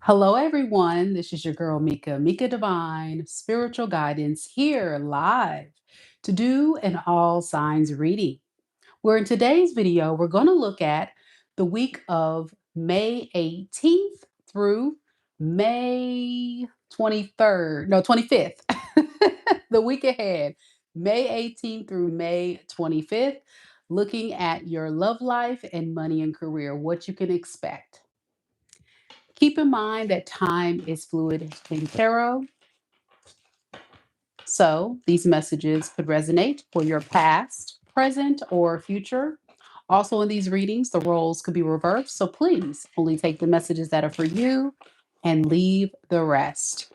Hello, everyone. This is your girl, Mika, Mika Divine, Spiritual Guidance, here live to do an all signs reading. Where in today's video, we're going to look at the week of May 18th through May 23rd, no, 25th, the week ahead, May 18th through May 25th, looking at your love life and money and career, what you can expect. Keep in mind that time is fluid in tarot, so these messages could resonate for your past, present, or future. Also, in these readings, the roles could be reversed, so please only take the messages that are for you and leave the rest.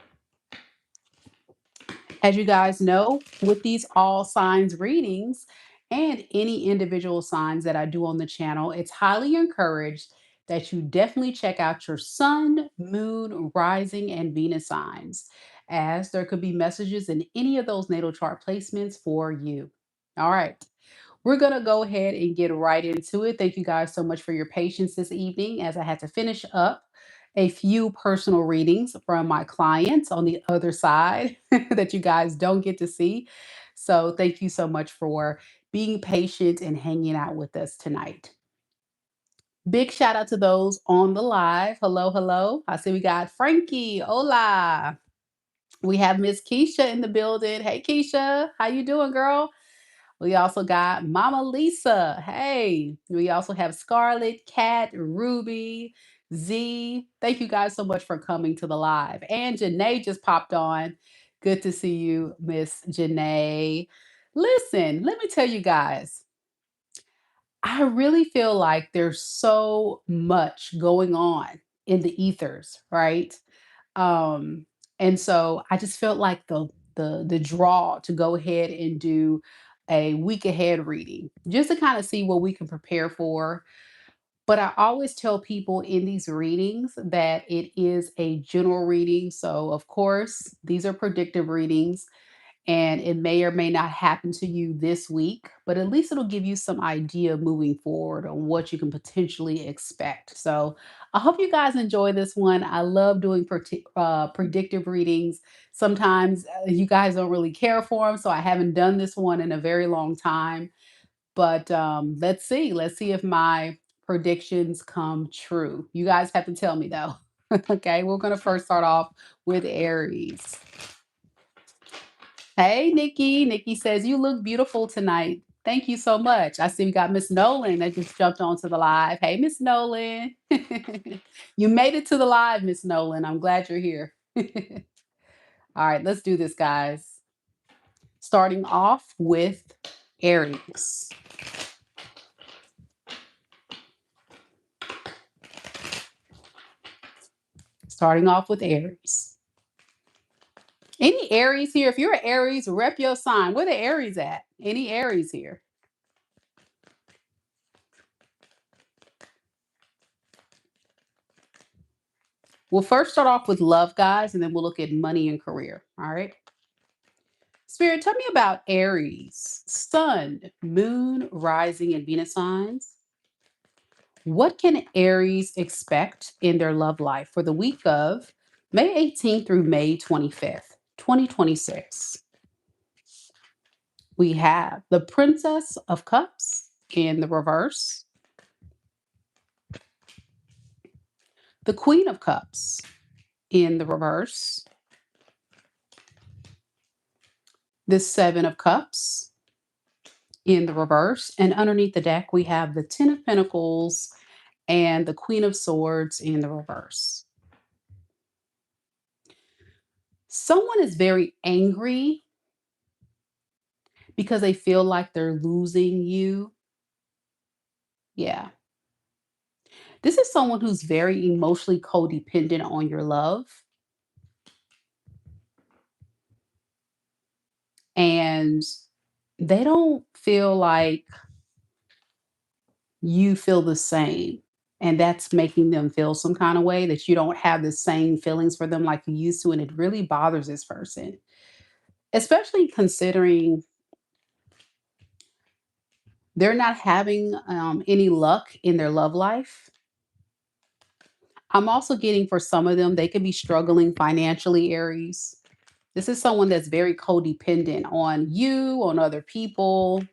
As you guys know, with these all signs readings and any individual signs that I do on the channel, it's highly encouraged that you definitely check out your sun, moon, rising, and Venus signs, as there could be messages in any of those natal chart placements for you. All right. We're going to go ahead and get right into it. Thank you guys so much for your patience this evening as I had to finish up a few personal readings from my clients on the other side that you guys don't get to see. So, thank you so much for being patient and hanging out with us tonight. Big shout out to those on the live. Hello, hello. I see we got Frankie. Hola. We have Miss Keisha in the building. Hey, Keisha. How you doing, girl? We also got Mama Lisa. Hey, we also have Scarlett, Kat, Ruby, Z. Thank you guys so much for coming to the live. And Janae just popped on. Good to see you, Miss Janae. Listen, let me tell you guys, I really feel like there's so much going on in the ethers, right? Um, and so I just felt like the draw to go ahead and do a week ahead reading just to kind of see what we can prepare for. But I always tell people in these readings that it is a general reading. So of course, these are predictive readings and it may or may not happen to you this week, but at least it'll give you some idea moving forward on what you can potentially expect. So I hope you guys enjoy this one. I love doing predictive readings. Sometimes you guys don't really care for them, so I haven't done this one in a very long time. But let's see. Let's see if my predictions come true. You guys have to tell me though. Okay, we're going to first start off with Aries. Hey, Nikki. Nikki says, you look beautiful tonight. Thank you so much. I see we got Miss Nolan that just jumped onto the live. Hey, Miss Nolan. You made it to the live, Miss Nolan. I'm glad you're here. All right, let's do this, guys. Starting off with Aries. Starting off with Aries. Any Aries here? If you're an Aries, rep your sign. Where the Aries at? Any Aries here? We'll first start off with love, guys, and then we'll look at money and career. All right. Spirit, tell me about Aries, Sun, Moon, Rising, and Venus signs. What can Aries expect in their love life for the week of May 18th through May 25th, 2026? We have the Princess of Cups in the reverse, the Queen of Cups in the reverse, the Seven of Cups in the reverse, and underneath the deck, we have the Ten of Pentacles and the Queen of Swords in the reverse. Someone is very angry because they feel like they're losing you. Yeah. This is someone who's very emotionally codependent on your love. And they don't feel like you feel the same. And that's making them feel some kind of way that you don't have the same feelings for them like you used to. And it really bothers this person, especially considering they're not having any luck in their love life. I'm also getting for some of them, they could be struggling financially, Aries. This is someone that's very codependent on you, on other people.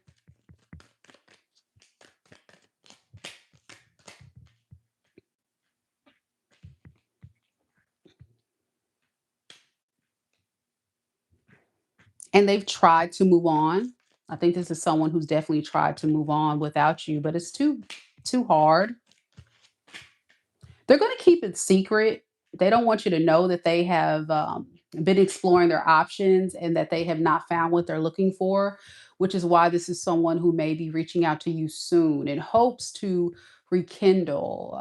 And they've tried to move on. I think this is someone who's definitely tried to move on without you, but it's too hard. They're going to keep it secret. They don't want you to know that they have been exploring their options and that they have not found what they're looking for, which is why this is someone who may be reaching out to you soon in hopes to rekindle,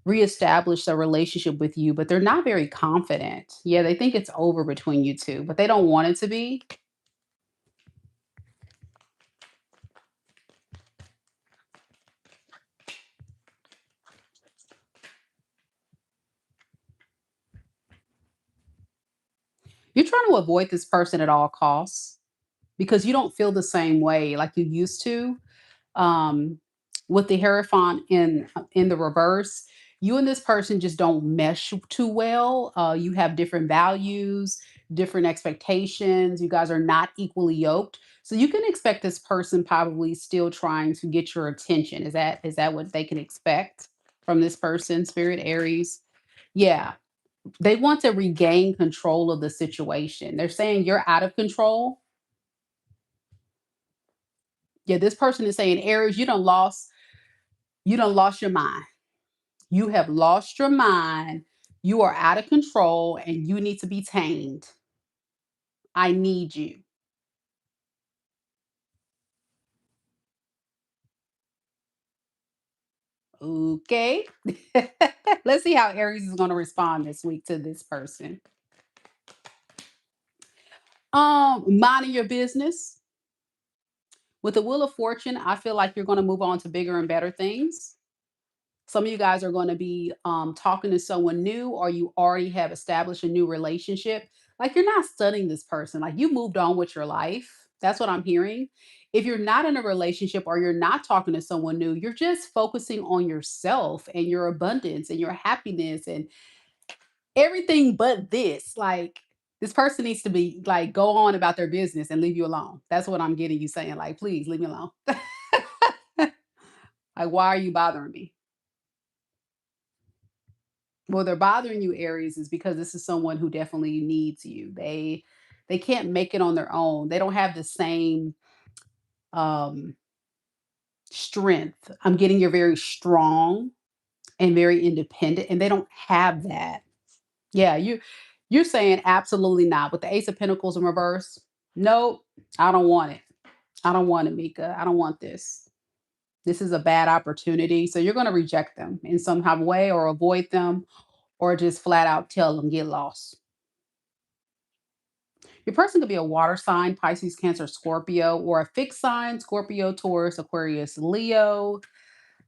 reestablish a relationship with you, but they're not very confident. Yeah, they think it's over between you two, but they don't want it to be. You're trying to avoid this person at all costs because you don't feel the same way like you used to. um, with the Hierophant in the reverse, you and this person just don't mesh too well. You have different values, different expectations. You guys are not equally yoked. So you can expect this person probably still trying to get your attention. Is that what they can expect from this person, Spirit Aries? Yeah. They want to regain control of the situation. They're saying you're out of control. Yeah, this person is saying, Aries, you don't lost your mind. You have lost your mind. You are out of control and you need to be tamed. I need you. Okay. Let's see how Aries is going to respond this week to this person. Minding your business. With the Wheel of Fortune, I feel like you're going to move on to bigger and better things. Some of you guys are going to be talking to someone new, or you already have established a new relationship. Like you're not studying this person, like you moved on with your life. That's what I'm hearing. If you're not in a relationship or you're not talking to someone new, you're just focusing on yourself and your abundance and your happiness and everything but this. Like this person needs to be like go on about their business and leave you alone. That's what I'm getting you saying. Like, please leave me alone. Like, why are you bothering me? Well, they're bothering you, Aries, is because this is someone who definitely needs you. They can't make it on their own. They don't have the same um strength. I'm getting you're very strong and very independent, and they don't have that. Yeah, you're saying absolutely not. With the Ace of Pentacles in reverse, nope, I don't want it. I don't want it, Mika. I don't want this. This is a bad opportunity. So you're going to reject them in some kind of way or avoid them or just flat out tell them get lost. Your person could be a water sign, Pisces, Cancer, Scorpio, or a fixed sign, Scorpio, Taurus, Aquarius, Leo.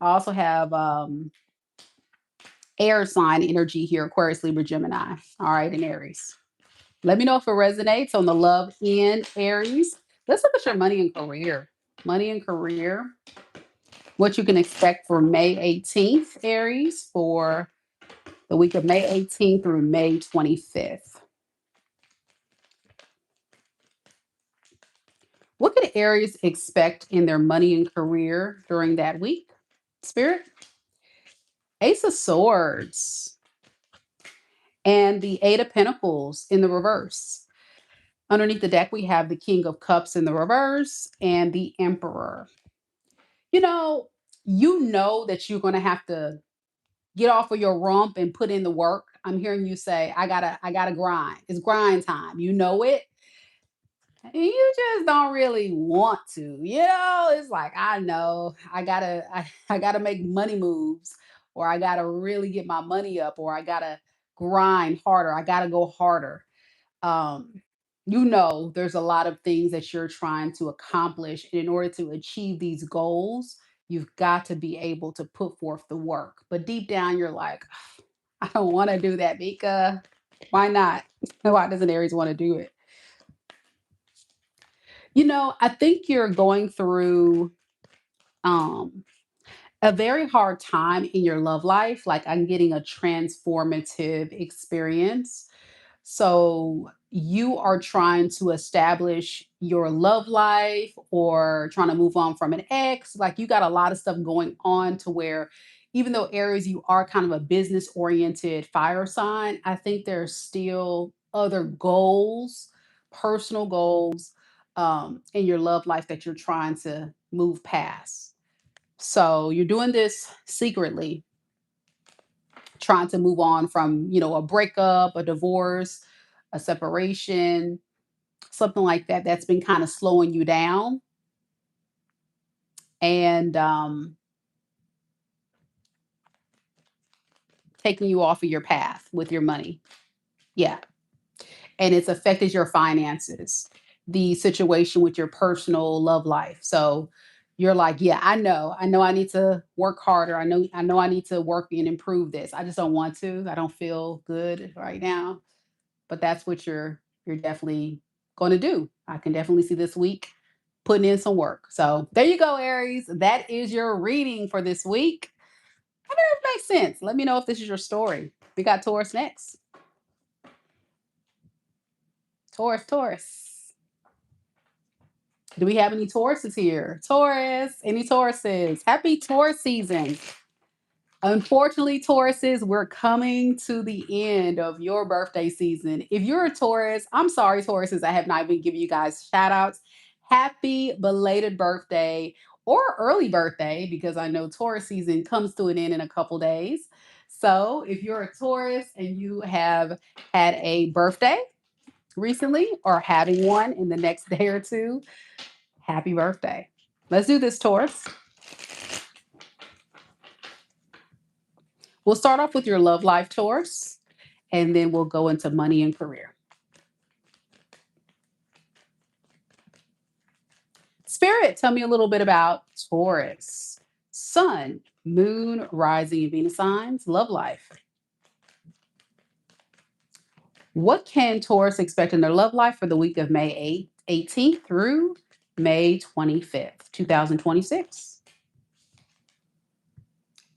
I also have air sign energy here, Aquarius, Libra, Gemini. All right, and Aries. Let me know if it resonates on the love in Aries. Let's look at your money and career. Money and career. What you can expect for May 18th, Aries, for the week of May 18th through May 25th. What can Aries expect in their money and career during that week? Spirit, Ace of Swords, and the Eight of Pentacles in the reverse. Underneath the deck, we have the King of Cups in the reverse and the Emperor. You know that you're going to have to get off of your rump and put in the work. I'm hearing you say, I gotta grind. It's grind time. You know it. And you just don't really want to, it's like I know I gotta make money moves, or I gotta really get my money up, or I gotta grind harder, I gotta go harder. um there's a lot of things that you're trying to accomplish, and in order to achieve these goals you've got to be able to put forth the work, but deep down you're like, I don't want to do that, Mika. Why not? Why doesn't Aries want to do it? I think you're going through um A very hard time in your love life, like I'm getting a transformative experience. So you are trying to establish your love life or trying to move on from an ex. Like you got a lot of stuff going on to where even though Aries, you are kind of a business oriented fire sign, I think there's still other goals, personal goals in your love life that you're trying to move past. So you're doing this secretly, trying to move on from, a breakup, a divorce, a separation, something like that that's been kind of slowing you down and taking you off of your path with your money. Yeah. And it's affected your finances, the situation with your personal love life. So you're like, yeah, I know I need to work harder. I know I need to work and improve this. I just don't want to. I don't feel good right now. But that's what you're definitely going to do. I can definitely see this week putting in some work. So there you go, Aries. That is your reading for this week. I mean, it makes sense. Let me know if this is your story. We got Taurus next. Taurus, Taurus. Do we have any Tauruses here? Taurus, any Tauruses? Happy Taurus season. Unfortunately, Tauruses, we're coming to the end of your birthday season. If you're a Taurus, I'm sorry, Tauruses, I have not been giving you guys shout outs. Happy belated birthday or early birthday, because I know Taurus season comes to an end in a couple days. So if you're a Taurus and you have had a birthday recently or having one in the next day or two, happy birthday. Let's do this, Taurus. We'll start off with your love life, Taurus, and then we'll go into money and career. Spirit, tell me a little bit about Taurus. Sun, moon, rising, and Venus signs, love life. What can Taurus expect in their love life for the week of May 18th through May 25th, 2026?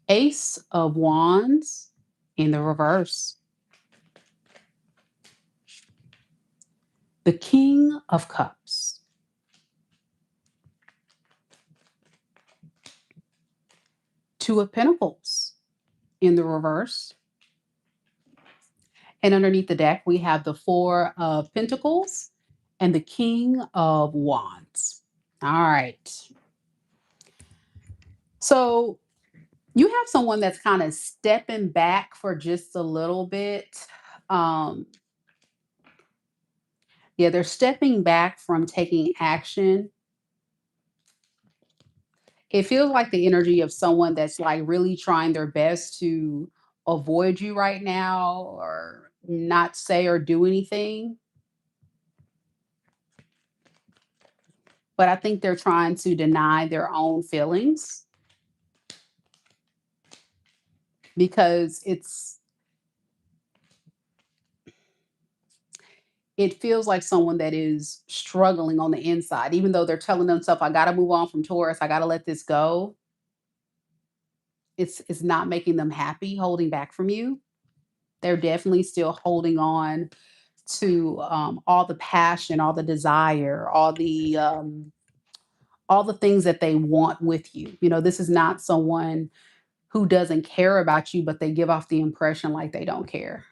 Ace of Wands in the reverse. The King of Cups. Two of Pentacles in the reverse. And underneath the deck, we have the Four of Pentacles and the King of Wands. All right. So you have someone that's kind of stepping back for just a little bit. Um, yeah, they're stepping back from taking action. It feels like the energy of someone that's like really trying their best to avoid you right now or not say or do anything. But I think they're trying to deny their own feelings because it feels like someone that is struggling on the inside, even though they're telling themselves, I gotta move on from Taurus, I gotta let this go. It's not making them happy holding back from you. They're definitely still holding on to all the passion, all the desire, all the things that they want with you. This is not someone who doesn't care about you, but they give off the impression like they don't care.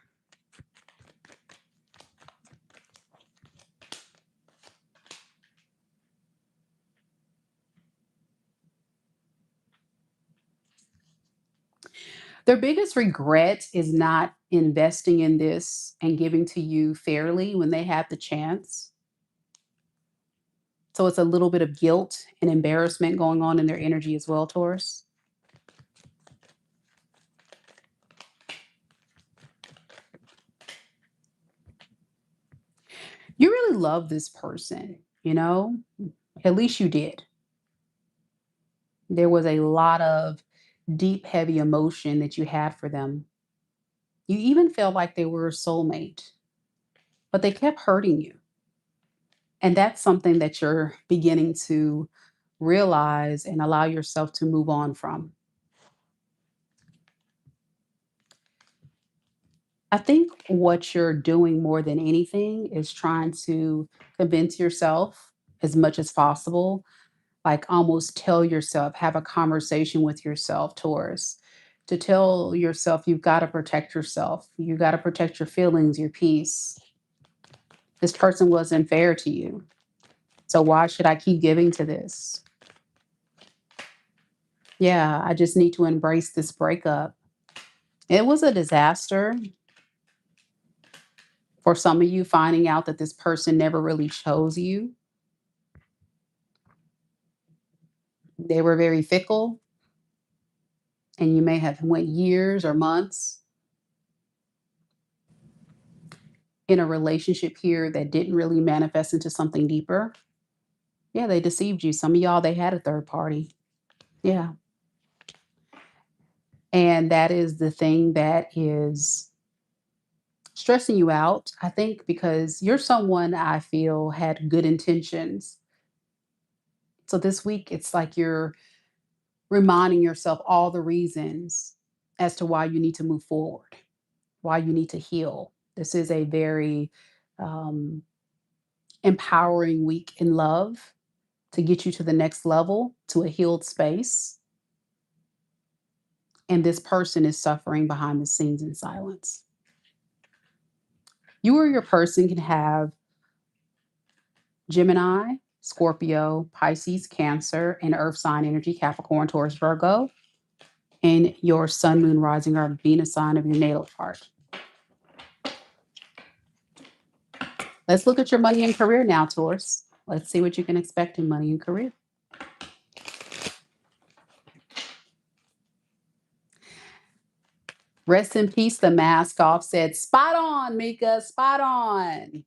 Their biggest regret is not investing in this and giving to you fairly when they had the chance. So it's a little bit of guilt and embarrassment going on in their energy as well, Taurus. You really love this person, At least you did. There was a lot of deep, heavy emotion that you had for them. You even felt like they were a soulmate, but they kept hurting you. And that's something that you're beginning to realize and allow yourself to move on from. I think what you're doing more than anything is trying to convince yourself as much as possible, like almost tell yourself, have a conversation with yourself, Taurus, to tell yourself you've got to protect yourself. You got to protect your feelings, your peace. This person wasn't fair to you. So why should I keep giving to this? Yeah, I just need to embrace this breakup. It was a disaster for some of you finding out that this person never really chose you. They were very fickle, and you may have went years or months in a relationship here that didn't really manifest into something deeper. Yeah, they deceived you. Some of y'all, they had a third party. Yeah. And that is the thing that is stressing you out, I think, because you're someone I feel had good intentions. So this week, it's like you're reminding yourself all the reasons as to why you need to move forward, why you need to heal. This is a very um, empowering week in love to get you to the next level, to a healed space. And this person is suffering behind the scenes in silence. You or your person can have Gemini, Scorpio, Pisces, Cancer, and Earth sign energy, Capricorn, Taurus, Virgo, in your sun, moon, rising, or Venus sign of your natal chart. Let's look at your money and career now, Taurus. Let's see what you can expect in money and career. Rest in peace, the mask off said, spot on, Mika, spot on.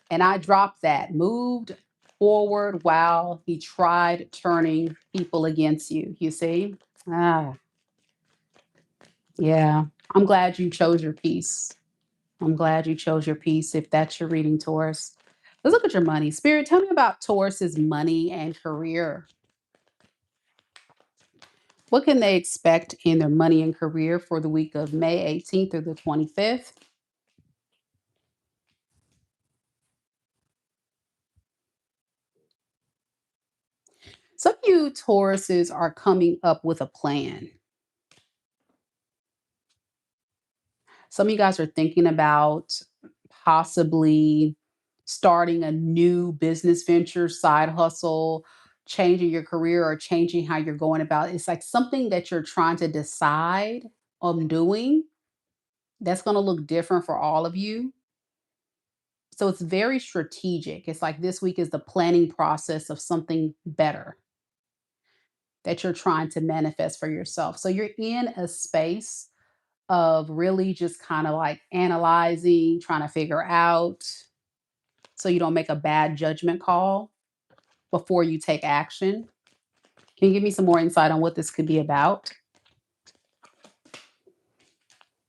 And I dropped that, moved forward while he tried turning people against you. You see? Ah, yeah. I'm glad you chose your peace. I'm glad you chose your peace if that's your reading, Taurus. Let's look at your money. Spirit, tell me about Taurus's money and career. What can they expect in their money and career for the week of May 18th through the 25th? Some of you Tauruses are coming up with a plan. Some of you guys are thinking about possibly starting a new business venture, side hustle, changing your career or changing how you're going about it. It's like something that you're trying to decide on doing that's going to look different for all of you. So it's very strategic. It's like this week is the planning process of something better that you're trying to manifest for yourself. So you're in a space of really just kind of like analyzing, trying to figure out so you don't make a bad judgment call before you take action. Can you give me some more insight on what this could be about?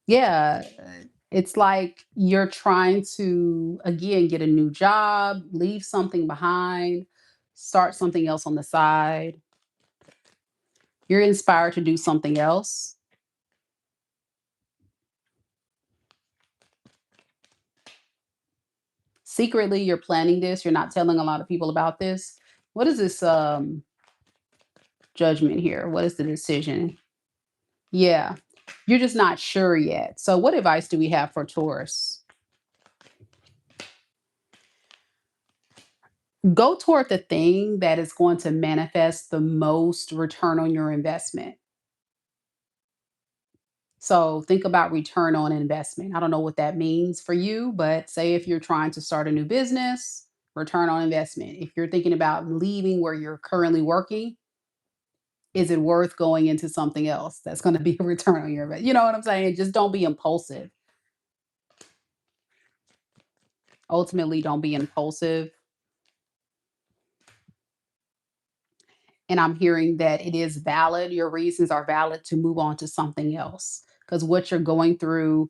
Yeah, it's like you're trying to, again, get a new job, leave something behind, start something else on the side. You're inspired to do something else. Secretly, you're planning this. You're not telling a lot of people about this. What is this judgment here? What is the decision? Yeah, you're just not sure yet. So, what advice do we have for Taurus? Go toward the thing that is going to manifest the most return on your investment. So think about return on investment. I don't know what that means for you, but say if you're trying to start a new business, return on investment. If you're thinking about leaving where you're currently working, is it worth going into something else that's going to be a return on your investment? You know what I'm saying? Just don't be impulsive. Ultimately, don't be impulsive. And I'm hearing that it is valid. Your reasons are valid to move on to something else because what you're going through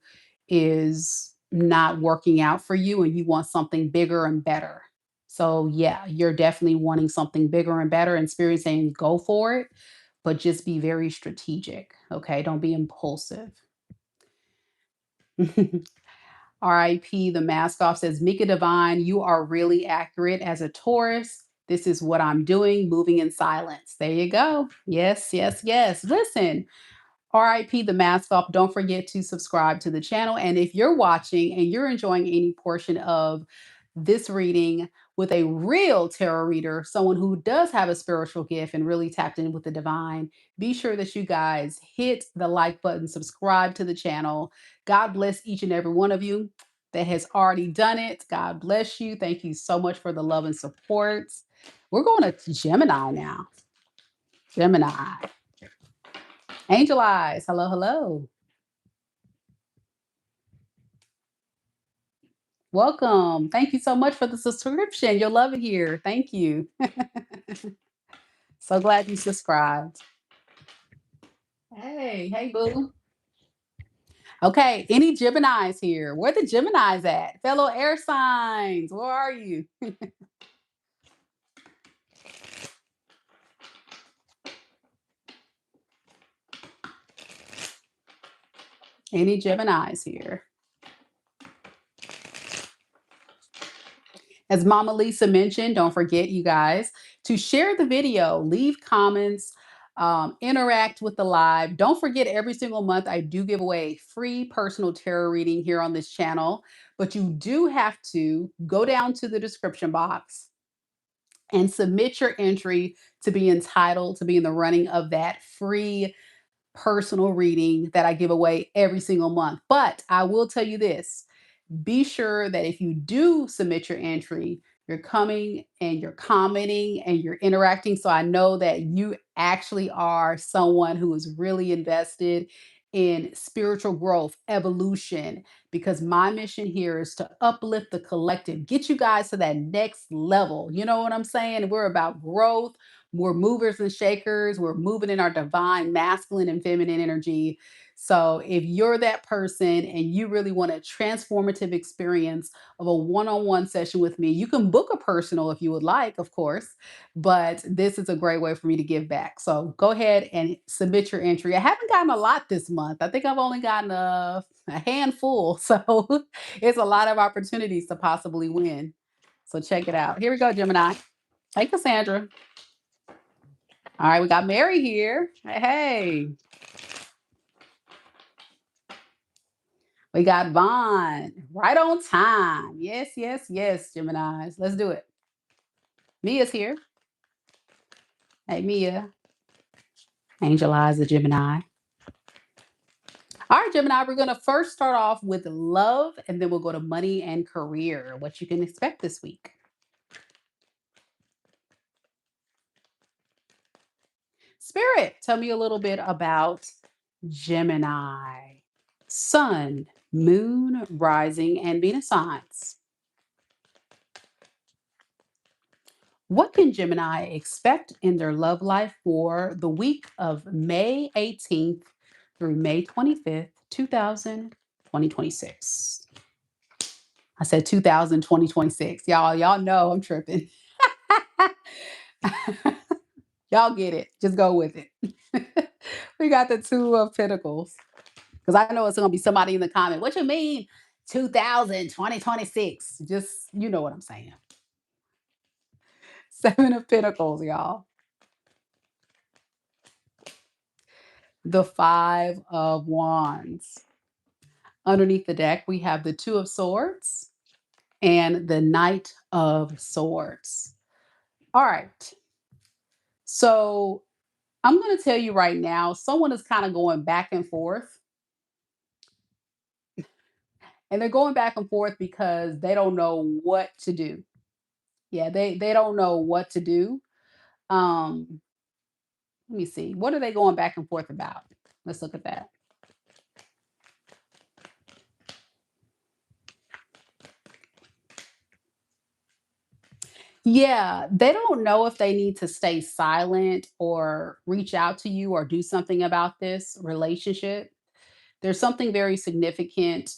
is not working out for you and you want something bigger and better. So, yeah, you're definitely wanting something bigger and better and spirit saying go for it, but just be very strategic. Okay. Don't be impulsive. RIP, the mask off says, Mika Divine, you are really accurate as a Taurus. This is what I'm doing, moving in silence. There you go. Yes, yes, yes. Listen, RIP the mask off. Don't forget to subscribe to the channel. And if you're watching and you're enjoying any portion of this reading with a real tarot reader, someone who does have a spiritual gift and really tapped in with the divine, be sure that you guys hit the like button, subscribe to the channel. God bless each and every one of you that has already done it. God bless you. Thank you so much for the love and support. We're going to Gemini now. Gemini. Angel Eyes. Hello, hello. Welcome. Thank you so much for the subscription. You'll love it here. Thank you. So glad you subscribed. Hey, hey, boo. Okay, any Geminis here? Where the Geminis at? Fellow air signs, where are you? Any Geminis here? As Mama Lisa mentioned, don't forget, you guys, to share the video, leave comments, interact with the live. Don't forget, every single month, I do give away a free personal tarot reading here on this channel, but you do have to go down to the description box and submit your entry to be entitled to be in the running of that free personal reading that I give away every single month. But I will tell you this, be sure that if you do submit your entry, you're coming and you're commenting and you're interacting. So I know that you actually are someone who is really invested in spiritual growth, evolution, because my mission here is to uplift the collective, get you guys to that next level. You know what I'm saying? We're about growth. We're movers and shakers. We're moving in our divine masculine and feminine energy. So if you're that person and you really want a transformative experience of a one-on-one session with me, you can book a personal if you would like, of course, but this is a great way for me to give back. So go ahead and submit your entry. I haven't gotten a lot this month. I think I've only gotten a handful. So it's a lot of opportunities to possibly win. So check it out. Here we go, Gemini. Hey, Cassandra. All right, we got Mary here. Hey, hey. We got Vaughn, right on time. Yes, yes, yes, Geminis. Let's do it. Mia's here. Hey, Mia. Angel Eyes, the Gemini. All right, Gemini, we're going to first start off with love, and then we'll go to money and career, what you can expect this week. Spirit, tell me a little bit about Gemini. Sun, moon, rising, and Venus signs. What can Gemini expect in their love life for the week of May 18th through May 25th, 2026? I said 2026. Y'all know I'm tripping. Y'all get it. Just go with it. We got the Two of Pentacles. Because I know it's going to be somebody in the comment. What you mean 2026? Just, you know what I'm saying. Seven of Pentacles, y'all. The Five of Wands. Underneath the deck, we have the Two of Swords and the Knight of Swords. All right. So I'm going to tell you right now, someone is kind of going back and forth. And they're going back and forth because they don't know what to do. Yeah, they don't know what to do. Um, Let me see. What are they going back and forth about? Let's look at that. Yeah, they don't know if they need to stay silent or reach out to you or do something about this relationship. There's something very significant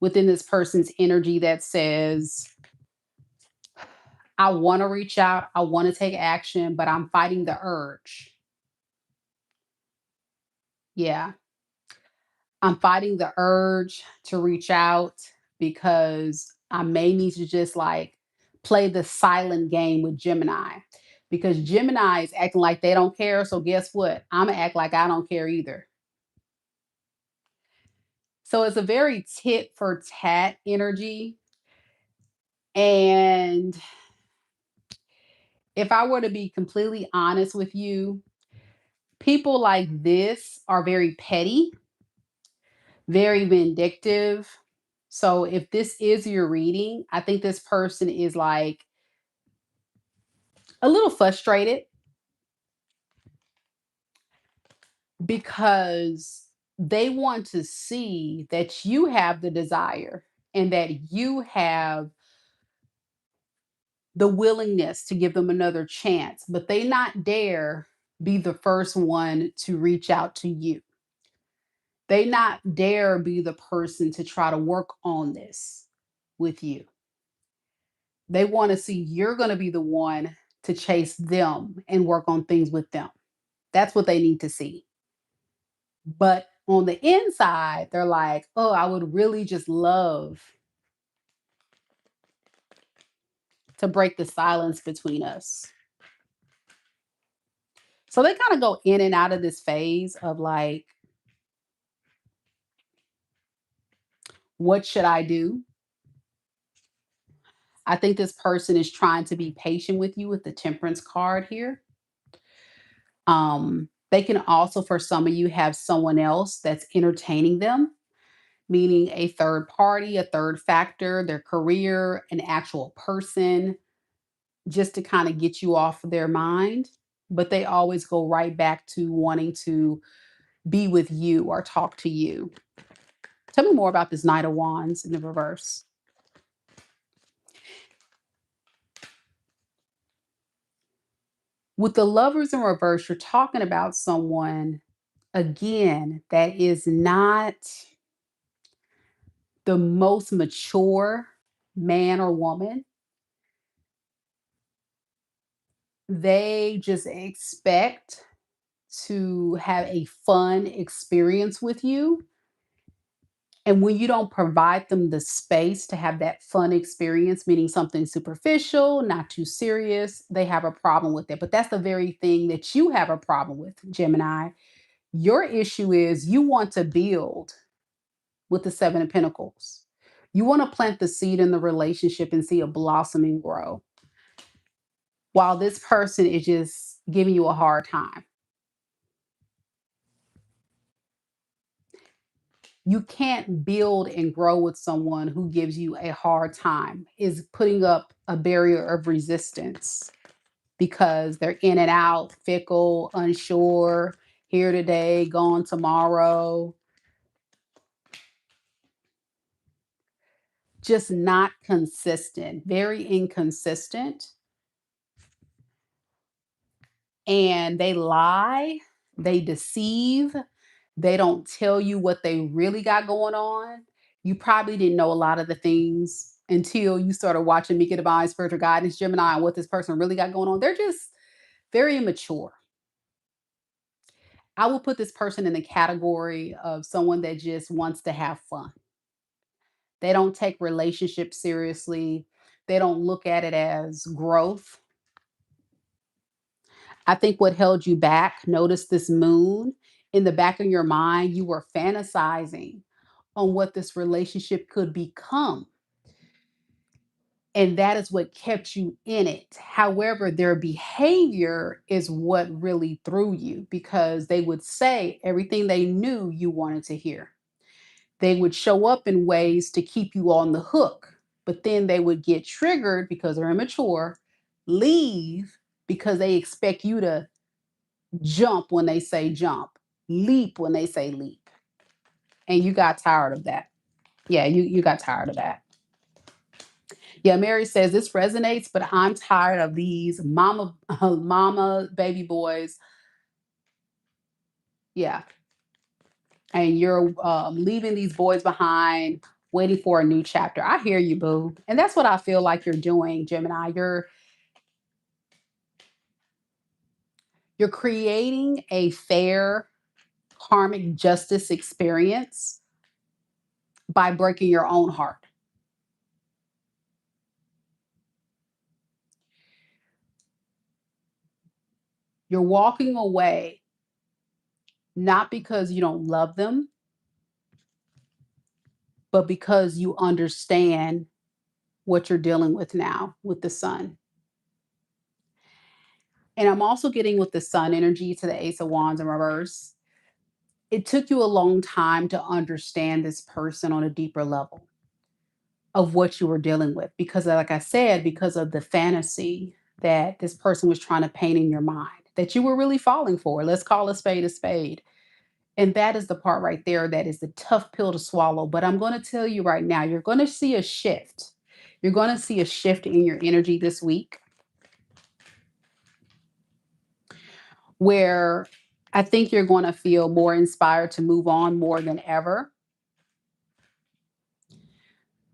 within this person's energy that says, I want to reach out, I want to take action, but I'm fighting the urge. Yeah. I'm fighting the urge to reach out because I may need to just like play the silent game with Gemini because Gemini is acting like they don't care. So guess what? I'm gonna act like I don't care either. So it's a very tit for tat energy. And if I were to be completely honest with you, people like this are very petty, very vindictive. So if this is your reading, I think this person is like a little frustrated because they want to see that you have the desire and that you have the willingness to give them another chance, but they not dare be the first one to reach out to you. They not dare be the person to try to work on this with you. They want to see you're going to be the one to chase them and work on things with them. That's what they need to see. But on the inside, they're like, oh, I would really just love to break the silence between us. So they kind of go in and out of this phase of like, what should I do? I think this person is trying to be patient with you with the temperance card here. They can also, for some of you, have someone else that's entertaining them, meaning a third party, a third factor, their career, an actual person, just to kind of get you off of their mind. But they always go right back to wanting to be with you or talk to you. Tell me more about this Knight of Wands in the reverse. With the Lovers in reverse, you're talking about someone, again, that is not the most mature man or woman. They just expect to have a fun experience with you. And when you don't provide them the space to have that fun experience, meaning something superficial, not too serious, they have a problem with it. But that's the very thing that you have a problem with, Gemini. Your issue is you want to build with the Seven of Pentacles. You want to plant the seed in the relationship and see a blossoming grow, while this person is just giving you a hard time. You can't build and grow with someone who gives you a hard time, is putting up a barrier of resistance because they're in and out, fickle, unsure, here today, gone tomorrow, just not consistent, very inconsistent. And they lie, they deceive, they don't tell you what they really got going on. You probably didn't know a lot of the things until you started watching Mika Divine Spiritual Guidance Gemini and what this person really got going on. They're just very immature. I will put this person in the category of someone that just wants to have fun. They don't take relationships seriously. They don't look at it as growth. I think what held you back, notice this moon in the back of your mind, you were fantasizing on what this relationship could become. And that is what kept you in it. However, their behavior is what really threw you because they would say everything they knew you wanted to hear. They would show up in ways to keep you on the hook, but then they would get triggered because they're immature, leave because they expect you to jump when they say jump, leap when they say leap. And you got tired of that. Yeah, you got tired of that. Yeah, Mary says this resonates, but I'm tired of these mama baby boys. Yeah, and you're leaving these boys behind, waiting for a new chapter. I hear you, boo, and that's what I feel like you're doing, Gemini. You're creating a fair, karmic justice experience by breaking your own heart. You're walking away not because you don't love them, but because you understand what you're dealing with now with the sun. And I'm also getting with the sun energy to the Ace of Wands in reverse. It took you a long time to understand this person on a deeper level of what you were dealing with. Because, like I said, because of the fantasy that this person was trying to paint in your mind that you were really falling for. Let's call a spade a spade. And that is the part right there that is the tough pill to swallow. But I'm going to tell you right now, you're going to see a shift. You're going to see a shift in your energy this week where I think you're going to feel more inspired to move on more than ever.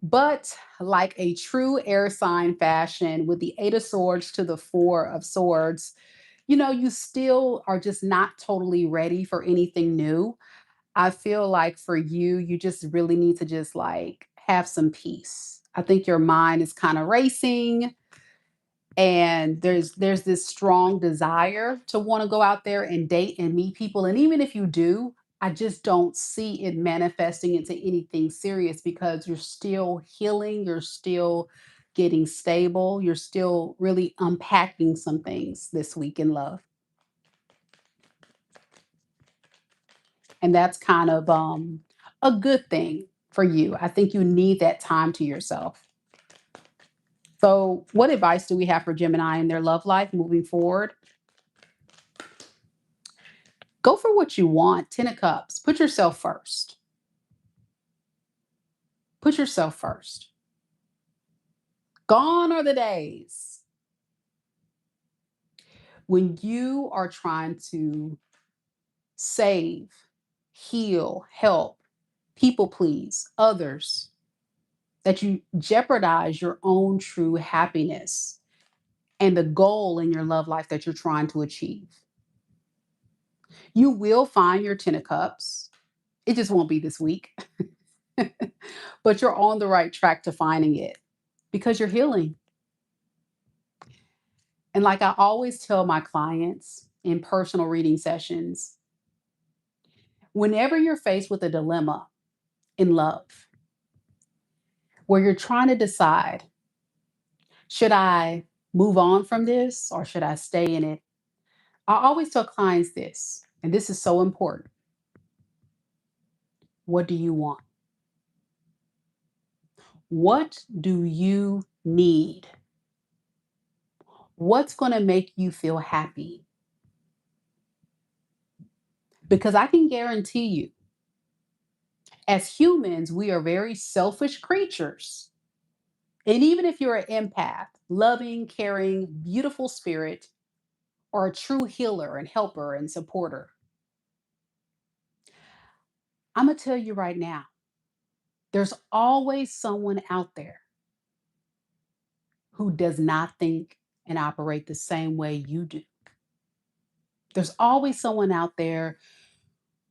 But like a true air sign fashion with the 8 of Swords to the 4 of Swords, you still are just not totally ready for anything new. I feel like for you, you just really need to just like have some peace. I think your mind is kind of racing and there's this strong desire to want to go out there and date and meet people, and even if you do, I just don't see it manifesting into anything serious because you're still healing, you're still getting stable, you're still really unpacking some things this week in love. And that's kind of a good thing for you. I think you need that time to yourself. So, what advice do we have for Gemini in their love life moving forward? Go for what you want. 10 of Cups. Put yourself first. Put yourself first. Gone are the days when you are trying to save, heal, help, people please others, that you jeopardize your own true happiness and the goal in your love life that you're trying to achieve. You will find your 10 of Cups. It just won't be this week. But you're on the right track to finding it because you're healing. And like I always tell my clients in personal reading sessions, whenever you're faced with a dilemma in love, where you're trying to decide, should I move on from this or should I stay in it? I always tell clients this, and this is so important. What do you want? What do you need? What's going to make you feel happy? Because I can guarantee you, as humans, we are very selfish creatures. And even if you're an empath, loving, caring, beautiful spirit, or a true healer and helper and supporter, I'm going to tell you right now, there's always someone out there who does not think and operate the same way you do. There's always someone out there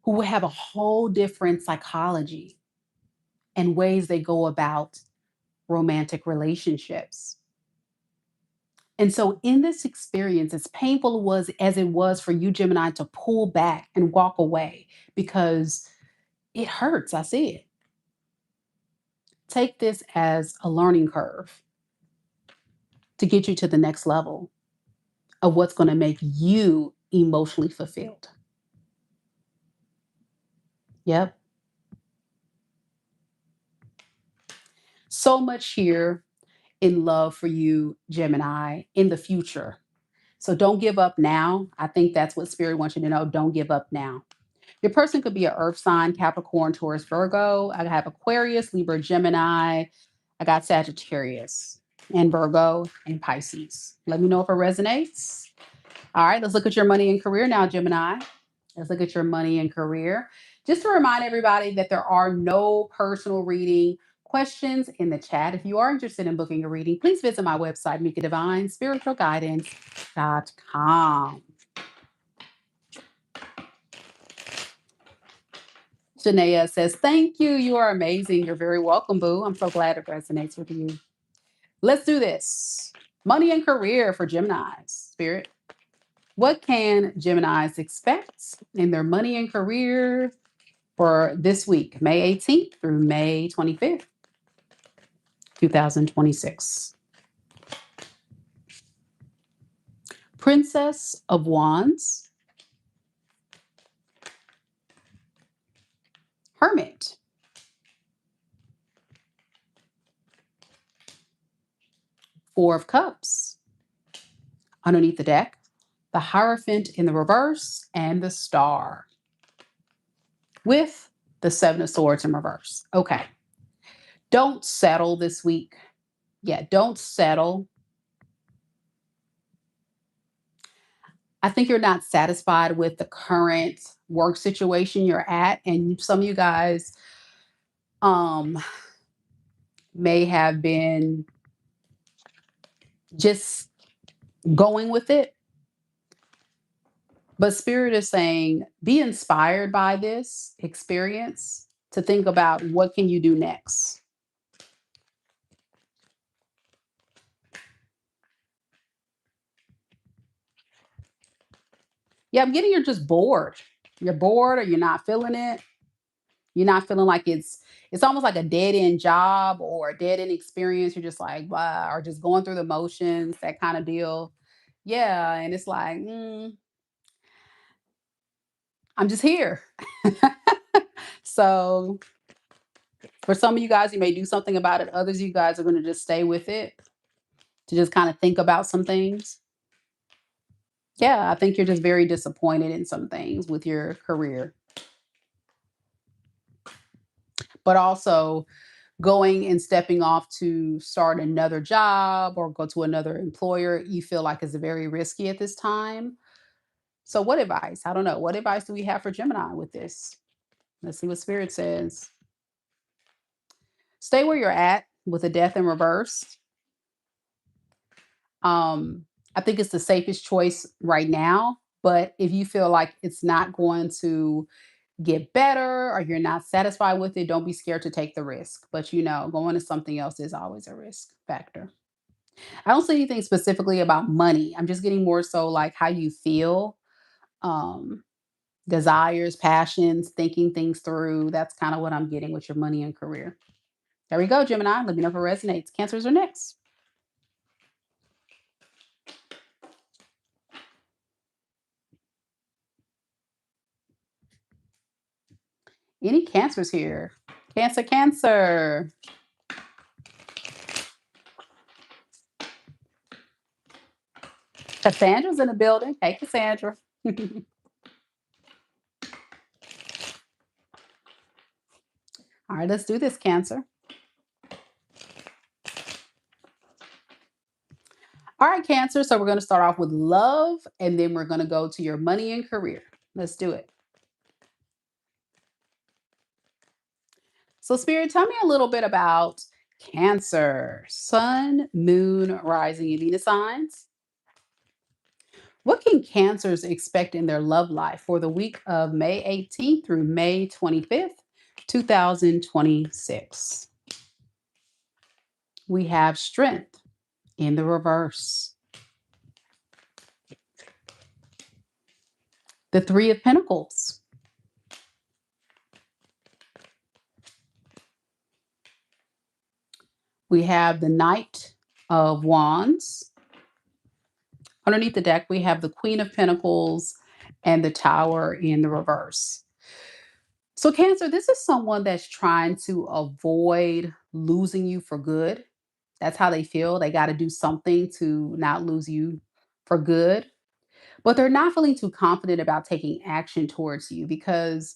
who will have a whole different psychology and ways they go about romantic relationships. And so in this experience, as painful as it was for you, Gemini, to pull back and walk away because it hurts. I see it. Take this as a learning curve to get you to the next level of what's going to make you emotionally fulfilled. Yep. So much here in love for you, Gemini, in the future. So don't give up now. I think that's what Spirit wants you to know. Don't give up now. Your person could be an earth sign, Capricorn, Taurus, Virgo. I have Aquarius, Libra, Gemini. I got Sagittarius and Virgo and Pisces. Let me know if it resonates. All right, let's look at your money and career now, Gemini. Let's look at your money and career. Just to remind everybody that there are no personal reading questions in the chat. If you are interested in booking a reading, please visit my website, MikaDivineSpiritualGuidance.com. Janaea says, thank you. You are amazing. You're very welcome, boo. I'm so glad it resonates with you. Let's do this. Money and career for Geminis. Spirit. What can Geminis expect in their money and career for this week, May 18th through May 25th, 2026? Princess of Wands, Hermit, Four of Cups. Underneath the deck, the Hierophant in the reverse and the Star with the Seven of Swords in reverse. Okay. Don't settle this week. Yeah, don't settle. I think you're not satisfied with the current work situation you're at. And some of you guys um, may have been just going with it. But Spirit is saying, be inspired by this experience to think about what can you do next. Yeah, I'm getting you're just bored. You're bored or you're not feeling it. You're not feeling like it's almost like a dead end job or a dead end experience. You're just like, wow, or just going through the motions, that kind of deal. Yeah. And it's like, I'm just here. So for some of you guys, you may do something about it. Others of you guys are going to just stay with it to just kind of think about some things. Yeah, I think you're just very disappointed in some things with your career. But also going and stepping off to start another job or go to another employer, you feel like is very risky at this time. So what advice? I don't know. What advice do we have for Gemini with this? Let's see what Spirit says. Stay where you're at with a death in reverse. I think it's the safest choice right now. But if you feel like it's not going to get better or you're not satisfied with it, don't be scared to take the risk. But going to something else is always a risk factor. I don't see anything specifically about money. I'm just getting more so like how you feel, um, desires, passions, thinking things through. That's kind of what I'm getting with your money and career. There we go, Gemini. Let me know if it resonates. Cancers are next. Any cancers here? Cancer, Cancer. Cassandra's in the building. Hey, Cassandra. All right, let's do this, Cancer. All right, Cancer. So we're going to start off with love, and then we're going to go to your money and career. Let's do it. So, Spirit, tell me a little bit about Cancer, Sun, Moon, Rising, and Venus signs. What can Cancers expect in their love life for the week of May 18th through May 25th, 2026? We have Strength in the reverse, the Three of Pentacles, we have the Knight of Wands. Underneath the deck, we have the Queen of Pentacles and the Tower in the reverse. So, Cancer, this is someone that's trying to avoid losing you for good. That's how they feel. They got to do something to not lose you for good. But they're not feeling too confident about taking action towards you because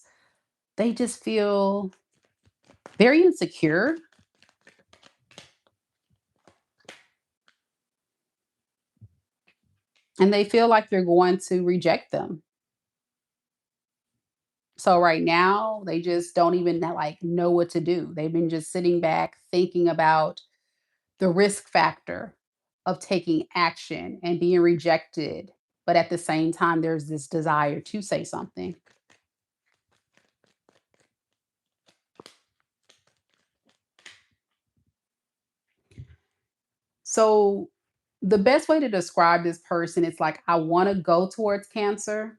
they just feel very insecure. And they feel like you're going to reject them. So right now, they just don't even like know what to do. They've been just sitting back thinking about the risk factor of taking action and being rejected. But at the same time, there's this desire to say something. So the best way to describe this person is like, I want to go towards Cancer.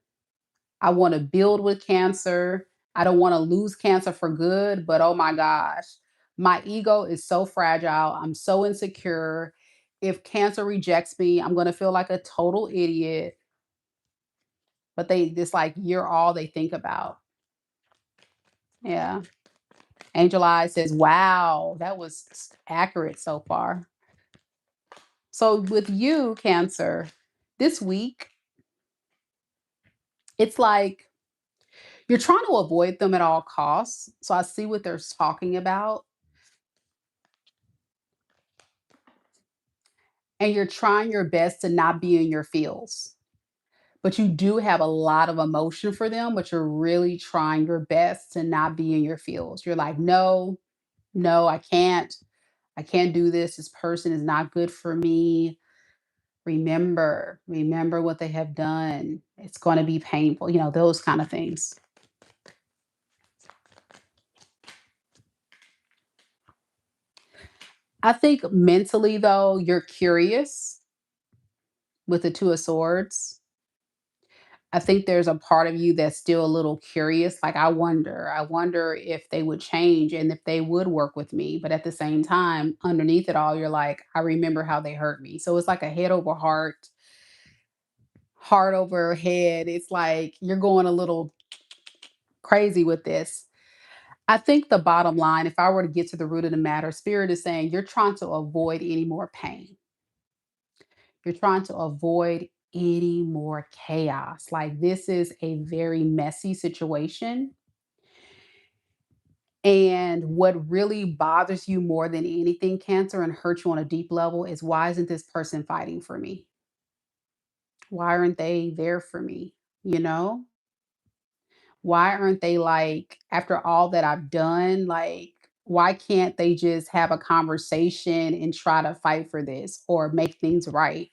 I want to build with Cancer. I don't want to lose Cancer for good, but oh my gosh, my ego is so fragile. I'm so insecure. If Cancer rejects me, I'm going to feel like a total idiot. But they just like, you're all they think about. Yeah. Angel Eyes says, wow, that was accurate so far. So with you, Cancer, this week, it's like you're trying to avoid them at all costs. So I see what they're talking about. And you're trying your best to not be in your feels. But you do have a lot of emotion for them, but you're really trying your best to not be in your feels. You're like, no, no, I can't. I can't do this. This person is not good for me. Remember what they have done. It's going to be painful, those kind of things. I think mentally, though, you're curious with the Two of Swords. I think there's a part of you that's still a little curious. Like, I wonder if they would change and if they would work with me. But at the same time, underneath it all, you're like, I remember how they hurt me. So it's like a head over heart, heart over head. It's like you're going a little crazy with this. I think the bottom line, if I were to get to the root of the matter, Spirit is saying you're trying to avoid any more pain. You're trying to avoid any more chaos. Like, this is a very messy situation. And what really bothers you more than anything, Cancer, and hurts you on a deep level is, why isn't this person fighting for me? Why aren't they there for me? You know? Why aren't they like, after all that I've done, like, why can't they just have a conversation and try to fight for this or make things right?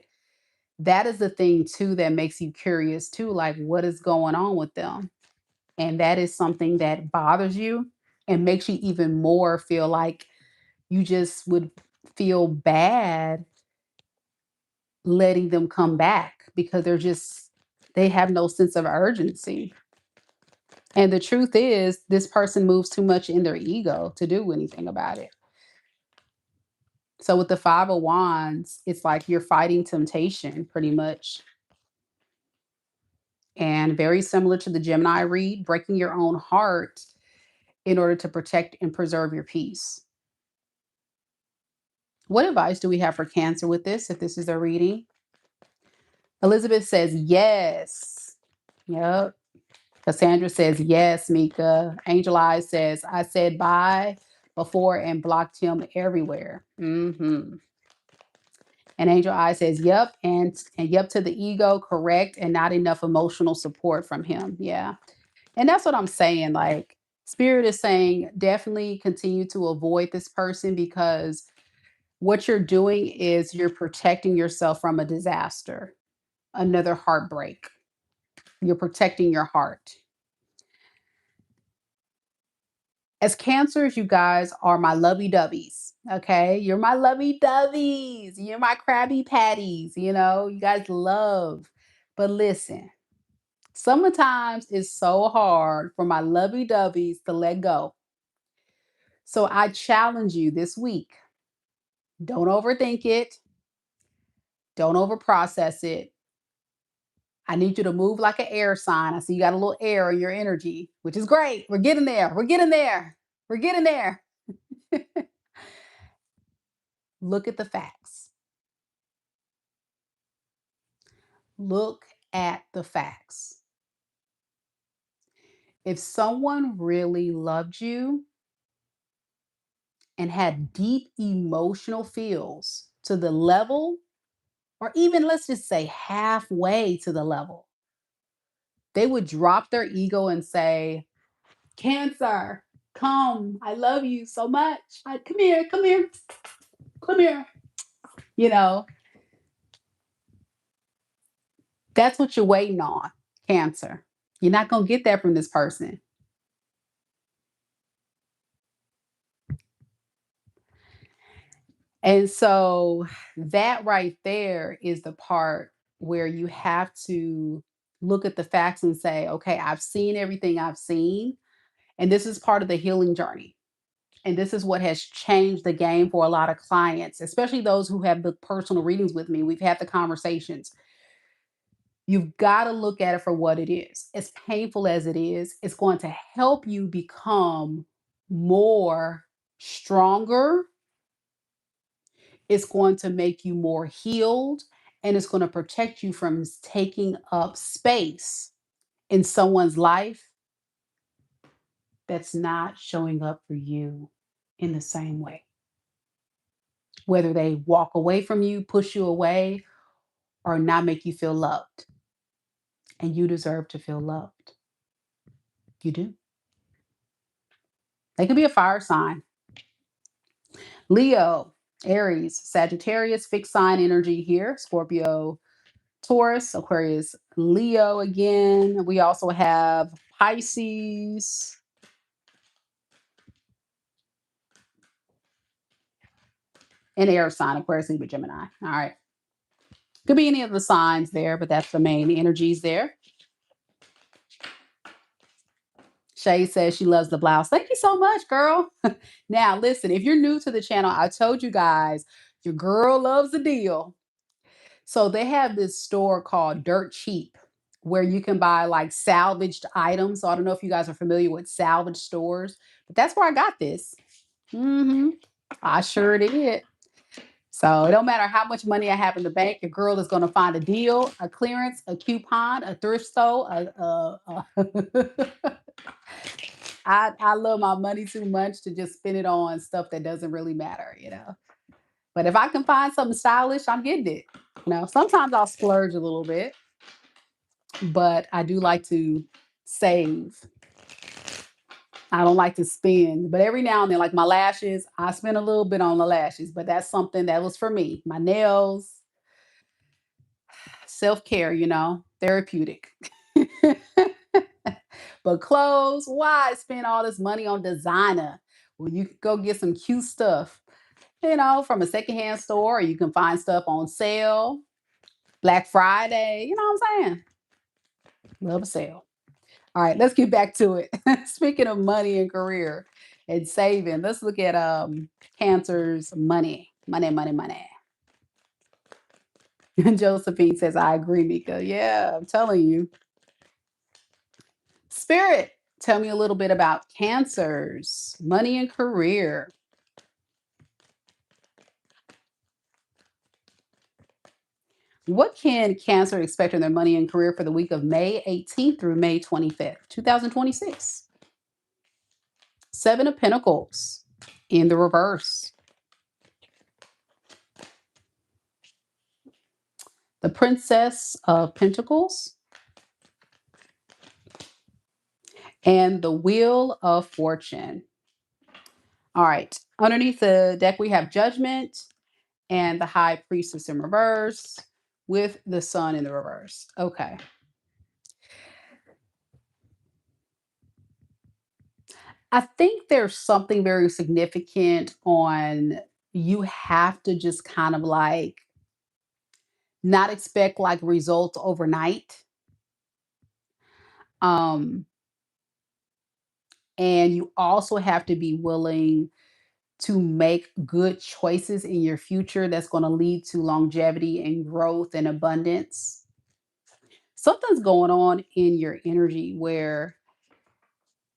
That is the thing too that makes you curious too, like, what is going on with them? And that is something that bothers you and makes you even more feel like you just would feel bad letting them come back because they have no sense of urgency. And the truth is, this person moves too much in their ego to do anything about it. So with the Five of Wands, it's like you're fighting temptation pretty much. And very similar to the Gemini read, breaking your own heart in order to protect and preserve your peace. What advice do we have for Cancer with this, if this is their reading? Elizabeth says, yes. Yep. Cassandra says, yes, Mika. Angel Eyes says, I said bye before and blocked him everywhere. And Angel Eye says, yep, and yep to the ego, correct, and not enough emotional support from him. Yeah. And that's what I'm saying. Like, Spirit is saying, definitely continue to avoid this person because what you're doing is you're protecting yourself from a disaster, another heartbreak. You're protecting your heart. As Cancers, you guys are my lovey dovey's. Okay. You're my lovey dovey's. You're my crabby patties. You guys love. But listen, sometimes it's so hard for my lovey dovey's to let go. So I challenge you this week, don't overthink it, don't overprocess it. I need you to move like an air sign. I see you got a little air in your energy, which is great. We're getting there. We're getting there. We're getting there. Look at the facts. Look at the facts. If someone really loved you and had deep emotional feels to the level, or even let's just say halfway to the level, they would drop their ego and say, Cancer, come. I love you so much. Come here, come here, come here. You know, that's what you're waiting on, Cancer. You're not going to get that from this person. And so that right there is the part where you have to look at the facts and say, okay, I've seen everything I've seen. And this is part of the healing journey. And this is what has changed the game for a lot of clients, especially those who have booked personal readings with me. We've had the conversations. You've got to look at it for what it is. As painful as it is, it's going to help you become more stronger. It's going to make you more healed, and it's going to protect you from taking up space in someone's life that's not showing up for you in the same way. Whether they walk away from you, push you away, or not make you feel loved. And you deserve to feel loved. You do. They could be a fire sign. Leo, Aries, Sagittarius, fixed sign energy here. Scorpio, Taurus, Aquarius, Leo again. We also have Pisces. And air sign, Aquarius, Libra, Gemini. All right. Could be any of the signs there, but that's the main energies there. Shay says she loves the blouse. Thank you so much, girl. Now, listen, if you're new to the channel, I told you guys, your girl loves a deal. So they have this store called Dirt Cheap where you can buy like salvaged items. So I don't know if you guys are familiar with salvage stores, but that's where I got this. I sure did. So it don't matter how much money I have in the bank, your girl is going to find a deal, a clearance, a coupon, a thrift store. I love my money too much to just spend it on stuff that doesn't really matter, you know. But if I can find something stylish, I'm getting it. You know, sometimes I'll splurge a little bit, but I do like to save. I don't like to spend, but every now and then, like my lashes, I spend a little bit on the lashes, but that's something that was for me. My nails, self-care, you know, therapeutic. But clothes, why spend all this money on designer? Well, you can go get some cute stuff, you know, from a secondhand store, or you can find stuff on sale, Black Friday, you know what I'm saying? Love a sale. All right, let's get back to it. Speaking of money and career and saving, let's look at Cancer's money. Money, money, money. Josephine says, I agree, Mika. Yeah, I'm telling you. Spirit, tell me a little bit about Cancer's money and career. What can Cancer expect in their money and career for the week of May 18th through May 25th, 2026? Seven of Pentacles in the reverse. The Princess of Pentacles. And the Wheel of Fortune. All right. Underneath the deck, we have Judgment and the High Priestess in reverse with the Sun in the reverse. Okay. I think there's something very significant on you have to just kind of like not expect like results overnight. Um, and you also have to be willing to make good choices in your future that's going to lead to longevity and growth and abundance. Something's going on in your energy where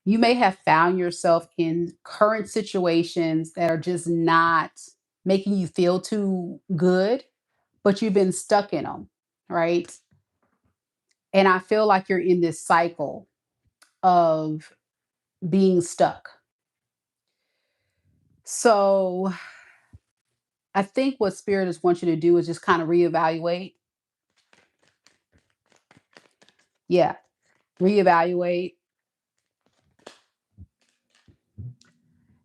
you may have found yourself in current situations that are just not making you feel too good, but you've been stuck in them, right? And I feel like you're in this cycle of being stuck. So I think what Spirit is wants you to do is just kind of reevaluate. Yeah, reevaluate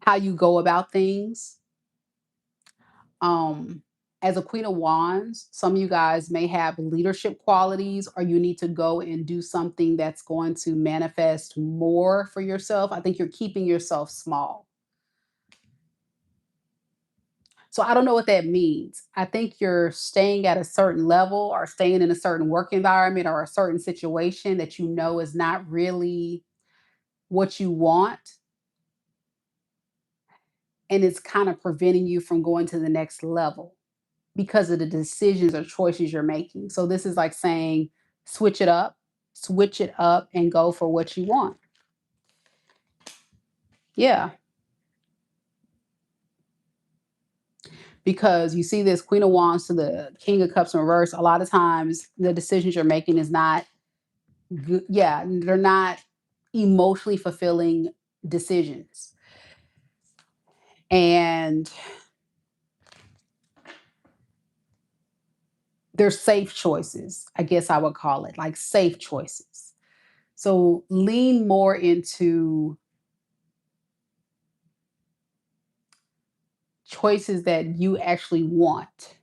how you go about things. Um, as a Queen of Wands, some of you guys may have leadership qualities, or you need to go and do something that's going to manifest more for yourself. I think you're keeping yourself small. So I don't know what that means. I think you're staying at a certain level or staying in a certain work environment or a certain situation that you know is not really what you want. And it's kind of preventing you from going to the next level because of the decisions or choices you're making. So this is like saying, switch it up, and go for what you want. Yeah. Because you see this Queen of Wands to the King of Cups in reverse. A lot of times the decisions you're making is not good. Yeah, they're not emotionally fulfilling decisions. And they're safe choices, I guess I would call it, like safe choices. So lean more into choices that you actually want.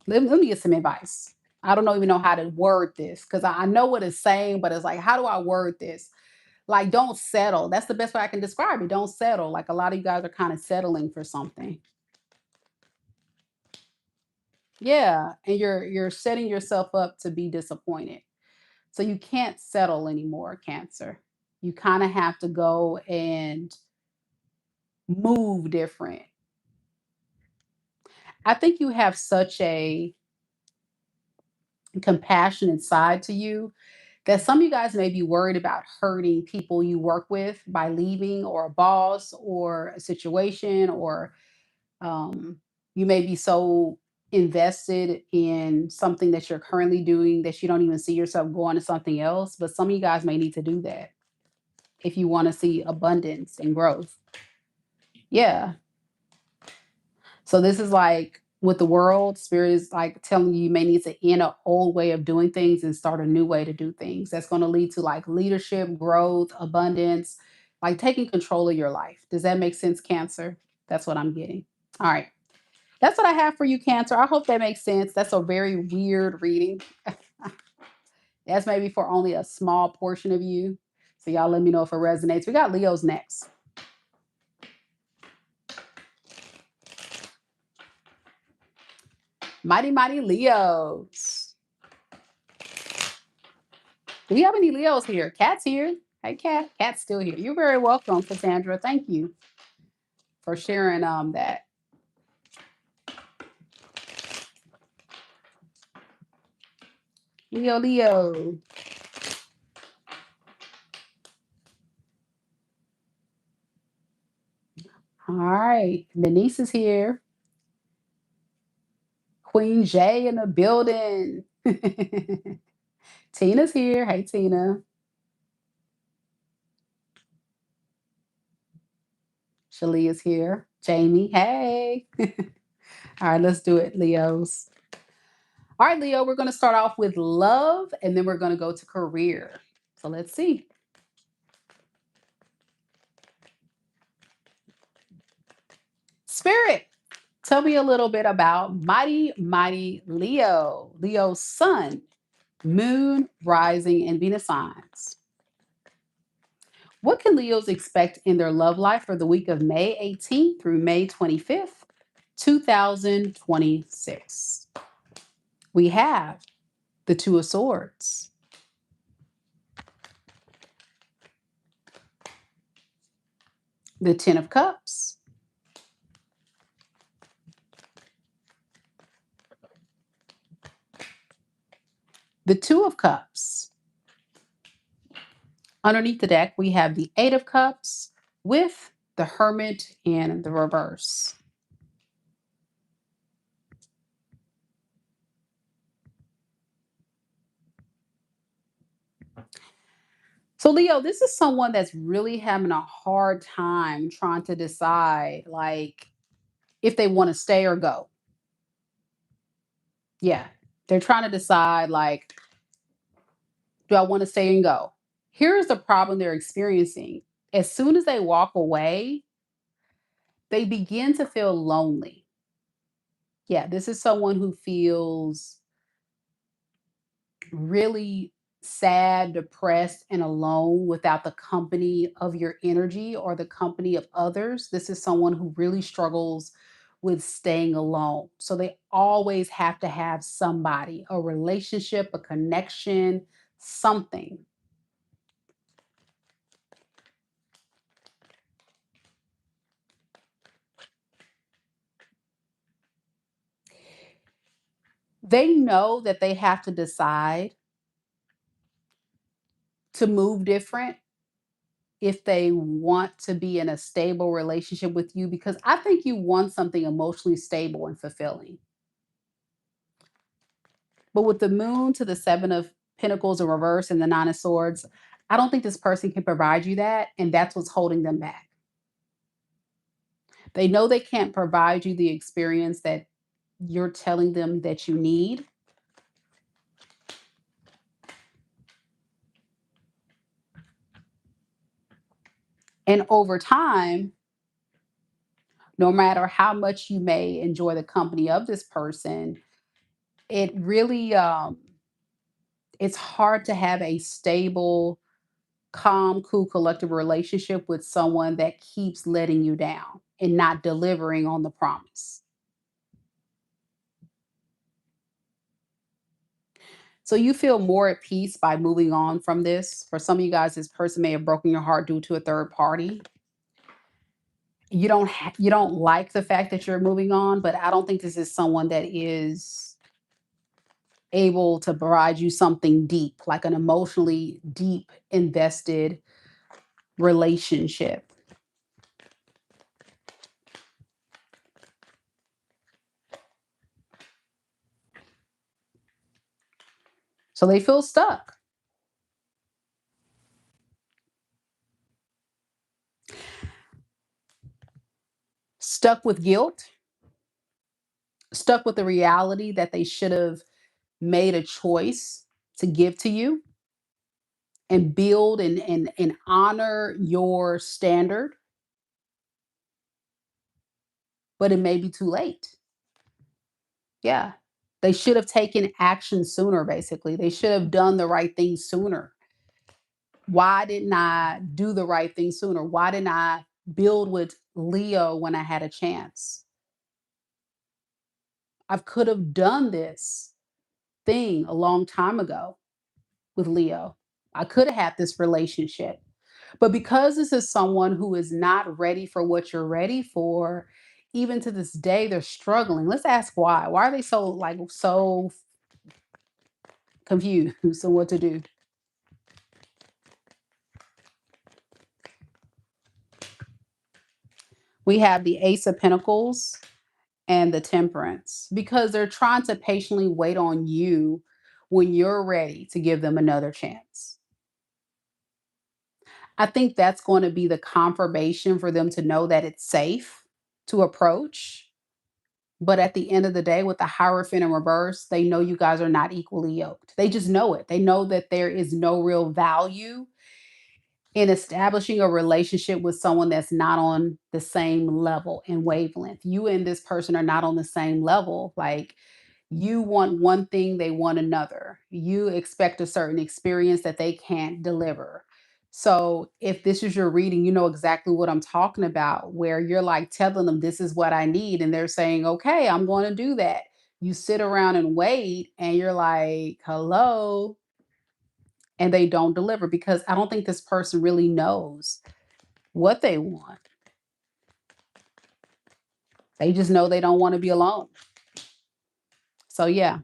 Let me get some advice. I don't even know how to word this because I know what it's saying, but it's like, how do I word this? Like, don't settle. That's the best way I can describe it. Don't settle. Like a lot of you guys are kind of settling for something. Yeah, and you're setting yourself up to be disappointed. So you can't settle anymore, Cancer. You kind of have to go and move different. I think you have such a compassionate side to you that some of you guys may be worried about hurting people you work with by leaving, or a boss or a situation, or um, you may be so invested in something that you're currently doing that you don't even see yourself going to something else. But some of you guys may need to do that if you want to see abundance and growth. Yeah. So this is like with the world, spirit is like telling you may need to end an old way of doing things and start a new way to do things. That's going to lead to like leadership, growth, abundance, like taking control of your life. Does that make sense, Cancer? That's what I'm getting. All right. That's what I have for you, Cancer. I hope that makes sense. That's a very weird reading. That's maybe for only a small portion of you. So y'all let me know if it resonates. We got Leo's next. Mighty, mighty Leos. Do we have any Leos here? Cat's here. Hey, Cat. Cat's still here. You're very welcome, Cassandra. Thank you for sharing that. Leo, Leo. All right. Denise is here. Queen J in the building. Tina's here. Hey, Tina. Shalee is here. Jamie, hey. All right, let's do it, Leos. All right, Leo, we're going to start off with love and then we're going to go to career. So let's see. Spirit, tell me a little bit about mighty, mighty Leo, Leo's sun, moon, rising, and Venus signs. What can Leos expect in their love life for the week of May 18th through May 25th, 2026? We have the Two of Swords, the Ten of Cups, the Two of Cups. Underneath the deck, we have the Eight of Cups with the Hermit in the reverse. So, Leo, this is someone that's really having a hard time trying to decide, like, if they want to stay or go. Yeah, they're trying to decide, like, do I want to stay and go? Here's the problem they're experiencing. As soon as they walk away, they begin to feel lonely. Yeah, this is someone who feels really sad, depressed, and alone without the company of your energy or the company of others. This is someone who really struggles with staying alone. So they always have to have somebody, a relationship, a connection, something. They know that they have to decide to move different if they want to be in a stable relationship with you, because I think you want something emotionally stable and fulfilling. But with the moon to the 7 of pentacles in reverse and the 9 of swords, I don't think this person can provide you that, and that's what's holding them back. They know they can't provide you the experience that you're telling them that you need. And over time, no matter how much you may enjoy the company of this person, it really it's hard to have a stable, calm, cool, collective relationship with someone that keeps letting you down and not delivering on the promise. So you feel more at peace by moving on from this. For some of you guys, this person may have broken your heart due to a third party. You don't like the fact that you're moving on, but I don't think this is someone that is able to provide you something deep, like an emotionally deep, invested relationship. So they feel stuck. Stuck with guilt, stuck with the reality that they should have made a choice to give to you and build and honor your standard, but it may be too late. Yeah. They should have taken action sooner, basically. They should have done the right thing sooner. Why didn't I do the right thing sooner? Why didn't I build with Leo when I had a chance? I could have done this thing a long time ago with Leo. I could have had this relationship. But because this is someone who is not ready for what you're ready for, even to this day, they're struggling. Let's ask why. Why are they so confused on what to do? We have the Ace of Pentacles and the Temperance because they're trying to patiently wait on you when you're ready to give them another chance. I think that's going to be the confirmation for them to know that it's safe to approach. But at the end of the day, with the Hierophant in reverse, they know you guys are not equally yoked. They just know it. They know that there is no real value in establishing a relationship with someone that's not on the same level and wavelength. You and this person are not on the same level. Like, you want one thing, they want another. You expect a certain experience that they can't deliver. So, if this is your reading, you know exactly what I'm talking about, where you're like telling them, this is what I need. And they're saying, okay, I'm going to do that. You sit around and wait, and you're like, hello. And they don't deliver because I don't think this person really knows what they want. They just know they don't want to be alone. So, yeah,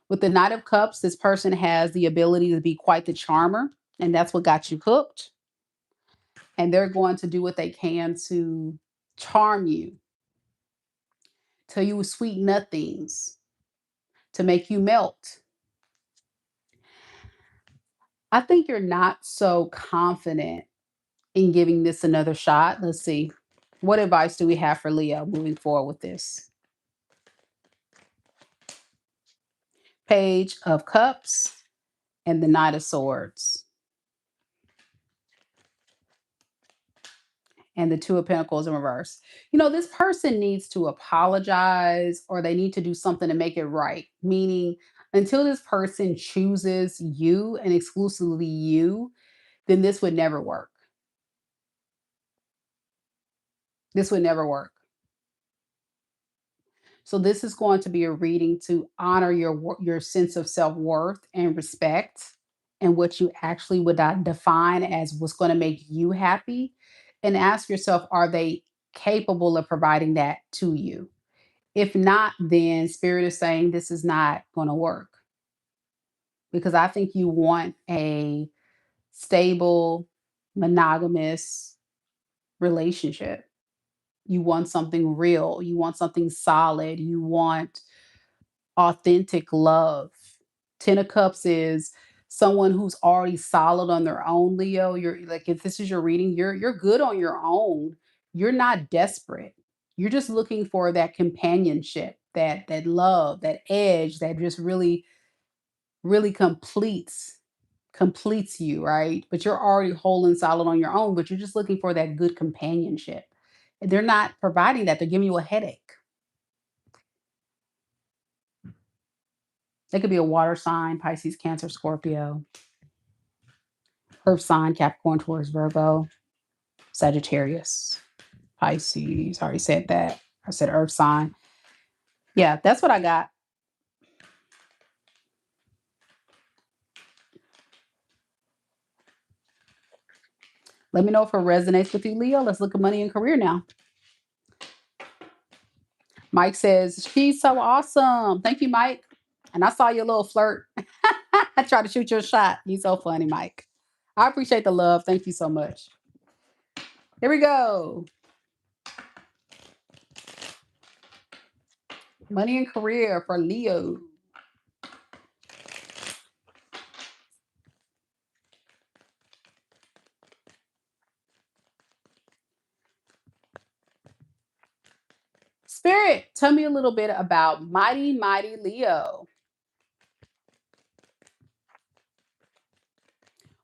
with the Knight of Cups, this person has the ability to be quite the charmer, and that's what got you hooked. And they're going to do what they can to charm you, tell you sweet nothings, to make you melt. I think you're not so confident in giving this another shot. Let's see. What advice do we have for Leo moving forward with this? Page of Cups and the Knight of Swords. And the Two of Pentacles in reverse. You know, this person needs to apologize or they need to do something to make it right. Meaning, until this person chooses you and exclusively you, then this would never work. This would never work. So this is going to be a reading to honor your sense of self-worth and respect and what you actually would define as what's going to make you happy, and ask yourself, are they capable of providing that to you? If not, then spirit is saying this is not going to work, because I think you want a stable, monogamous relationship. You want something real. You want something solid. You want authentic love. Ten of Cups is someone who's already solid on their own, Leo. You're like, if this is your reading, you're good on your own. You're not desperate. You're just looking for that companionship, that love, that edge that just really completes you, right? But you're already whole and solid on your own, but you're just looking for that good companionship. And they're not providing that. They're giving you a headache. They could be a water sign, Pisces, Cancer, Scorpio, earth sign, Capricorn, Taurus, Virgo, Sagittarius, Pisces. I already said that. I said earth sign. Yeah, that's what I got. Let me know if it resonates with you, Leo. Let's look at money and career now. Mike says, she's so awesome. Thank you, Mike. And I saw your little flirt. I tried to shoot you a shot. You're so funny, Mike. I appreciate the love. Thank you so much. Here we go. Money and career for Leo. Spirit, tell me a little bit about Mighty, Mighty Leo.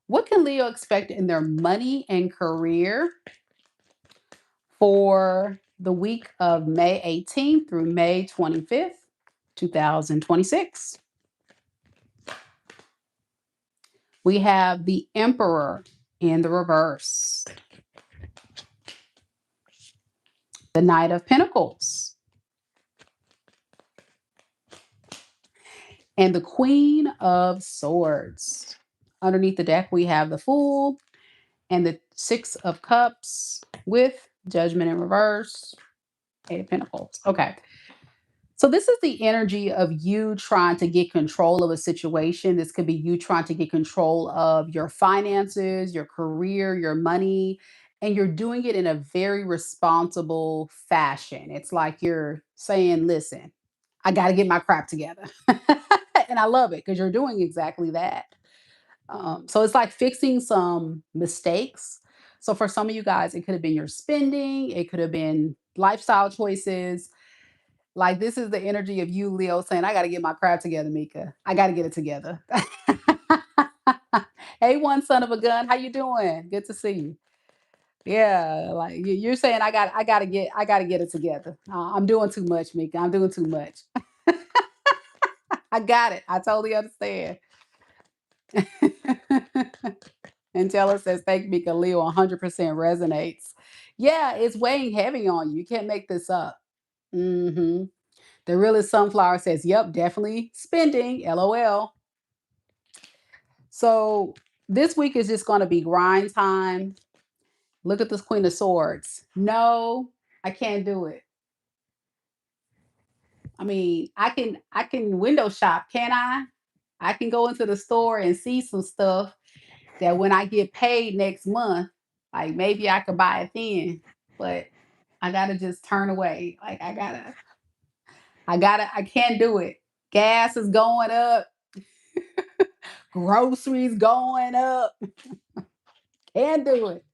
What can Leo expect in their money and career for the week of May 18th through May 25th, 2026? We have the Emperor in the reverse, the Knight of Pentacles, and the Queen of Swords. Underneath the deck, we have the Fool and the Six of Cups with Judgment in reverse, Eight of Pentacles. Okay. So this is the energy of you trying to get control of a situation. This could be you trying to get control of your finances, your career, your money, and you're doing it in a very responsible fashion. It's like you're saying, listen, I got to get my crap together. And I love it because you're doing exactly that. So it's like fixing some mistakes. So for some of you guys, it could have been your spending, it could have been lifestyle choices. Like this is the energy of you, Leo, saying, I got to get my crap together, Mika. I got to get it together. Hey, one son of a gun, how you doing? Good to see you. Yeah, like you're saying, I gotta get it together. I'm doing too much, Mika. I'm doing too much. I got it. I totally understand. And Taylor says, thank Mika. Leo 100% resonates. Yeah, it's weighing heavy on you. You can't make this up. The realist sunflower says, yep, definitely spending. LOL. So this week is just going to be grind time. Look at this Queen of Swords. No, I can't do it. I mean, I can window shop, can I? I can go into the store and see some stuff that when I get paid next month, like maybe I could buy it then, but I gotta just turn away. Like I can't do it. Gas is going up, groceries going up. Can't do it.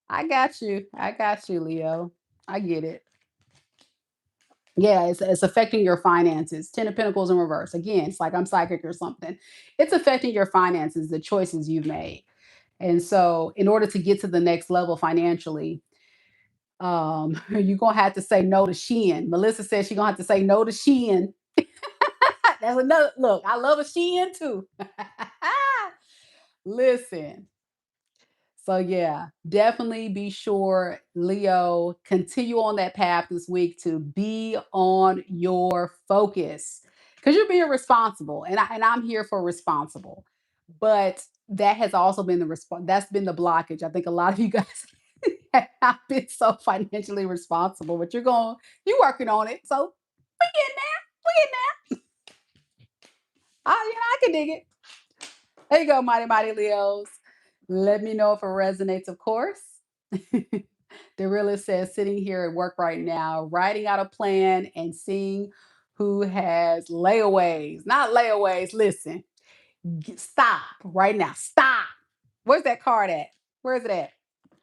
I got you. I got you, Leo. I get it. Yeah, it's affecting your finances. Ten of Pentacles in reverse. Again, it's like I'm psychic or something. It's affecting your finances, the choices you've made. And so, in order to get to the next level financially, you're gonna have to say no to Shein. Melissa says she's gonna have to say no to Shein. That's another look. I love a Shein too. Listen. So yeah, definitely be sure, Leo, continue on that path this week to be on your focus because you're being responsible, and I'm here for responsible. But that has also been the response. That's been the blockage. I think a lot of you guys have not been so financially responsible, but you're working on it. So we getting there. We getting there. I can dig it. There you go, mighty, mighty Leos. Let me know if it resonates, of course. The realist says, sitting here at work right now, writing out a plan and seeing who has layaways. Not layaways. Listen, stop right now. Stop. Where's that card at? Where's it at?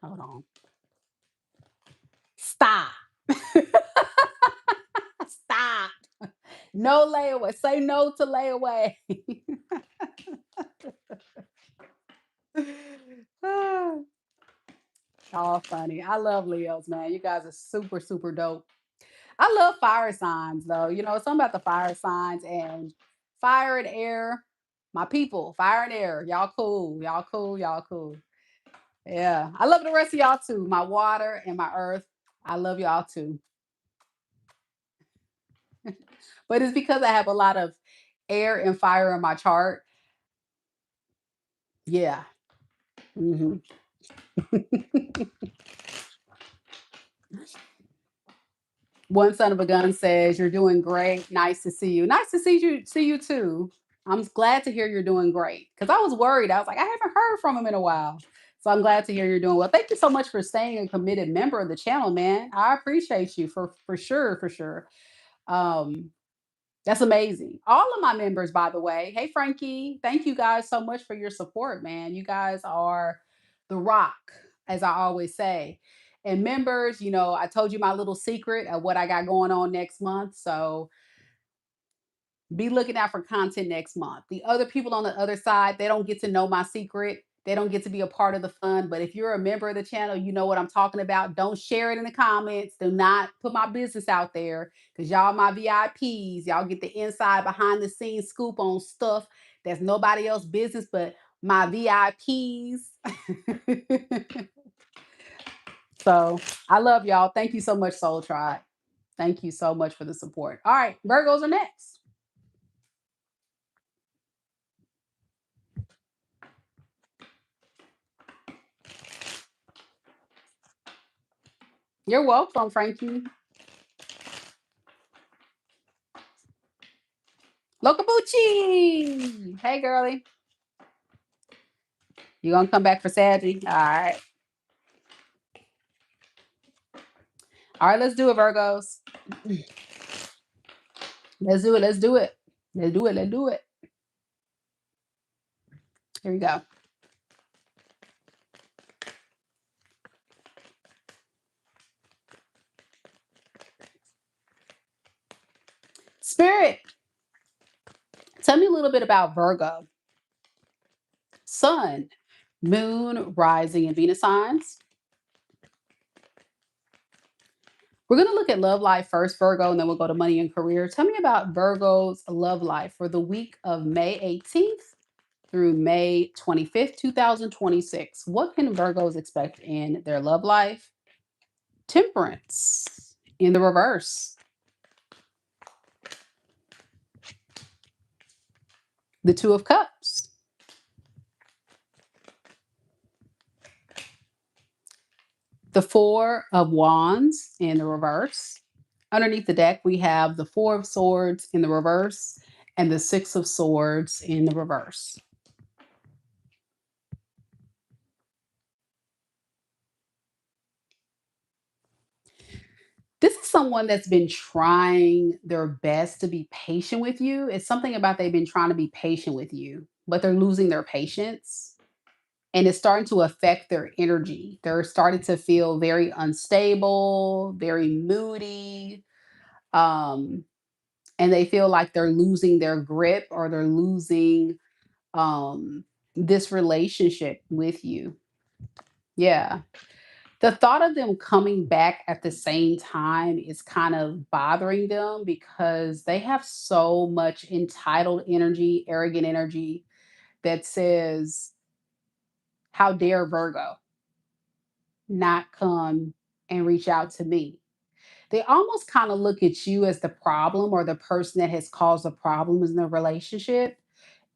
Hold on. Stop. Stop. No layaway. Say no to layaway. All funny. I love Leos, man. You guys are super, super dope. I love fire signs, though. Something about the fire signs and fire and air. My people, fire and air. Y'all cool. Y'all cool. Y'all cool. Yeah. I love the rest of y'all too. My water and my earth. I love y'all too. But it's because I have a lot of air and fire in my chart. Yeah. Mhm. One son of a gun says, "You're doing great. Nice to see you. Nice to see you too. I'm glad to hear you're doing great." Because I was worried. I was like, I haven't heard from him in a while. So I'm glad to hear you're doing well. Thank you so much for staying a committed member of the channel, man. I appreciate you for sure, for sure. Um, that's amazing. All of my members, by the way. Hey, Frankie. Thank you guys so much for your support, man. You guys are the rock, as I always say. And members, I told you my little secret of what I got going on next month. So be looking out for content next month. The other people on the other side, they don't get to know my secret. They don't get to be a part of the fun. But if you're a member of the channel, you know what I'm talking about. Don't share it in the comments. Do not put my business out there because y'all my VIPs. Y'all get the inside behind the scenes scoop on stuff that's nobody else business but my VIPs. So I love y'all. Thank you so much, Soul Tribe. Thank you so much for the support. All right, Virgos are next. You're welcome, Frankie. Lokabuchi. Hey, girly. You gonna come back for Saggy? All right. All right, let's do it, Virgos. Let's do it. Let's do it. Let's do it. Let's do it. Here we go. Spirit, tell me a little bit about Virgo. Sun, Moon, Rising, and Venus signs. We're going to look at love life first, Virgo, and then we'll go to money and career. Tell me about Virgo's love life for the week of May 18th through May 25th, 2026. What can Virgos expect in their love life? Temperance in the reverse. The Two of Cups. The Four of Wands in the reverse. Underneath the deck, we have the Four of Swords in the reverse and the Six of Swords in the reverse. This is someone that's been trying their best to be patient with you. It's something about they've been trying to be patient with you, but they're losing their patience and it's starting to affect their energy. They're starting to feel very unstable, very moody. Um, and they feel like they're losing their grip or they're losing this relationship with you. Yeah. The thought of them coming back at the same time is kind of bothering them because they have so much entitled energy, arrogant energy that says, how dare Virgo? not come and reach out to me? They almost kind of look at you as the problem or the person that has caused the problems in the relationship.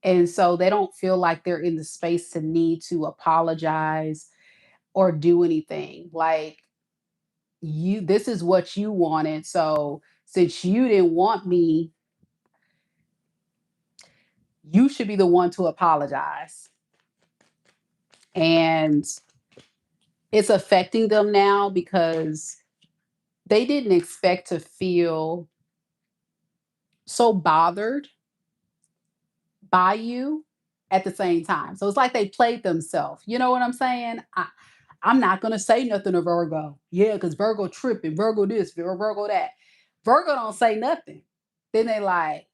And so they don't feel like they're in the space to need to apologize or do anything. Like, this is what you wanted. So since you didn't want me, you should be the one to apologize. And it's affecting them now because they didn't expect to feel so bothered by you at the same time. So it's like they played themselves. You know what I'm saying? I'm not gonna say nothing to Virgo. Yeah, because Virgo tripping, Virgo this, Virgo that. Virgo don't say nothing. Then they like,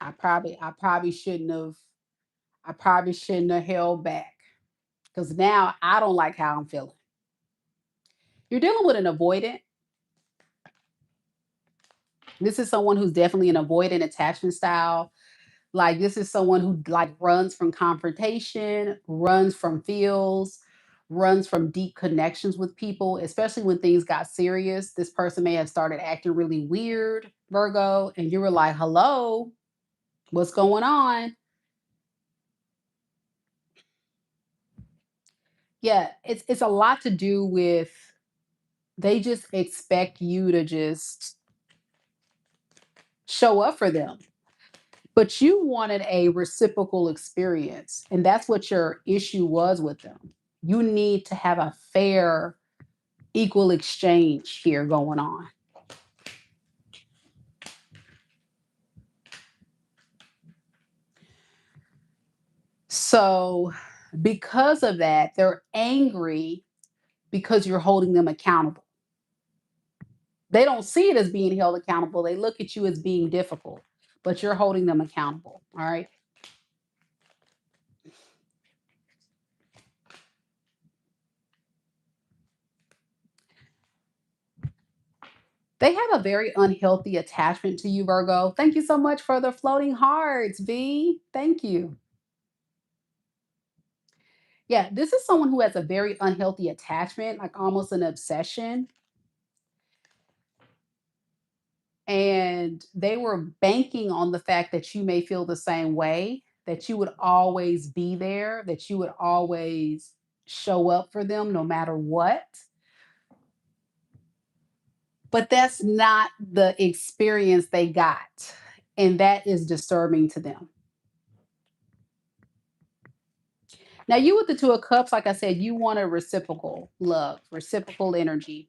I probably shouldn't have held back. Because now I don't like how I'm feeling. You're dealing with an avoidant. This is someone who's definitely an avoidant attachment style. Like, this is someone who like runs from confrontation, runs from feels, runs from deep connections with people, especially when things got serious. This person may have started acting really weird, Virgo, and you were like, "Hello, what's going on?" Yeah, it's a lot to do with they just expect you to just show up for them. But you wanted a reciprocal experience, and that's what your issue was with them. You need to have a fair, equal exchange here going on. So, because of that, they're angry because you're holding them accountable. They don't see it as being held accountable. They look at you as being difficult, but you're holding them accountable. All right. They have a very unhealthy attachment to you, Virgo. Thank you so much for the floating hearts, V. Thank you. Yeah, this is someone who has a very unhealthy attachment, like almost an obsession. And they were banking on the fact that you may feel the same way, that you would always be there, that you would always show up for them no matter what. But that's not the experience they got. And that is disturbing to them. Now, you with the Two of Cups, like I said, you want a reciprocal love, reciprocal energy.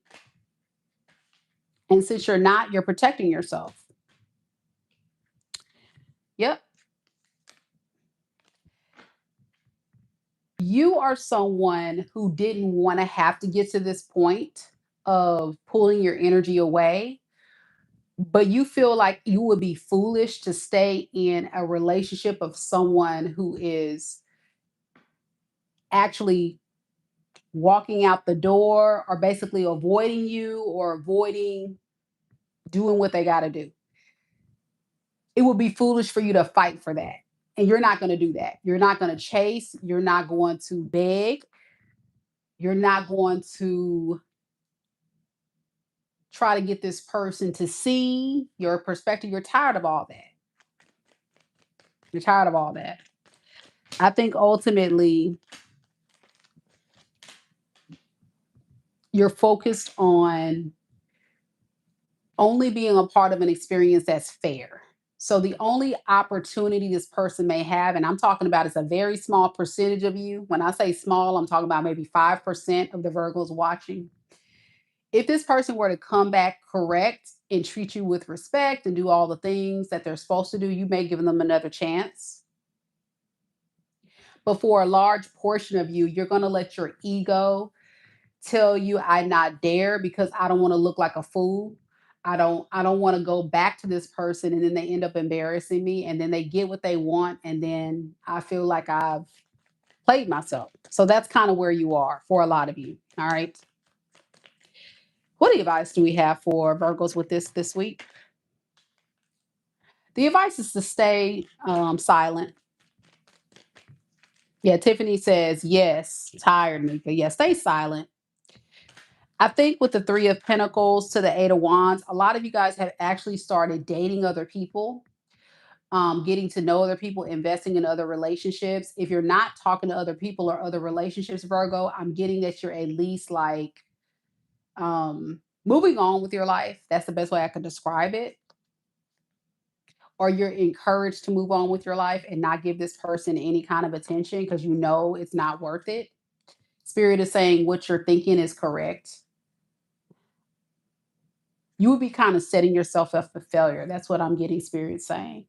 And since you're not, you're protecting yourself. Yep. You are someone who didn't want to have to get to this point of pulling your energy away, but you feel like you would be foolish to stay in a relationship of someone who is actually walking out the door or basically avoiding you or avoiding doing what they got to do. It would be foolish for you to fight for that. And you're not going to do that. You're not going to chase. You're not going to beg. You're not going to try to get this person to see your perspective. You're tired of all that. You're tired of all that. I think ultimately you're focused on only being a part of an experience that's fair. So the only opportunity this person may have, and I'm talking about it's a very small percentage of you. When I say small, I'm talking about maybe 5% of the Virgos watching. If this person were to come back correct and treat you with respect and do all the things that they're supposed to do, you may give them another chance. But for a large portion of you, you're going to let your ego tell you I not dare because I don't want to look like a fool. I don't want to go back to this person and then they end up embarrassing me and then they get what they want and then I feel like I've played myself. So that's kind of where you are for a lot of you. All right. What advice do we have for Virgos with this week? The advice is to stay silent. Yeah, Tiffany says, yes, tired, Mika. Yeah, stay silent. I think with the Three of Pentacles to the Eight of Wands, a lot of you guys have actually started dating other people, getting to know other people, investing in other relationships. If you're not talking to other people or other relationships, Virgo, I'm getting that you're at least like moving on with your life. That's the best way I can describe it. Or you're encouraged to move on with your life and not give this person any kind of attention because you know it's not worth it. Spirit is saying what you're thinking is correct. You would be kind of setting yourself up for failure. That's what I'm getting Spirit saying.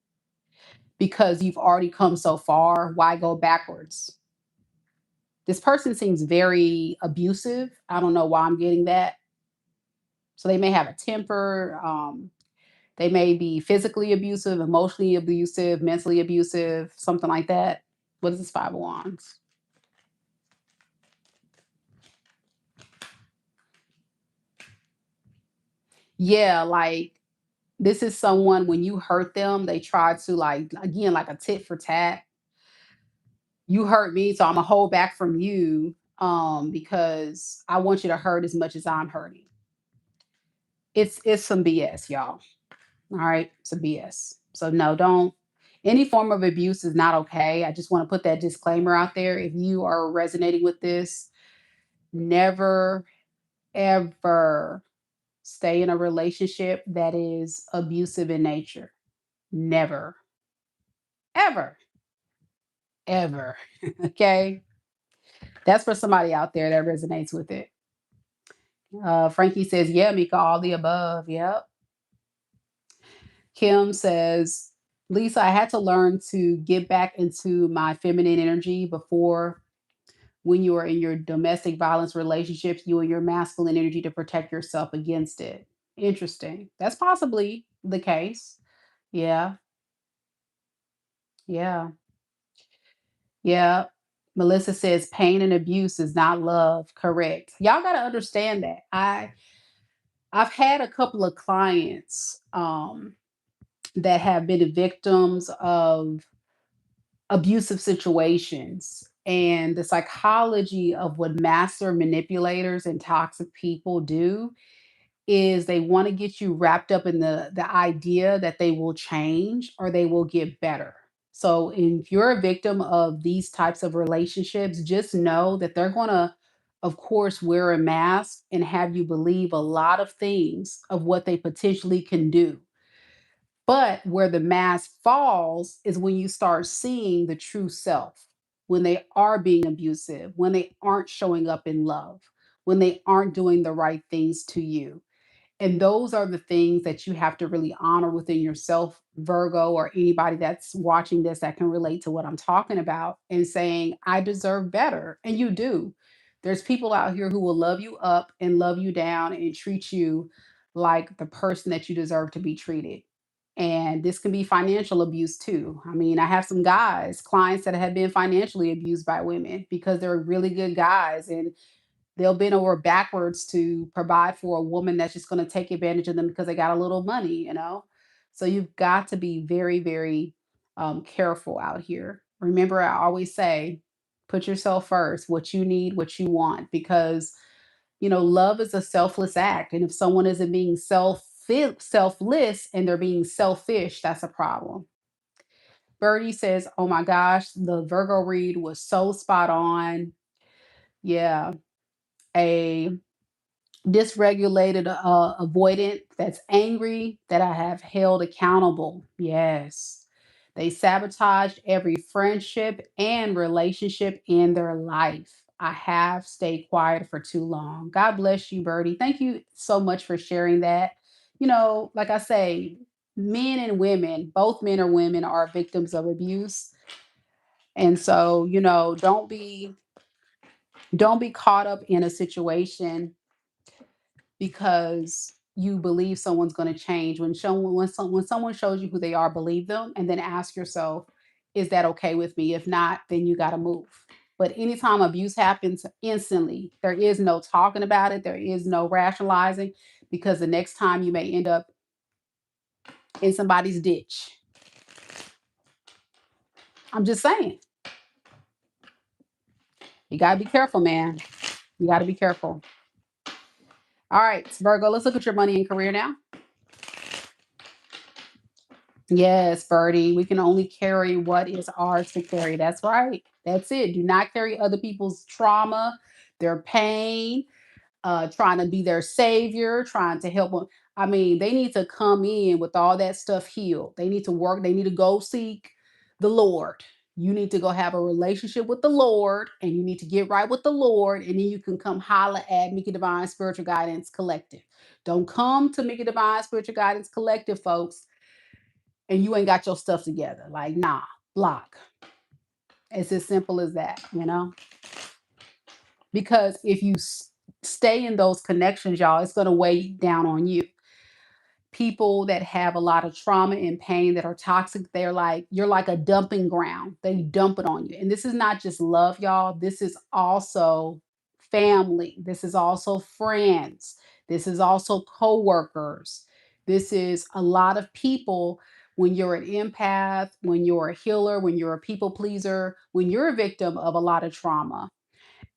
Because you've already come so far, why go backwards? This person seems very abusive. I don't know why I'm getting that. So they may have a temper. They may be physically abusive, emotionally abusive, mentally abusive, something like that. What is this Five of Wands? Yeah, like this is someone when you hurt them, they try to like again like a tit for tat. You hurt me, so I'm gonna hold back from you because I want you to hurt as much as I'm hurting. It's some BS, y'all. All right, it's a BS. So no, don't. Any form of abuse is not okay. I just want to put that disclaimer out there. If you are resonating with this, never ever stay in a relationship that is abusive in nature. Never, ever, ever. Okay, that's for somebody out there that resonates with it. Frankie says, "Yeah, Mika, all the above." Yep. Kim says, Lisa, I had to learn to get back into my feminine energy before when you are in your domestic violence relationships, you and your masculine energy to protect yourself against it. Interesting. That's possibly the case. Yeah. Yeah. Yeah. Melissa says pain and abuse is not love. Correct. Y'all got to understand that. I've had a couple of clients that have been victims of abusive situations. And the psychology of what master manipulators and toxic people do is they want to get you wrapped up in the idea that they will change or they will get better. So if you're a victim of these types of relationships, just know that they're going to of course wear a mask and have you believe a lot of things of what they potentially can do. But where the mask falls is when you start seeing the true self, when they are being abusive, when they aren't showing up in love, when they aren't doing the right things to you. And those are the things that you have to really honor within yourself, Virgo, or anybody that's watching this that can relate to what I'm talking about and saying, I deserve better. And you do. There's people out here who will love you up and love you down and treat you like the person that you deserve to be treated. And this can be financial abuse too. I mean, I have some guys, clients that have been financially abused by women because they're really good guys and they'll bend over backwards to provide for a woman that's just going to take advantage of them because they got a little money, you know? So you've got to be very, very careful out here. Remember, I always say, put yourself first, what you need, what you want, because, you know, love is a selfless act. And if someone isn't being selfless and they're being selfish, that's a problem. Birdie says, oh my gosh, the Virgo read was so spot on. Yeah. A dysregulated avoidant that's angry that I have held accountable. Yes. They sabotaged every friendship and relationship in their life. I have stayed quiet for too long. God bless you, Birdie. Thank you so much for sharing that. You know, like I say, men and women, both men or women are victims of abuse. And so, you know, don't be caught up in a situation because you believe someone's going to change. When someone shows you who they are, believe them, and then ask yourself, is that okay with me? If not, then you got to move. But anytime abuse happens, instantly, there is no talking about it. There is no rationalizing because the next time you may end up in somebody's ditch. I'm just saying. You got to be careful, man. You got to be careful. All right, Virgo, let's look at your money and career now. Yes, Birdie, we can only carry what is ours to carry. That's right. That's it. Do not carry other people's trauma, their pain, trying to be their savior, trying to help them. I mean, they need to come in with all that stuff healed. They need to work, they need to go seek the Lord. You need to go have a relationship with the Lord and you need to get right with the Lord. And then you can come holler at Mickey Divine Spiritual Guidance Collective. Don't come to Mickey Divine Spiritual Guidance Collective, folks, and you ain't got your stuff together. Like, nah, block. It's as simple as that, you know? Because if you stay in those connections, y'all, it's going to weigh down on you. People that have a lot of trauma and pain that are toxic, they're like, you're like a dumping ground. They dump it on you. And this is not just love, y'all. This is also family. This is also friends. This is also coworkers. This is a lot of people. When you're an empath, when you're a healer, when you're a people pleaser, when you're a victim of a lot of trauma,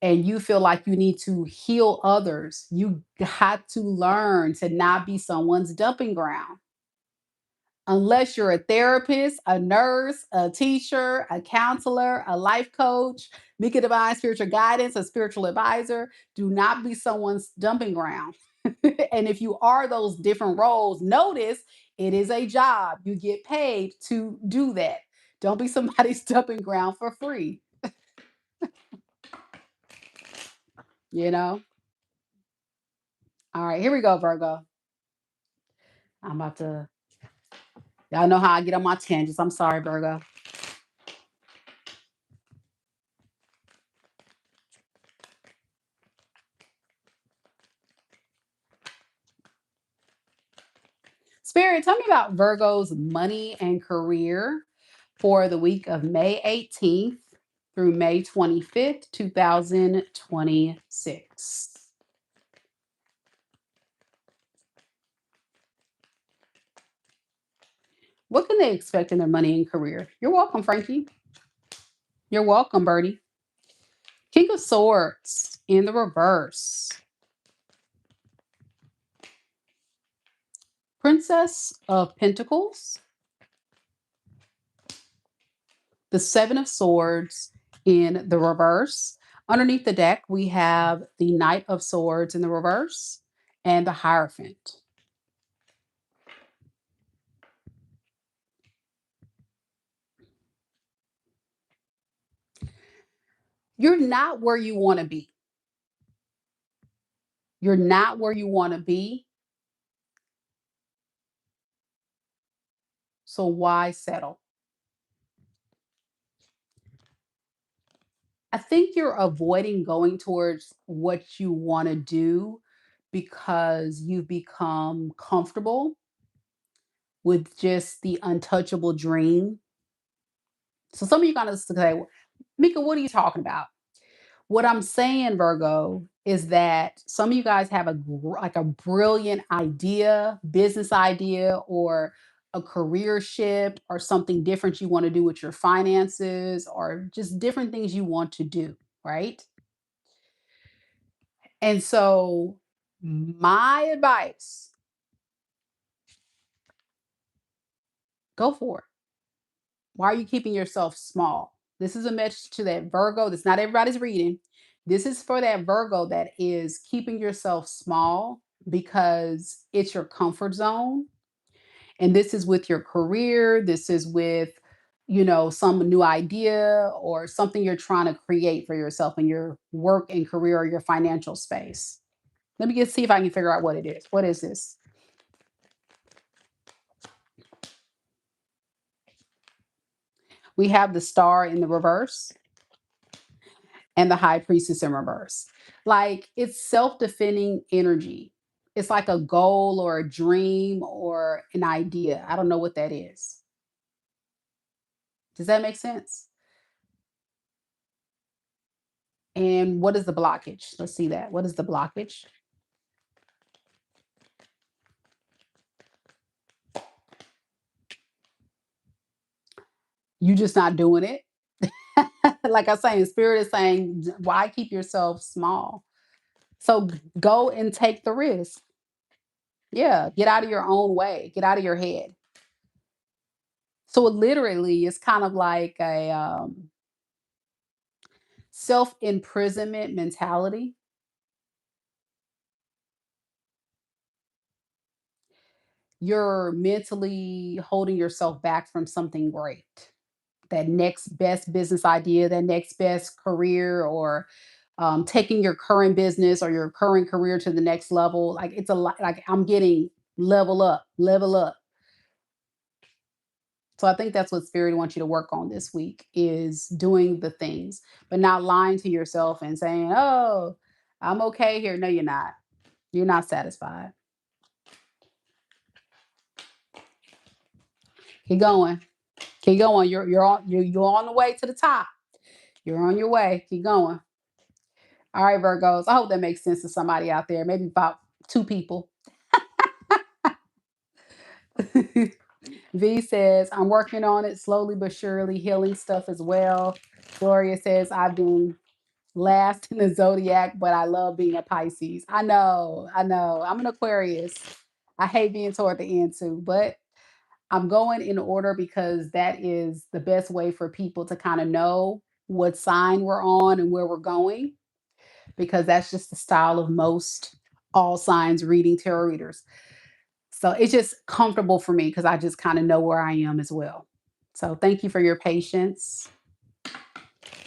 and you feel like you need to heal others, you got to learn to not be someone's dumping ground. Unless you're a therapist, a nurse, a teacher, a counselor, a life coach, Mika Divine Spiritual Guidance, a spiritual advisor, do not be someone's dumping ground. And if you are those different roles, notice it is a job. You get paid to do that. Don't be somebody's dumping ground for free, you know? All right, here we go, Virgo. I'm about to, y'all know how I get on my tangents. I'm sorry, Virgo. Spirit, tell me about Virgo's money and career for the week of May 18th through May 25th, 2026. What can they expect in their money and career? You're welcome, Frankie. You're welcome, Birdie. King of Swords in the reverse. Princess of Pentacles. The Seven of Swords in the reverse. Underneath the deck, we have the Knight of Swords in the reverse and the Hierophant. You're not where you want to be. You're not where you want to be. So why settle? I think you're avoiding going towards what you want to do because you've become comfortable with just the untouchable dream. So some of you gonna say, Mika, what are you talking about? What I'm saying, Virgo, is that some of you guys have like a brilliant idea, business idea, or a career shift, or something different you want to do with your finances, or just different things you want to do, right? And so, my advice, go for it. Why are you keeping yourself small? This is a message to that Virgo. That's not everybody's reading. This is for that Virgo that is keeping yourself small because it's your comfort zone. And this is with your career. This is with, some new idea or something you're trying to create for yourself in your work and career or your financial space. Let me just see if I can figure out what it is. What is this? We have the Star in the reverse and the High Priestess in reverse. Like, it's self-defending energy. It's like a goal or a dream or an idea. I don't know what that is. Does that make sense? And what is the blockage? Let's see that. What is the blockage? You just not doing it. Like I'm saying, spirit is saying, why keep yourself small? So go and take the risk. Yeah, get out of your own way. Get out of your head. So it literally is kind of like a self imprisonment mentality. You're mentally holding yourself back from something great. That next best business idea, that next best career, or taking your current business or your current career to the next level. Like it's a lot, like I'm getting level up, level up. So I think that's what spirit wants you to work on this week is doing the things, but not lying to yourself and saying, "Oh, I'm okay here." No, you're not. You're not satisfied. Keep going. Keep going. You're on the way to the top. You're on your way. Keep going. All right, Virgos. I hope that makes sense to somebody out there. Maybe about two people. V says, I'm working on it slowly but surely, healing stuff as well. Gloria says, I've been last in the zodiac, but I love being a Pisces. I know, I know. I'm an Aquarius. I hate being toward the end too, but I'm going in order because that is the best way for people to kind of know what sign we're on and where we're going, because that's just the style of most all signs reading tarot readers. So it's just comfortable for me because I just kind of know where I am as well. So thank you for your patience.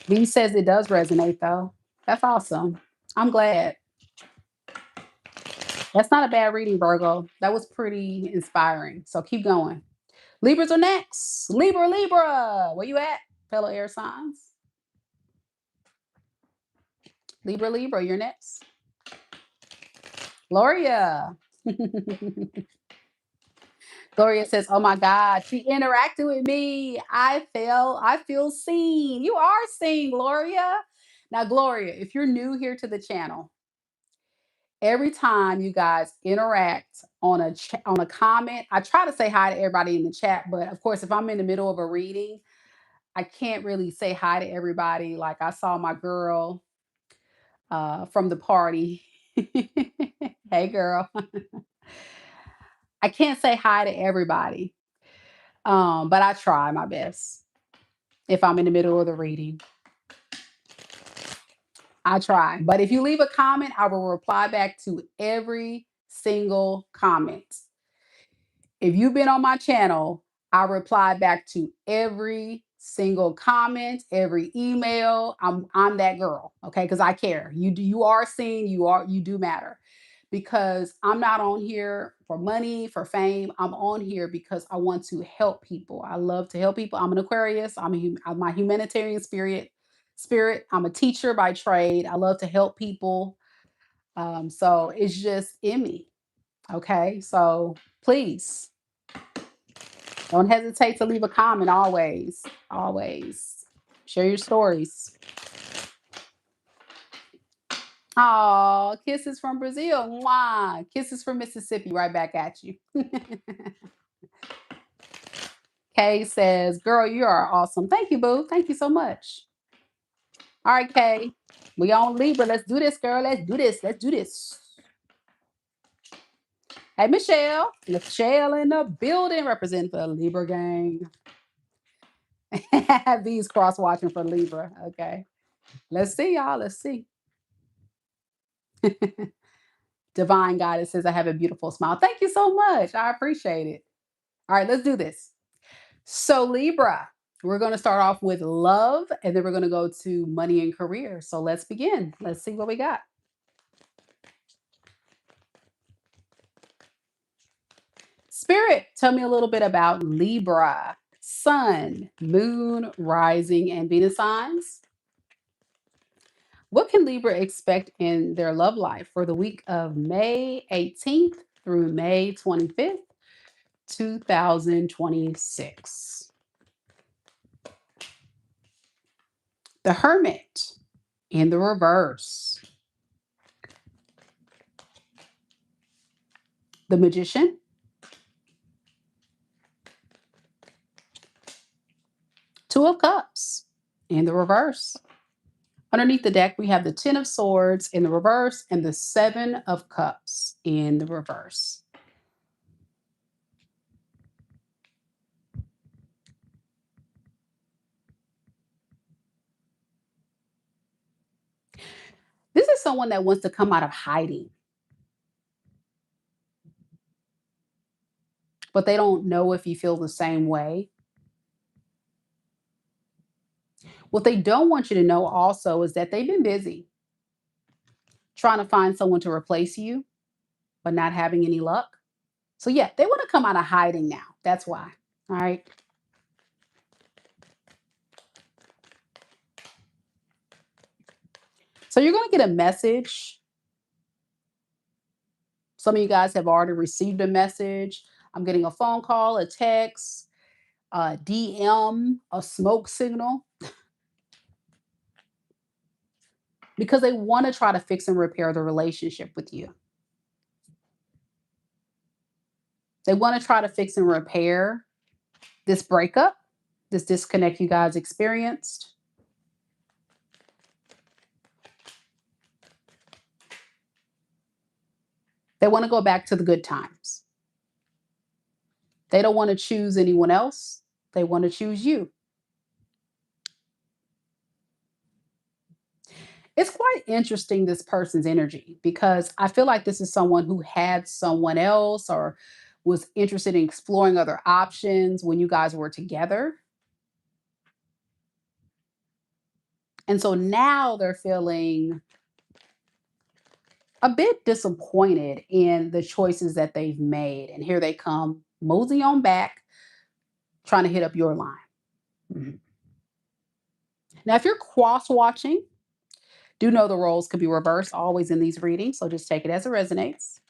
V says it does resonate though. That's awesome. I'm glad. That's not a bad reading, Virgo. That was pretty inspiring. So keep going. Libras are next. Libra, Libra. Where you at, fellow air signs? Libra, Libra, you're next. Gloria. Gloria says, "Oh my God, she interacted with me. I feel seen. You are seen, Gloria." Now, Gloria, if you're new here to the channel, every time you guys interact on a comment, I try to say hi to everybody in the chat. But of course, if I'm in the middle of a reading, I can't really say hi to everybody. Like I saw my girl from the party. Hey, girl. I can't say hi to everybody. But I try my best if I'm in the middle of the reading. I try. But if you leave a comment, I will reply back to every single comment. If you've been on my channel, I reply back to every single comment, every email. I'm that girl, okay? Because I care. You are seen, you do matter. Because I'm not on here for money, for fame. I'm on here because I want to help people. I love to help people. I'm an Aquarius. I'm my humanitarian spirit. I'm a teacher by trade. I love to help people. So it's just in me. Okay. So please don't hesitate to leave a comment always. Always. Share your stories. Oh, kisses from Brazil. Mwah. Kisses from Mississippi right back at you. Kay says, girl, you are awesome. Thank you, boo. Thank you so much. All right, Kay. We on Libra. Let's do this, girl. Let's do this. Let's do this. Hey, Michelle. Michelle in the building representing the Libra gang. These cross watching for Libra. Okay. Let's see, y'all. Let's see. Divine Goddess says, I have a beautiful smile. Thank you so much. I appreciate it. All right, let's do this. So, Libra, we're going to start off with love and then we're going to go to money and career. So, let's begin. Let's see what we got. Spirit, tell me a little bit about Libra, Sun, Moon, Rising, and Venus signs. What can Libra expect in their love life for the week of May 18th through May 25th, 2026? The Hermit in the reverse. The Magician. Two of Cups. in the reverse. Underneath the deck, we have the Ten of Swords in the reverse and the Seven of Cups in the reverse. This is someone that wants to come out of hiding, but they don't know if you feel the same way. What they don't want you to know also is that they've been busy trying to find someone to replace you, but not having any luck. So, yeah, they want to come out of hiding now. That's why. All right. So, you're going to get a message. Some of you guys have already received a message. I'm getting a phone call, a text, a DM, a smoke signal, because they want to try to fix and repair the relationship with you. They want to try to fix and repair this breakup, this disconnect you guys experienced. They want to go back to the good times. They don't want to choose anyone else. They want to choose you. It's quite interesting, this person's energy, because I feel like this is someone who had someone else or was interested in exploring other options when you guys were together. And so now they're feeling a bit disappointed in the choices that they've made. And here they come, mosey on back, trying to hit up your line. Mhm. Now, if you're cross watching, do know the roles could be reversed always in these readings. So just take it as it resonates.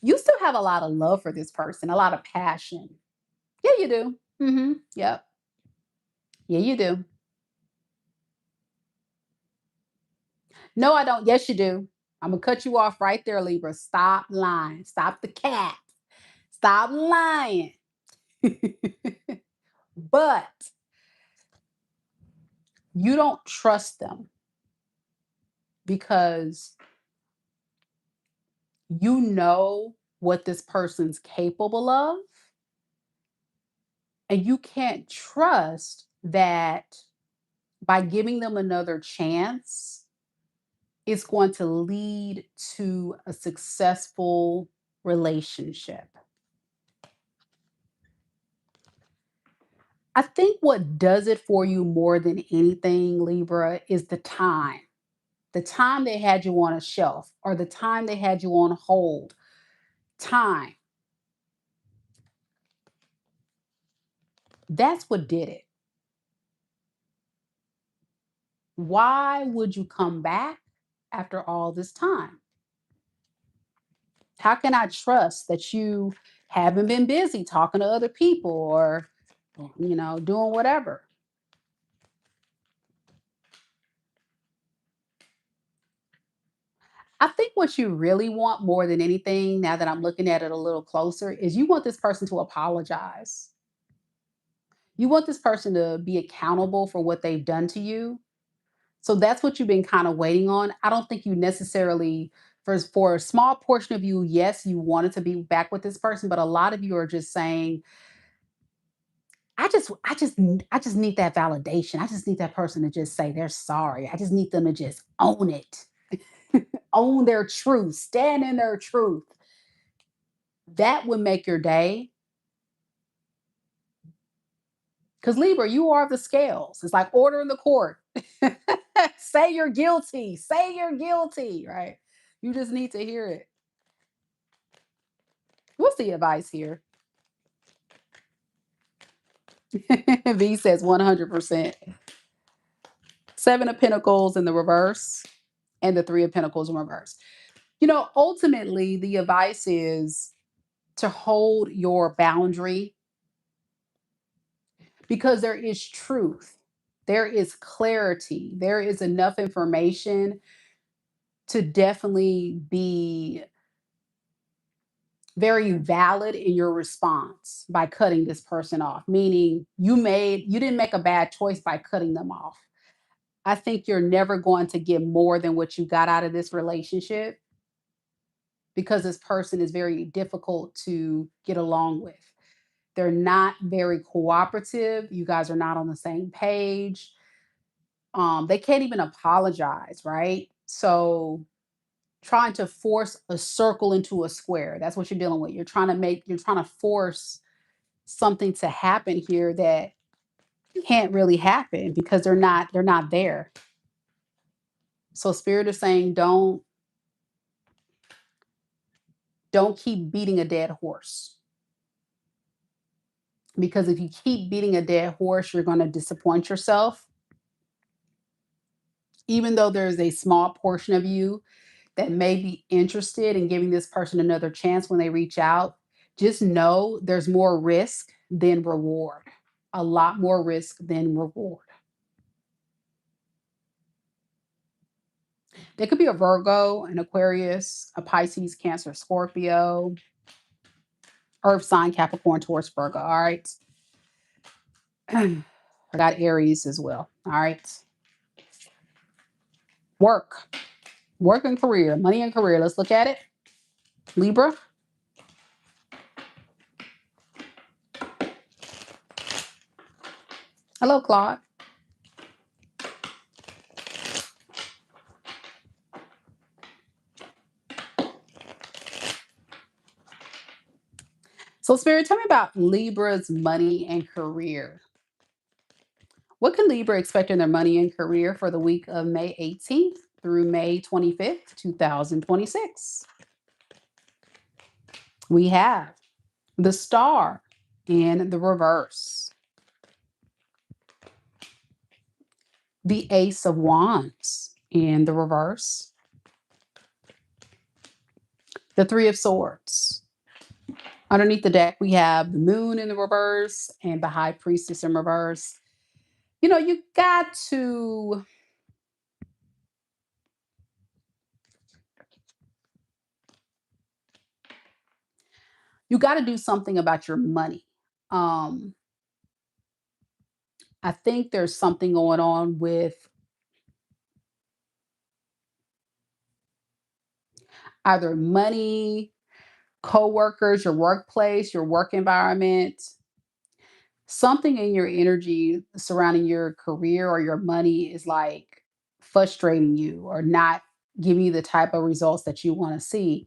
You still have a lot of love for this person, a lot of passion. Yeah, you do. Yep. Yeah, you do. No, I don't. Yes, you do. I'm gonna cut you off right there, Libra. Stop lying. Stop the cat. Stop lying. But you don't trust them because you know what this person's capable of, and you can't trust that by giving them another chance, it's going to lead to a successful relationship. I think what does it for you more than anything, Libra, is the time. The time they had you on a shelf or the time they had you on hold. Time. That's what did it. Why would you come back after all this time? How can I trust that you haven't been busy talking to other people or, doing whatever? I think what you really want more than anything, now that I'm looking at it a little closer, is you want this person to apologize. You want this person to be accountable for what they've done to you. So that's what you've been kind of waiting on. I don't think you necessarily, for a small portion of you, yes, you wanted to be back with this person, but a lot of you are just saying, I just need that validation. I just need that person to just say they're sorry. I just need them to just own it. Own their truth, stand in their truth. That would make your day. Because Libra, you are the scales. It's like order in the court. Say you're guilty. Say you're guilty, right? You just need to hear it. What's the advice here? V says 100%. Seven of Pentacles in the reverse and the Three of Pentacles in reverse. Ultimately, the advice is to hold your boundary because there is truth, there is clarity, there is enough information to definitely be very valid in your response by cutting this person off, meaning you didn't make a bad choice by cutting them off. I think you're never going to get more than what you got out of this relationship because this person is very difficult to get along with. They're not very cooperative. You guys are not on the same page. They can't even apologize, right? So trying to force a circle into a square. That's what you're dealing with. You're trying to force something to happen here that can't really happen because they're not there. So spirit is saying don't keep beating a dead horse. Because if you keep beating a dead horse, you're going to disappoint yourself. Even though there's a small portion of you that may be interested in giving this person another chance when they reach out, just know there's more risk than reward. A lot more risk than reward. There could be a Virgo, an Aquarius, a Pisces, Cancer, Scorpio, Earth sign, Capricorn, Taurus, Virgo. All right. I got Aries as well. All right. Work and career, money and career. Let's look at it. Libra. Hello, Claude. So, Spirit, tell me about Libra's money and career. What can Libra expect in their money and career for the week of May 18th through May 25th, 2026? We have the Star in the reverse, the Ace of Wands in the reverse, the Three of Swords. Underneath the deck, we have the Moon in the reverse and the High Priestess in reverse. You know, you got to do something about your money. Um, I think there's something going on with either money, coworkers, your workplace, your work environment, something in your energy surrounding your career or your money is like frustrating you or not giving you the type of results that you want to see.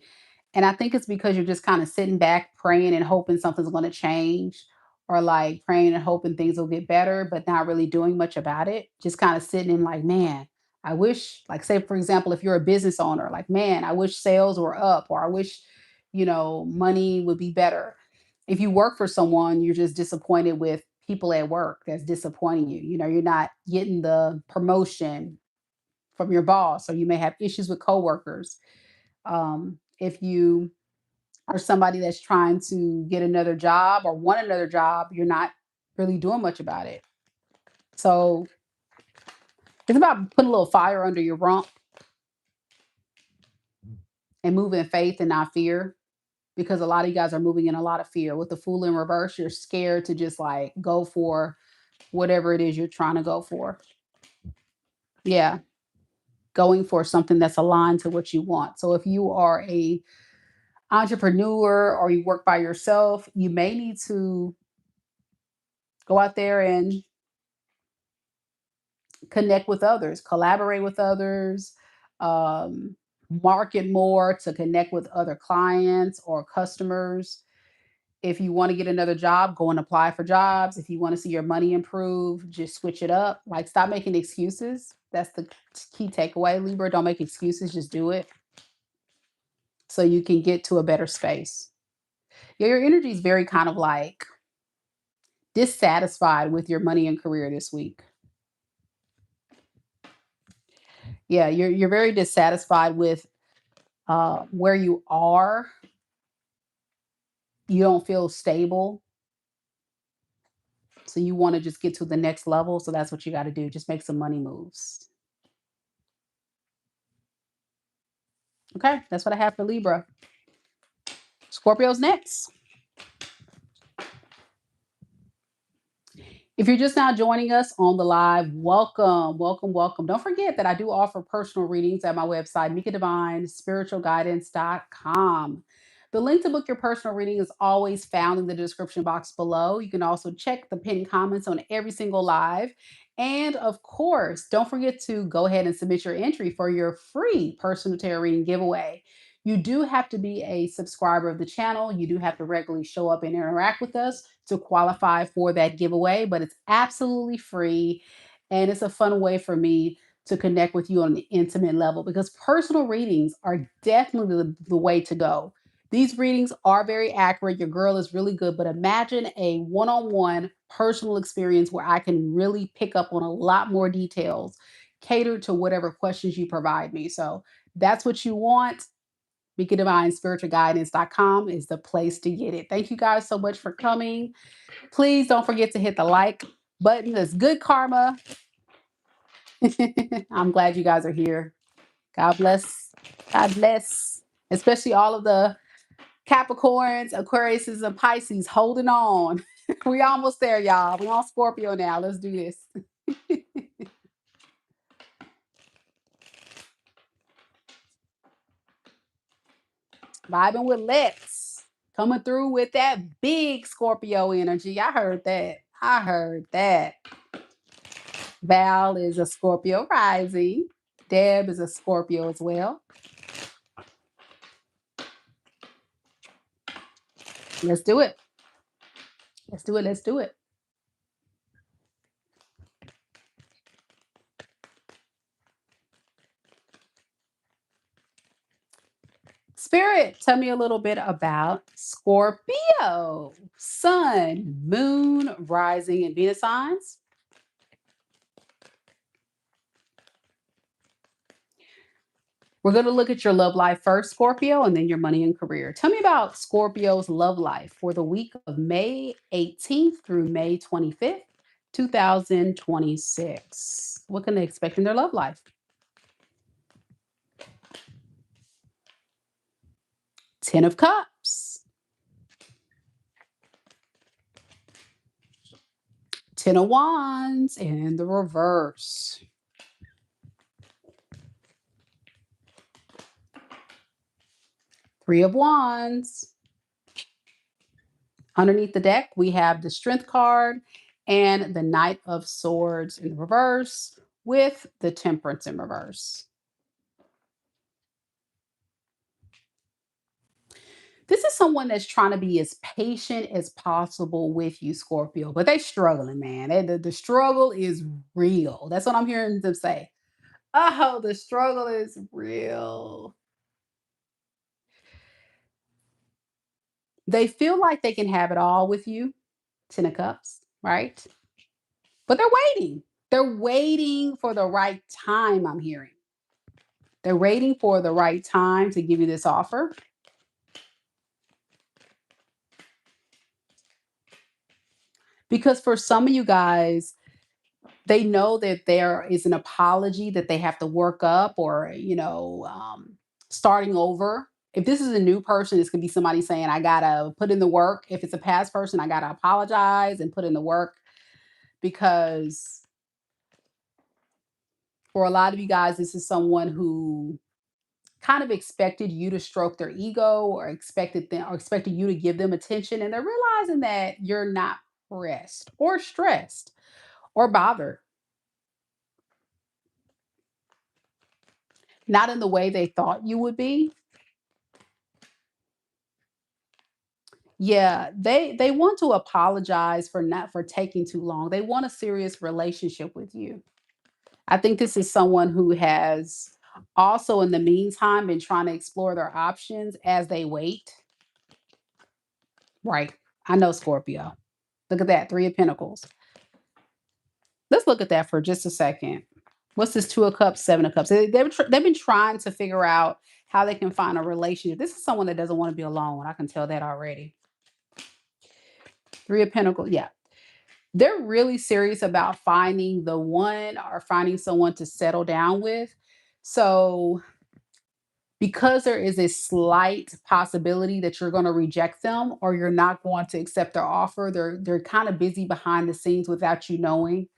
And I think it's because you're just kind of sitting back, praying and hoping something's going to change, or like praying and hoping things will get better, but not really doing much about it. Just kind of sitting in like, man, I wish, like, say, for example, if you're a business owner, like, man, I wish sales were up, or I wish, money would be better. If you work for someone, you're just disappointed with people at work that's disappointing you. You're not getting the promotion from your boss, or you may have issues with coworkers. If you are somebody that's trying to get another job or want another job, you're not really doing much about it. So it's about putting a little fire under your rump and moving in faith and not fear. Because a lot of you guys are moving in a lot of fear. With the Fool in reverse, you're scared to just like go for whatever it is you're trying to go for. Yeah, going for something that's aligned to what you want. So if you are a entrepreneur or you work by yourself, you may need to go out there and connect with others, collaborate with others, um, market more to connect with other clients or customers. If you want to get another job, go and apply for jobs. If you want to see your money improve, just switch it up. Like, stop making excuses. That's the key takeaway, Libra. Don't make excuses, just do it so you can get to a better space. Yeah, your energy is very kind of like dissatisfied with your money and career this week. Yeah, you're very dissatisfied with where you are. You don't feel stable, so you want to just get to the next level. So that's what you got to do. Just make some money moves. Okay, that's what I have for Libra. Scorpio's next. If you're just now joining us on the live, welcome, welcome, welcome. Don't forget that I do offer personal readings at my website, MikaDivineSpiritualGuidance.com. The link to book your personal reading is always found in the description box below. You can also check the pinned comments on every single live. And of course, don't forget to go ahead and submit your entry for your free personal tarot reading giveaway. You do have to be a subscriber of the channel. You do have to regularly show up and interact with us to qualify for that giveaway, but it's absolutely free. And it's a fun way for me to connect with you on an intimate level because personal readings are definitely the way to go. These readings are very accurate. Your girl is really good, but imagine a one-on-one personal experience where I can really pick up on a lot more details, cater to whatever questions you provide me. So that's what you want. MikaDivineSpiritualGuidance.com is the place to get it. Thank you guys so much for coming. Please don't forget to hit the like button. That's good karma. I'm glad you guys are here. God bless. God bless. Especially all of the Capricorns, Aquariuses, and Pisces holding on. We almost there, y'all. We on Scorpio now. Let's do this. Vibing with Lex. Coming through with that big Scorpio energy. I heard that. I heard that. Val is a Scorpio rising. Deb is a Scorpio as well. Let's do it. Let's do it. Let's do it. Spirit, tell me a little bit about Scorpio, Sun, Moon, Rising, and Venus signs. We're going to look at your love life first, Scorpio, and then your money and career. Tell me about Scorpio's love life for the week of May 18th through May 25th, 2026. What can they expect in their love life? Ten of Cups. Ten of Wands in the reverse. Three of Wands. Underneath the deck, we have the Strength card and the Knight of Swords in reverse with the Temperance in reverse. This is someone that's trying to be as patient as possible with you, Scorpio, but they struggling, man. The struggle is real. That's what I'm hearing them say. Oh, the struggle is real. They feel like they can have it all with you, Ten of Cups, right? But they're waiting. They're waiting for the right time, I'm hearing. They're waiting for the right time to give you this offer. Because for some of you guys, they know that there is an apology that they have to work up or, starting over. If this is a new person, it's going to be somebody saying, I got to put in the work. If it's a past person, I got to apologize and put in the work because for a lot of you guys, this is someone who kind of expected you to stroke their ego or expected you to give them attention. And they're realizing that you're not pressed or stressed or bothered. Not in the way they thought you would be. Yeah, they want to apologize for taking too long. They want a serious relationship with you. I think this is someone who has also in the meantime been trying to explore their options as they wait. Right. I know Scorpio. Look at that, 3 of Pentacles. Let's look at that for just a second. What's this 2 of Cups, 7 of Cups? They've been trying to figure out how they can find a relationship. This is someone that doesn't want to be alone. I can tell that already. 3 of Pentacles. Yeah. They're really serious about finding the one or finding someone to settle down with. So because there is a slight possibility that you're going to reject them or you're not going to accept their offer. They're kind of busy behind the scenes without you knowing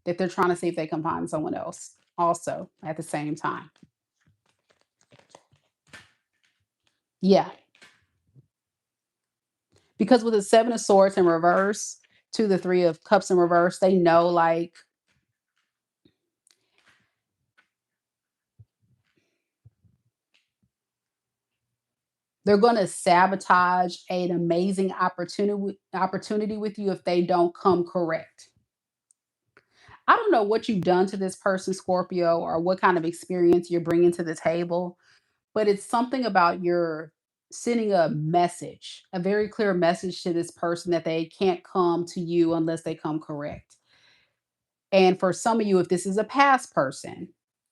that they're trying to see if they can find someone else also at the same time. Yeah, because with the 7 of swords in reverse to the 3 of cups in reverse, they know like they're going to sabotage an amazing opportunity with you if they don't come correct. I don't know what you've done to this person, Scorpio, or what kind of experience you're bringing to the table, but it's something about your sending a message, a very clear message to this person that they can't come to you unless they come correct. And for some of you, if this is a past person,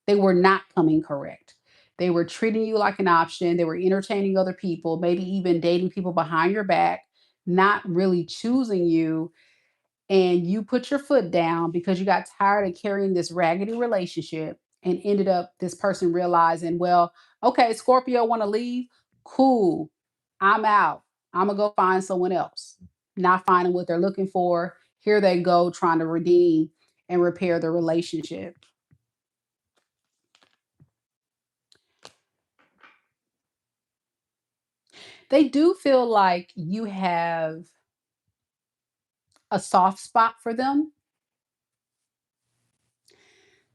they were not coming correct. They were treating you like an option. They were entertaining other people, maybe even dating people behind your back, not really choosing you, and you put your foot down because you got tired of carrying this raggedy relationship and ended up this person realizing, well, okay, Scorpio want to leave. Cool. I'm out. I'm going to go find someone else. Not finding what they're looking for. Here they go trying to redeem and repair the relationship. They do feel like you have a soft spot for them.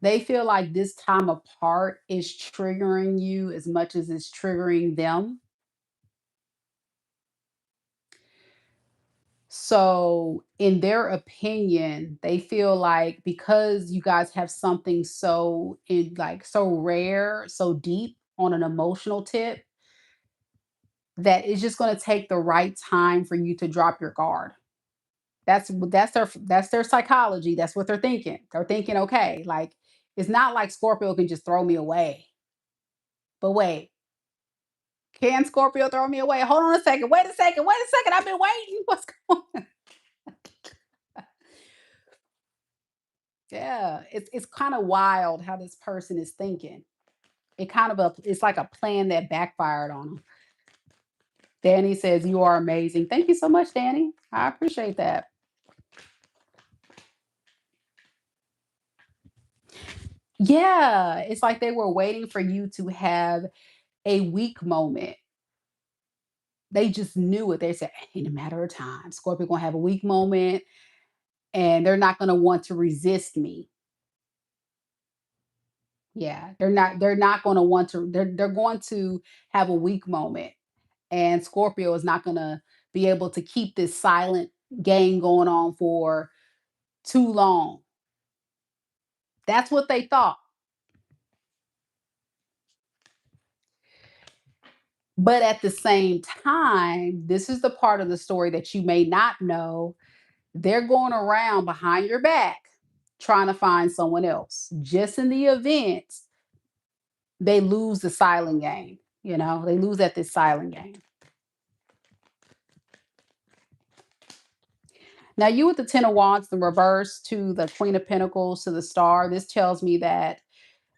They feel like this time apart is triggering you as much as it's triggering them. So, in their opinion, they feel like because you guys have something so so rare, so deep on an emotional tip, that it's just going to take the right time for you to drop your guard. That's their psychology. That's what they're thinking. They're thinking, okay, like it's not like Scorpio can just throw me away. But wait, can Scorpio throw me away? Hold on a second. Wait a second. Wait a second. I've been waiting. What's going on? Yeah, it's kind of wild how this person is thinking. It's like a plan that backfired on them. Danny says you are amazing. Thank you so much, Danny. I appreciate that. Yeah, it's like they were waiting for you to have a weak moment. They just knew it. They said, "In a matter of time, Scorpio gonna have a weak moment, and they're not gonna want to resist me." Yeah, they're not gonna want to. They're going to have a weak moment, and Scorpio is not gonna be able to keep this silent game going on for too long. That's what they thought. But at the same time, this is the part of the story that you may not know. They're going around behind your back trying to find someone else just in the event they lose the silent game. They lose at this silent game. Now, you with the 10 of Wands, the reverse to the Queen of Pentacles to the Star, this tells me that,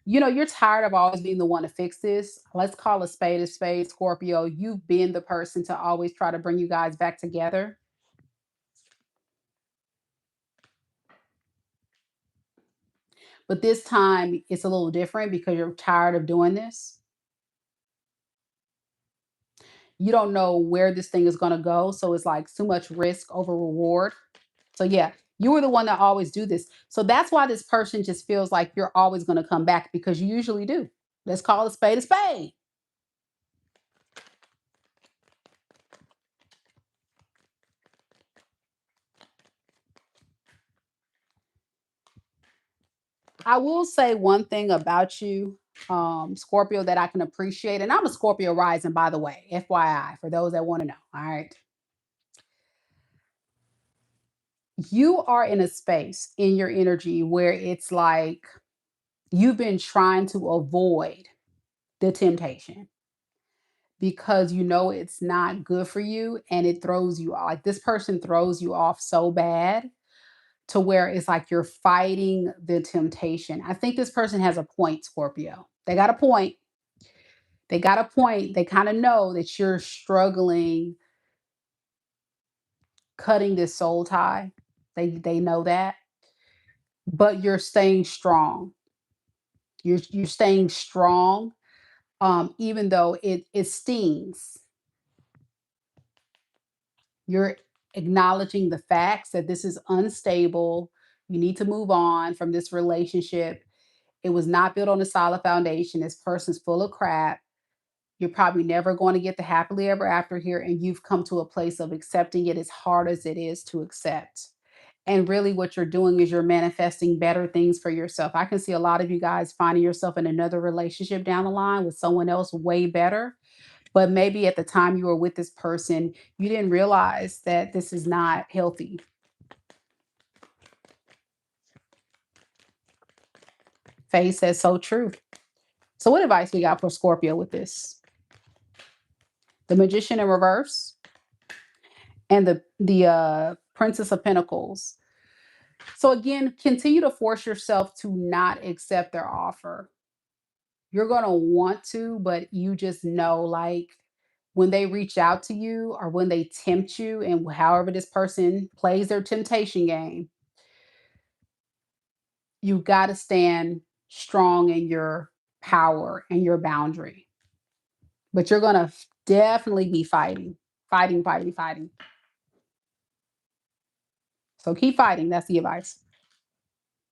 you're tired of always being the one to fix this. Let's call a spade, Scorpio. You've been the person to always try to bring you guys back together. But this time it's a little different because you're tired of doing this. You don't know where this thing is going to go. So it's like too much risk over reward. So yeah, you were the one that always do this. So that's why this person just feels like you're always going to come back because you usually do. Let's call a spade a spade. I will say one thing about you, Scorpio, that I can appreciate. And I'm a Scorpio rising, by the way, FYI, for those that want to know. All right. You are in a space in your energy where it's like you've been trying to avoid the temptation because you know it's not good for you and it throws you off. Like this person throws you off so bad to where it's like you're fighting the temptation. I think this person has a point, Scorpio. They got a point They got a point. They kind of know that you're struggling cutting this soul tie. They know that, but you're staying strong. You're staying strong, even though it stings. You're acknowledging the facts that this is unstable. You need to move on from this relationship. It was not built on a solid foundation. This person's full of crap. You're probably never going to get the happily ever after here, and you've come to a place of accepting it as hard as it is to accept. And really, what you're doing is you're manifesting better things for yourself. I can see a lot of you guys finding yourself in another relationship down the line with someone else way better. But maybe at the time you were with this person, you didn't realize that this is not healthy. Faye says so true. So, what advice we got for Scorpio with this? The Magician in reverse and the Princess of Pentacles. So again, continue to force yourself to not accept their offer. You're going to want to, but you just know, like, when they reach out to you or when they tempt you, and however this person plays their temptation game, you got to stand strong in your power and your boundary. But you're going to definitely be fighting, fighting, fighting, fighting. So keep fighting. That's the advice.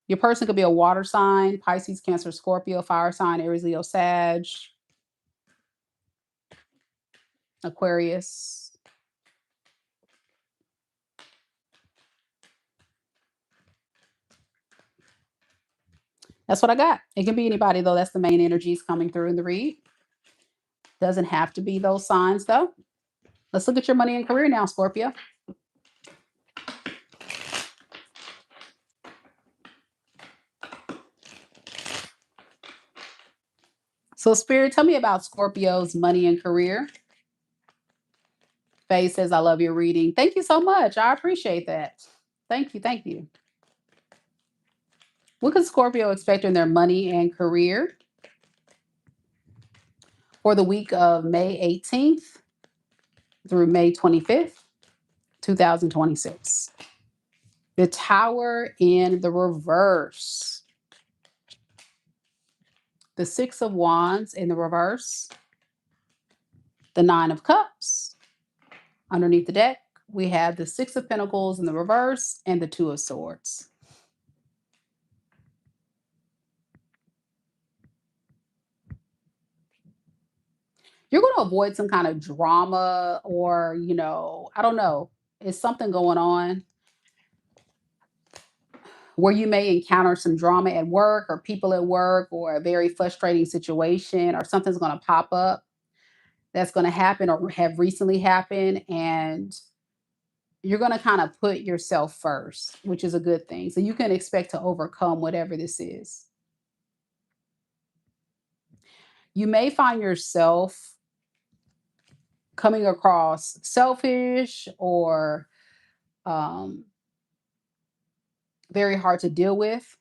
Your person could be a water sign: Pisces, Cancer, Scorpio, fire sign, Aries, Leo, Sag, Aquarius. That's what I got. It can be anybody, though. That's the main energies coming through in the read. Doesn't have to be those signs, though. Let's look at your money and career now, Scorpio. So, Spirit, tell me about Scorpio's money and career. Faye says, I love your reading. Thank you so much. I appreciate that. Thank you. Thank you. What can Scorpio expect in their money and career for the week of May 18th through May 25th, 2026? The Tower in the reverse. The Six of Wands in the reverse. The Nine of Cups. Underneath the deck, we have the Six of Pentacles in the reverse and the Two of Swords. You're going to avoid some kind of drama, or, I don't know. It's something going on where you may encounter some drama at work or people at work, or a very frustrating situation, or something's going to pop up that's going to happen or have recently happened. And you're going to kind of put yourself first, which is a good thing. So you can expect to overcome whatever this is. You may find yourself coming across selfish or very hard to deal with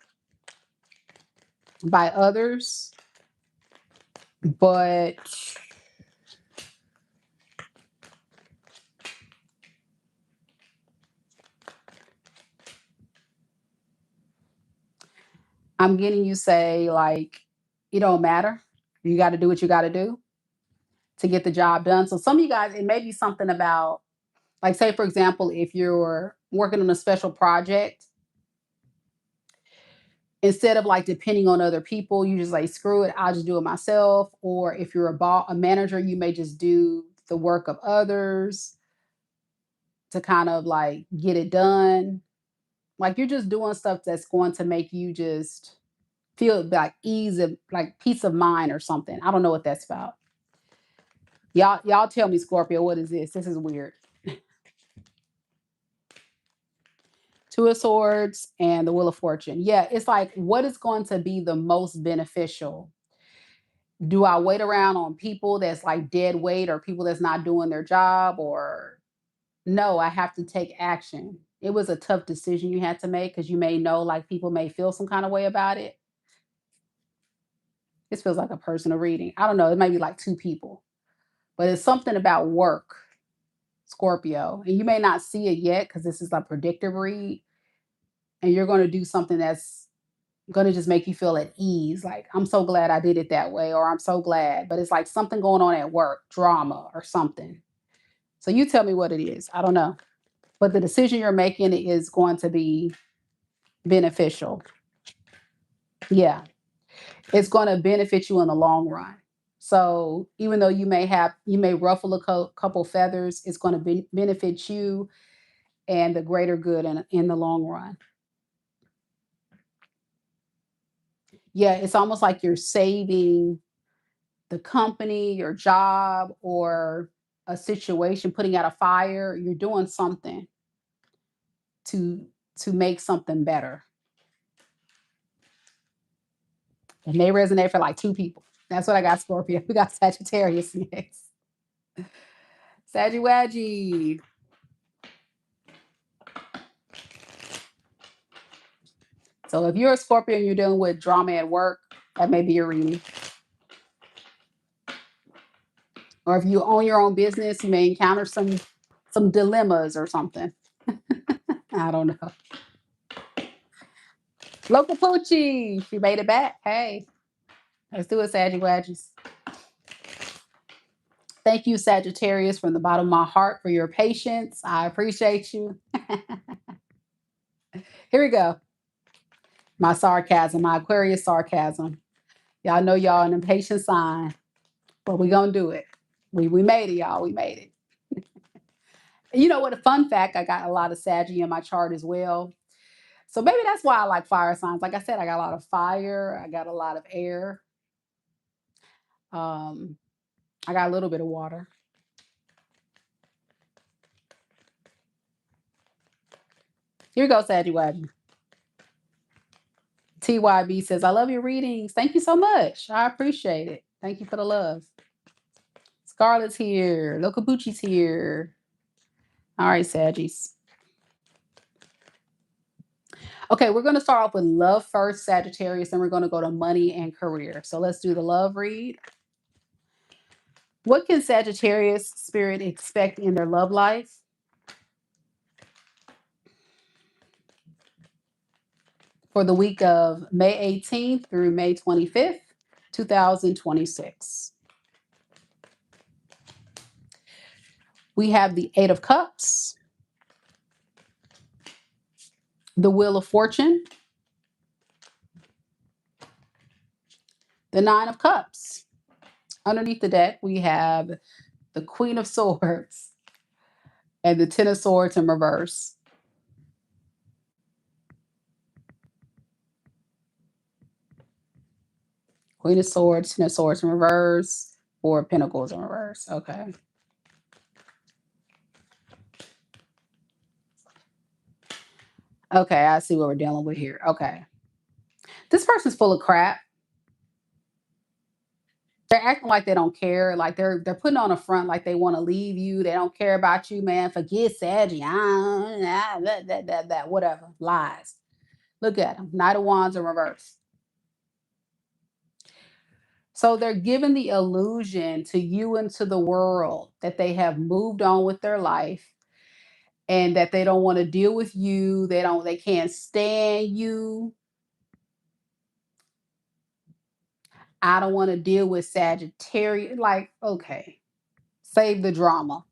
by others, but I'm getting you say, like, it don't matter. You got to do what you got to do to get the job done. So some of you guys, it may be something about, like, say, for example, if you're working on a special project, instead of like depending on other people, you just like, screw it, I'll just do it myself. Or if you're a manager, you may just do the work of others to kind of like get it done. Like, you're just doing stuff that's going to make you just feel like ease of, like, peace of mind or something. I don't know what that's about. Y'all tell me, Scorpio, what is this? This is weird. Two of Swords and the Wheel of Fortune. Yeah, it's like, what is going to be the most beneficial? Do I wait around on people that's like dead weight, or people that's not doing their job? Or no, I have to take action. It was a tough decision you had to make, because you may know, like, people may feel some kind of way about it. This feels like a personal reading. I don't know. It might be like two people, but it's something about work, Scorpio. And you may not see it yet because this is a predictive read. And you're going to do something that's going to just make you feel at ease. Like, I'm so glad I did it that way, or I'm so glad. But it's like something going on at work, drama or something. So you tell me what it is. I don't know. But the decision you're making is going to be beneficial. Yeah. It's going to benefit you in the long run. So even though you may ruffle a couple feathers, it's going to benefit you and the greater good in the long run. Yeah, it's almost like you're saving the company, your job, or a situation, putting out a fire. You're doing something to make something better. And they resonate for like two people. That's what I got, Scorpio. We got Sagittarius next. Saggy Wadgy. So if you're a Scorpio and you're dealing with drama at work, that may be your reading. Or if you own your own business, you may encounter some dilemmas or something. I don't know. Local Poochie, she made it back. Hey, let's do it, Saggy Wadgies. Thank you, Sagittarius, from the bottom of my heart for your patience. I appreciate you. Here we go. My sarcasm, my Aquarius sarcasm. Y'all know y'all an impatient sign, but we're going to do it. We made it, y'all. We made it. You know what? A fun fact, I got a lot of Saggy in my chart as well. So maybe that's why I like fire signs. Like I said, I got a lot of fire. I got a lot of air. I got a little bit of water. Here you go, Saggy Wadgy. TYB says, I love your readings. Thank you so much. I appreciate it. Thank you for the love. Scarlett's here. Lokabuchi's here. All right, Saggies. Okay, we're going to start off with love first, Sagittarius, and we're going to go to money and career. So let's do the love read. What can Sagittarius spirit expect in their love life? For the week of May 18th through May 25th, 2026. We have the Eight of Cups, the Wheel of Fortune, the Nine of Cups. Underneath the deck, we have the Queen of Swords and the Ten of Swords in reverse. Queen of Swords, Ten of Swords in reverse, Four of Pentacles in reverse. Okay. Okay, I see what we're dealing with here. Okay. This person's full of crap. They're acting like they don't care. Like they're putting on a front like they want to leave you. They don't care about you, man. Forget Saggy. Whatever. Lies. Look at them. Knight of Wands in reverse. So they're giving the illusion to you and to the world that they have moved on with their life and that they don't want to deal with you. They can't stand you. I don't want to deal with Sagittarius. Like, okay, save the drama.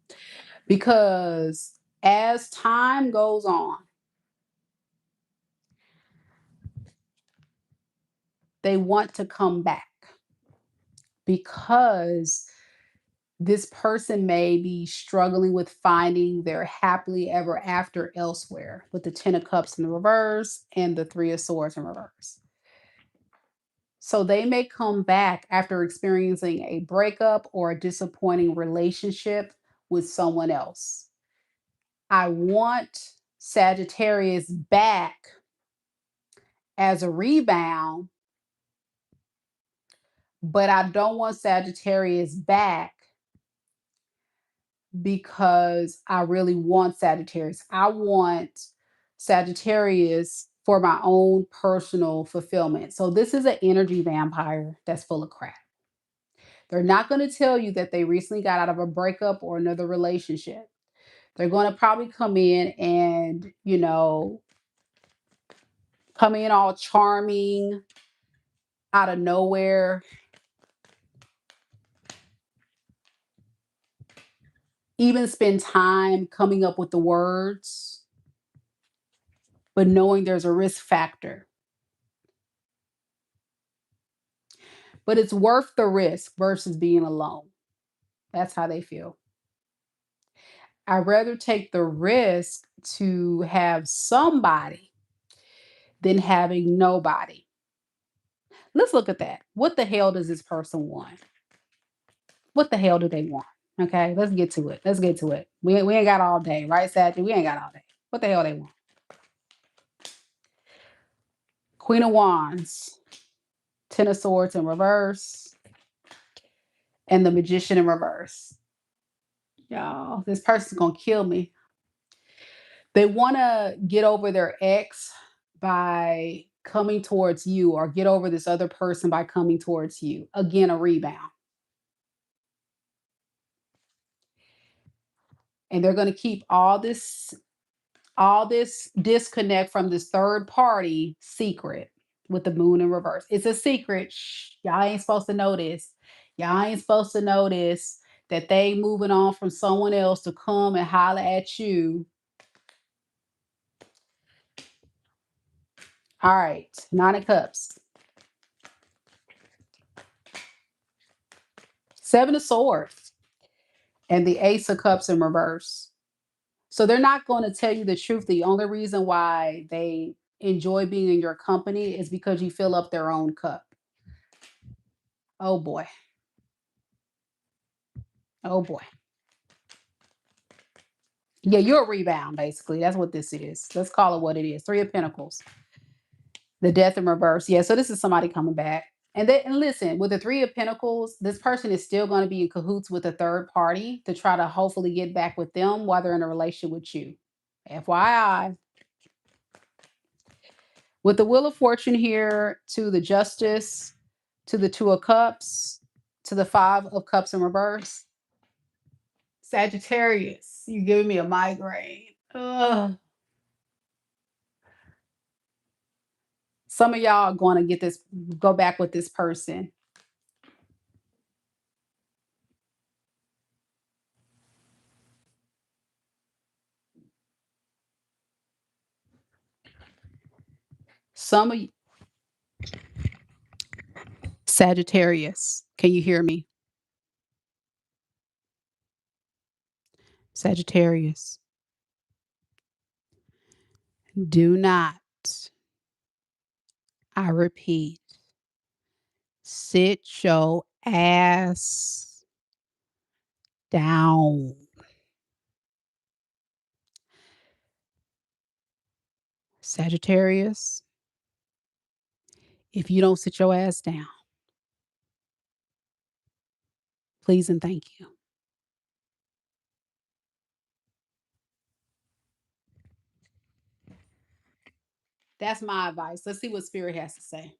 Because as time goes on, they want to come back because this person may be struggling with finding their happily ever after elsewhere with the Ten of Cups in the reverse and the Three of Swords in reverse. So they may come back after experiencing a breakup or a disappointing relationship with someone else. I want Sagittarius back as a rebound, but I don't want Sagittarius back because I really want Sagittarius. I want Sagittarius for my own personal fulfillment. So this is an energy vampire that's full of crap. They're not going to tell you that they recently got out of a breakup or another relationship. They're going to probably come in and, come in all charming out of nowhere. Even spend time coming up with the words, but knowing there's a risk factor. But it's worth the risk versus being alone. That's how they feel. I'd rather take the risk to have somebody than having nobody. Let's look at that. What the hell does this person want? What the hell do they want? Okay, let's get to it. Let's get to it. We ain't got all day, right, Sadie? We ain't got all day. What the hell they want? Queen of Wands, Ten of Swords in reverse, and the Magician in reverse. Y'all, this person's gonna kill me. They want to get over their ex by coming towards you, or get over this other person by coming towards you. Again, a rebound. And they're going to keep all this disconnect from this third party secret with the moon in reverse. It's a secret. Shh, y'all ain't supposed to know this. Y'all ain't supposed to notice that they moving on from someone else to come and holler at you. All right, Nine of Cups. Seven of Swords. And the Ace of Cups in reverse. So they're not going to tell you the truth. The only reason why they enjoy being in your company is because you fill up their own cup. Oh boy. Oh boy. Yeah, you're a rebound, basically. That's what this is. Let's call it what it is. Three of Pentacles. The Death in reverse. Yeah, so this is somebody coming back. And listen, with the Three of Pentacles, this person is still going to be in cahoots with a third party to try to hopefully get back with them while they're in a relationship with you. FYI. With the Wheel of Fortune here, to the Justice, to the Two of Cups, to the Five of Cups in reverse. Sagittarius, you're giving me a migraine. Ugh. Some of y'all are going to go back with this person. Some of you, Sagittarius, can you hear me? Sagittarius, do not, I repeat, sit your ass down. Sagittarius, if you don't sit your ass down, please and thank you. That's my advice. Let's see what Spirit has to say.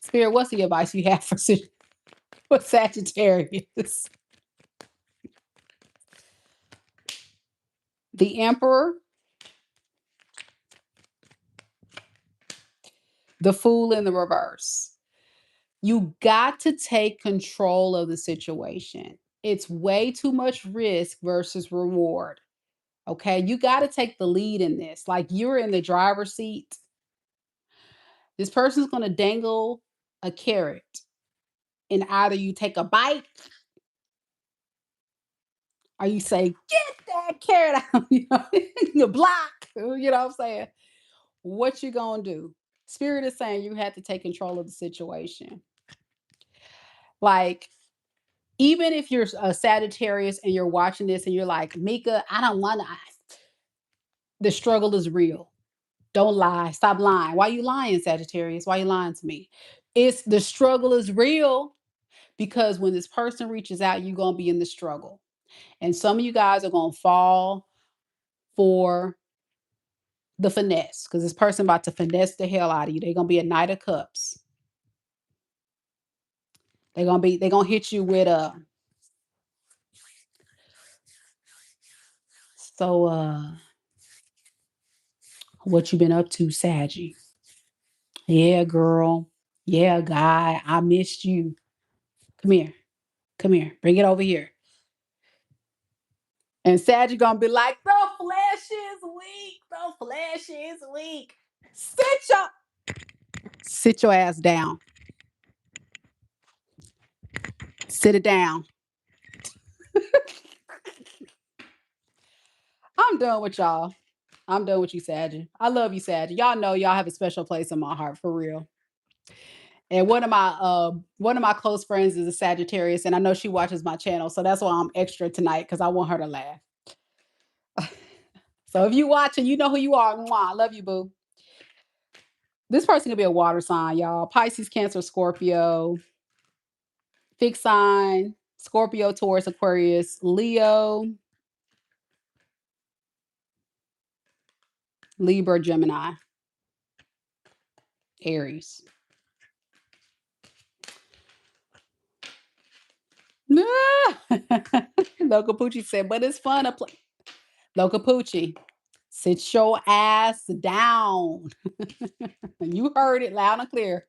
Spirit, what's the advice you have for Sagittarius? The Emperor, the Fool in the reverse. You got to take control of the situation. It's way too much risk versus reward. Okay, you got to take the lead in this. Like, you're in the driver's seat. This person's going to dangle a carrot, and either you take a bite or you say, "Get that carrot out," you block. You know what I'm saying? What you gonna do? Spirit is saying you have to take control of the situation. Like, even if you're a Sagittarius and you're watching this and you're like, Mika, I don't want to. The struggle is real. Don't lie. Stop lying. Why you lying, Sagittarius? Why you lying to me? It's the struggle is real, because when this person reaches out, you're gonna be in the struggle. And some of you guys are gonna fall for the finesse, because this person about to finesse the hell out of you. They're gonna be a Knight of Cups. They're gonna hit you with a so what you been up to, Saggy? Yeah, girl. Yeah, guy. I missed you. Come here. Come here. Bring it over here. And Saggy gonna be like, the flesh is weak. The flesh is weak. Sit your ass down. Sit it down. I'm done with y'all. I'm done with you, Saggy. I love you, Saggy. Y'all know y'all have a special place in my heart for real. And one of my close friends is a Sagittarius, and I know she watches my channel, so that's why I'm extra tonight because I want her to laugh. So if you watching, you know who you are. Mwah. I love you, boo. This person could be a water sign, y'all. Pisces, Cancer, Scorpio, fixed sign, Scorpio, Taurus, Aquarius, Leo, Libra, Gemini, Aries. Local Poochie said, but it's fun to play. Local Poochie, sit your ass down. You heard it loud and clear.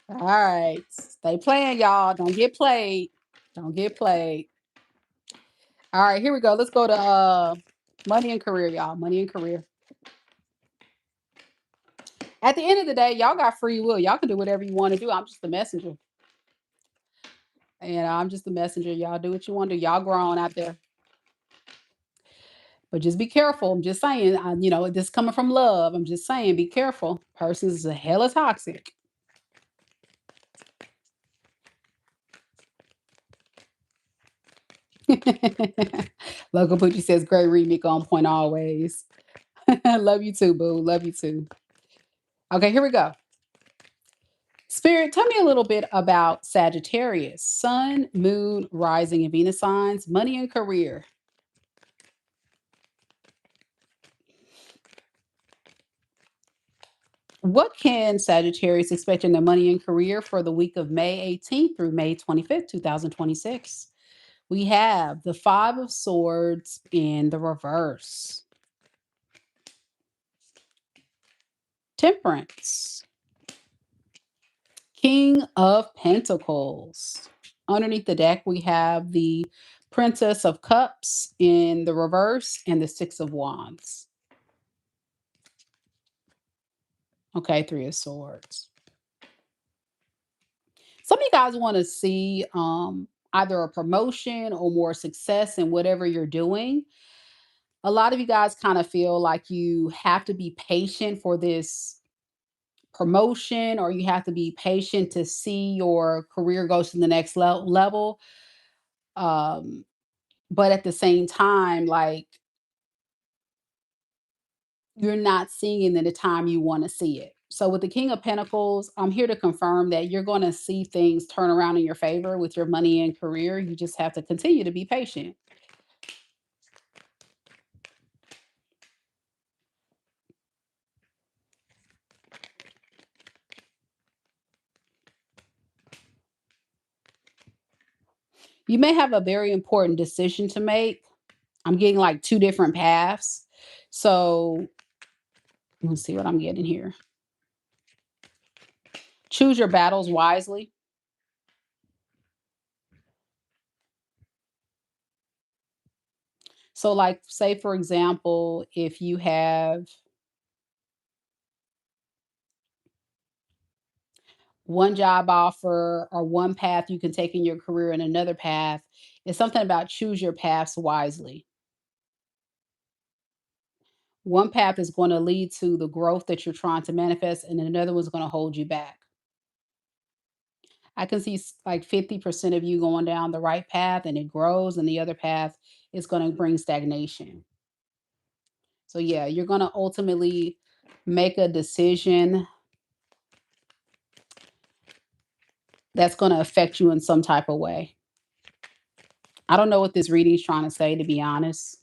All right. Stay playing, y'all. Don't get played. Don't get played. All right, here we go. Let's go to money and career, y'all. Money and career. At the end of the day, y'all got free will. Y'all can do whatever you want to do. I'm just the messenger. And I'm just the messenger. Y'all do what you want to do. Y'all grown out there. But just be careful. I'm just saying, this coming from love. I'm just saying, be careful. Persons is a hella toxic. Local Poochie says, great remake on point always. Love you too, boo. Love you too. Okay, here we go. Spirit, tell me a little bit about Sagittarius, Sun, Moon, Rising, and Venus signs, money and career. What can Sagittarius expect in their money and career for the week of May 18th through May 25th, 2026? We have the Five of Swords in the reverse, Temperance, King of Pentacles. Underneath the deck, we have the Princess of Cups in the reverse and the Six of Wands. Okay, Three of Swords. Some of you guys want to see either a promotion or more success in whatever you're doing. A lot of you guys kind of feel like you have to be patient for this promotion, or you have to be patient to see your career go to the next level. Um, but at the same time, like, you're not seeing it in the time you want to see it. So with the King of Pentacles, I'm here to confirm that you're going to see things turn around in your favor with your money and career. You just have to continue to be patient. You may have a very important decision to make. I'm getting like two different paths. So let's see what I'm getting here. Choose your battles wisely. So, like, say, for example, if you have one job offer or one path you can take in your career and another path, it's something about choose your paths wisely. One path is going to lead to the growth that you're trying to manifest, and another one's going to hold you back. I can see like 50% of you going down the right path and it grows, and the other path is going to bring stagnation. So, yeah, you're going to ultimately make a decision that's going to affect you in some type of way. I don't know what this reading is trying to say, to be honest.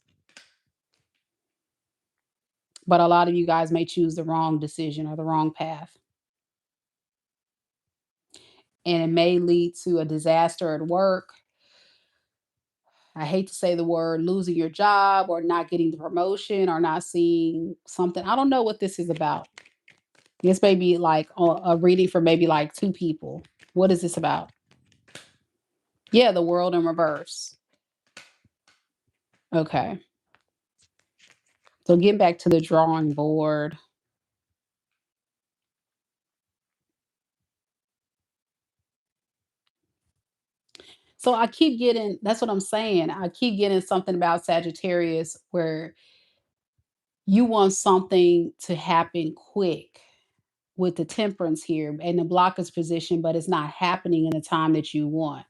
But a lot of you guys may choose the wrong decision or the wrong path. And it may lead to a disaster at work. I hate to say the word losing your job or not getting the promotion or not seeing something. I don't know what this is about. This may be like a reading for maybe like two people. What is this about? Yeah, the world in reverse. Okay. So getting back to the drawing board. So I keep getting, that's what I'm saying. I keep getting something about Sagittarius where you want something to happen quick with the temperance here and the blockage position, but it's not happening in the time that you want.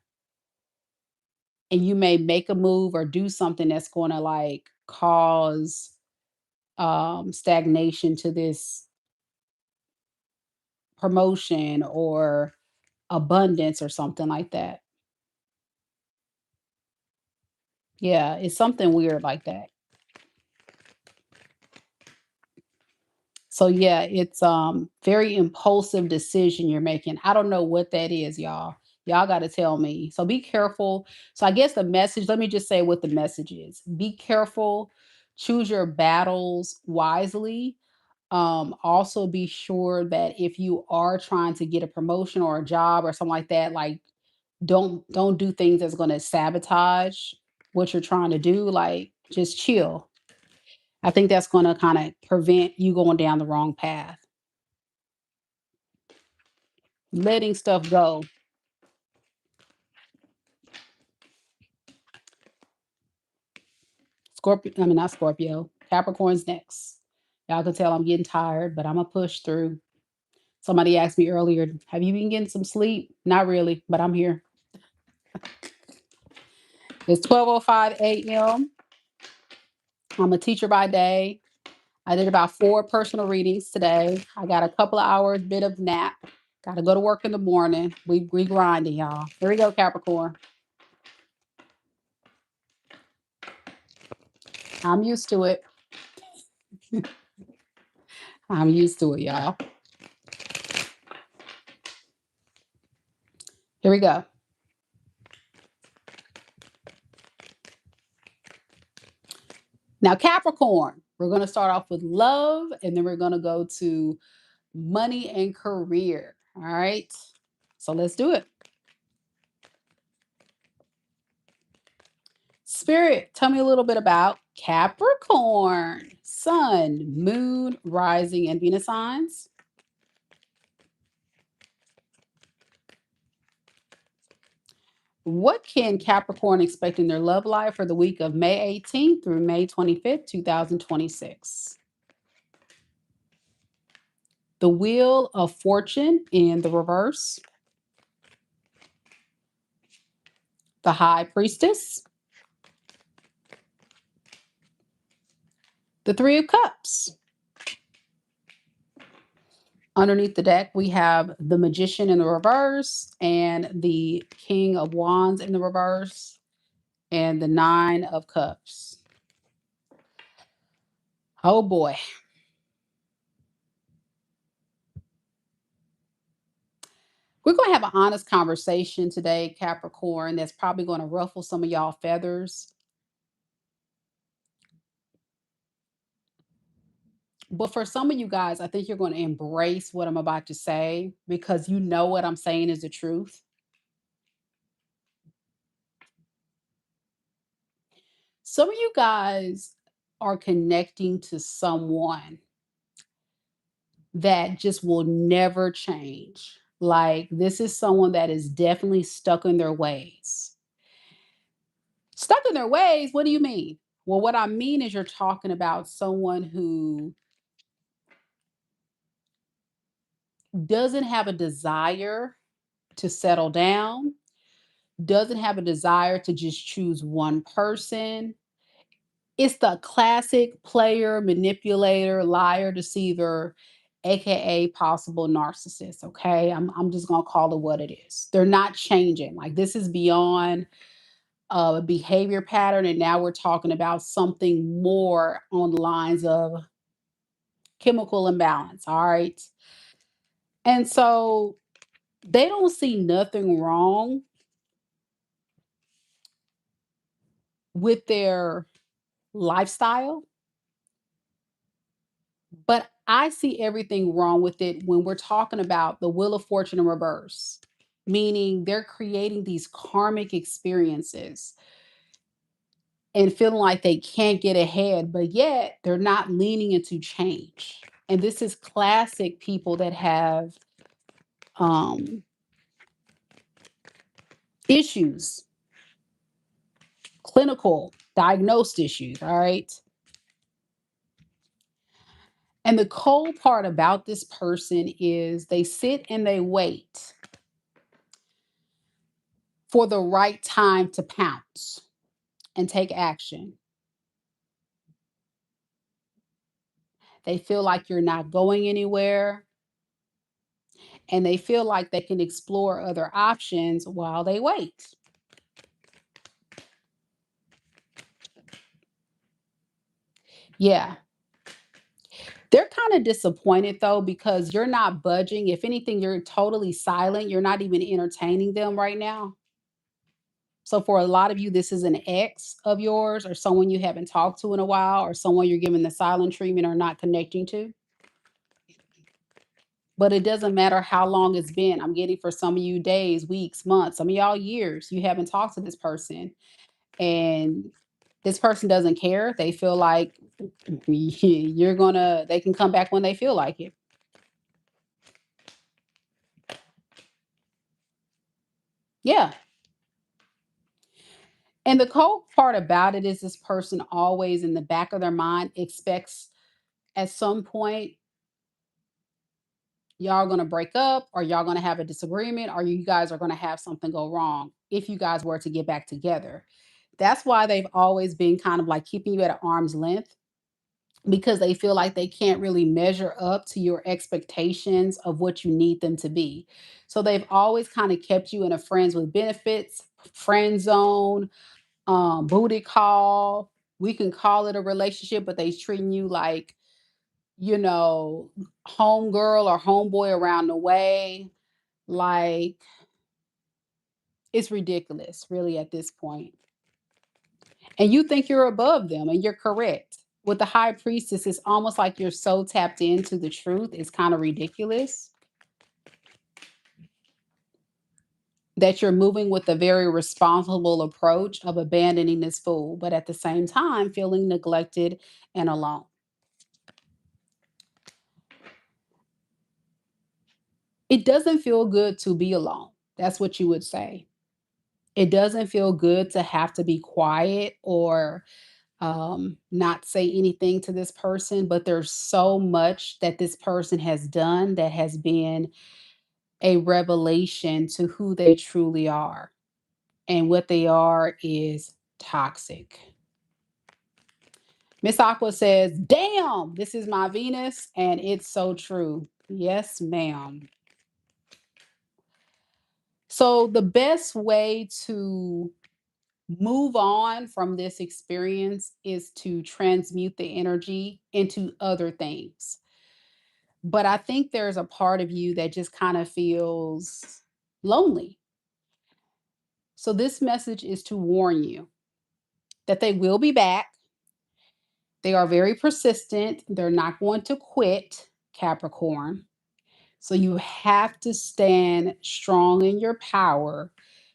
And you may make a move or do something that's going to like cause stagnation to this promotion or abundance or something like that. Yeah, it's something weird like that. So yeah, it's very impulsive decision you're making. I don't know what that is, y'all. Y'all got to tell me. So be careful. So I guess the message, let me just say what the message is. Be careful, choose your battles wisely. Also be sure that if you are trying to get a promotion or a job or something like that, like don't do things that's going to sabotage what you're trying to do. Like just chill. I think that's going to kind of prevent you going down the wrong path. Letting stuff go. Scorpio, I mean, not Scorpio, Capricorn's next. Y'all can tell I'm getting tired, but I'm going to push through. Somebody asked me earlier, have you been getting some sleep? Not really, but I'm here. It's 12:05 a.m. I'm a teacher by day. I did about 4 personal readings today. I got a couple of hours, bit of nap. Got to go to work in the morning. We grinding, y'all. Here we go, Capricorn. I'm used to it. I'm used to it, y'all. Here we go. Now, Capricorn, we're going to start off with love and then we're going to go to money and career. All right. So let's do it. Spirit, tell me a little bit about Capricorn, Sun, Moon, Rising, and Venus signs. What can Capricorn expect in their love life for the week of May 18th through May 25th, 2026? The Wheel of Fortune in the reverse. The High Priestess. The Three of Cups. Underneath the deck, we have the Magician in the reverse and the King of Wands in the reverse and the Nine of Cups. Oh boy. We're going to have an honest conversation today, Capricorn, that's probably going to ruffle some of y'all feathers. But for some of you guys, I think you're going to embrace what I'm about to say because you know what I'm saying is the truth. Some of you guys are connecting to someone that just will never change. Like, this is someone that is definitely stuck in their ways. Stuck in their ways? What do you mean? Well, what I mean is you're talking about someone who doesn't have a desire to settle down, doesn't have a desire to just choose one person. It's the classic player, manipulator, liar, deceiver, aka possible narcissist. Okay. I'm just gonna call it what it is. They're not changing. Like this is beyond a behavior pattern. And now we're talking about something more on the lines of chemical imbalance. All right. And so they don't see nothing wrong with their lifestyle, but I see everything wrong with it when we're talking about the Wheel of Fortune in reverse, meaning they're creating these karmic experiences and feeling like they can't get ahead, but yet they're not leaning into change. And this is classic people that have um, issues, clinical diagnosed issues. All right. And the cold part about this person is they sit and they wait for the right time to pounce and take action. They feel like you're not going anywhere and they feel like they can explore other options while they wait. Yeah. They're kind of disappointed though because you're not budging. If anything, you're totally silent. You're not even entertaining them right now. So for a lot of you, this is an ex of yours or someone you haven't talked to in a while or someone you're giving the silent treatment or not connecting to. But it doesn't matter how long it's been. I'm getting for some of you days, weeks, months, some of y'all years, you haven't talked to this person. And this person doesn't care. They feel like they can come back when they feel like it. Yeah. And the cold part about it is this person always in the back of their mind expects at some point y'all gonna break up or y'all gonna have a disagreement or you guys are gonna have something go wrong if you guys were to get back together. That's why they've always been kind of like keeping you at an arm's length because they feel like they can't really measure up to your expectations of what you need them to be. So they've always kind of kept you in a friends with benefits, friend zone, booty call. We can call it a relationship, but they treating you like, you know, homegirl or homeboy around the way. Like it's ridiculous, really, at this point. And you think you're above them, and you're correct. With the high priestess, it's almost like you're so tapped into the truth, it's kind of ridiculous that you're moving with a very responsible approach of abandoning this fool, but at the same time, feeling neglected and alone. It doesn't feel good to be alone. That's what you would say. It doesn't feel good to have to be quiet or not say anything to this person, but there's so much that this person has done that has been a revelation to who they truly are. And what they are is toxic. Miss Aqua says, damn, this is my Venus. And it's so true. Yes, ma'am. So, the best way to move on from this experience is to transmute the energy into other things. But I think there's a part of you that just kind of feels lonely. So, this message is to warn you that they will be back. They are very persistent. They're not going to quit, Capricorn. So, you have to stand strong in your power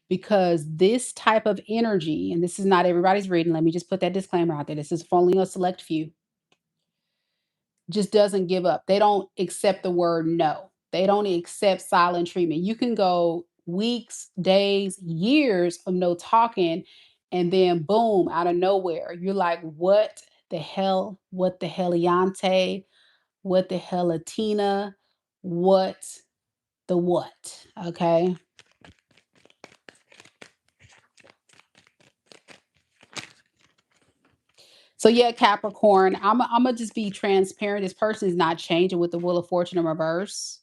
because this type of energy, and this is not everybody's reading, let me just put that disclaimer out there. This is for only a select few just doesn't give up. They don't accept the word no. They don't accept silent treatment. You can go weeks, days, years of no talking, and then boom, out of nowhere, you're like, what the hell? What the heliante? What the helatina? What the what? Okay. So yeah, Capricorn, I'm gonna just be transparent. This person is not changing with the Wheel of Fortune in reverse.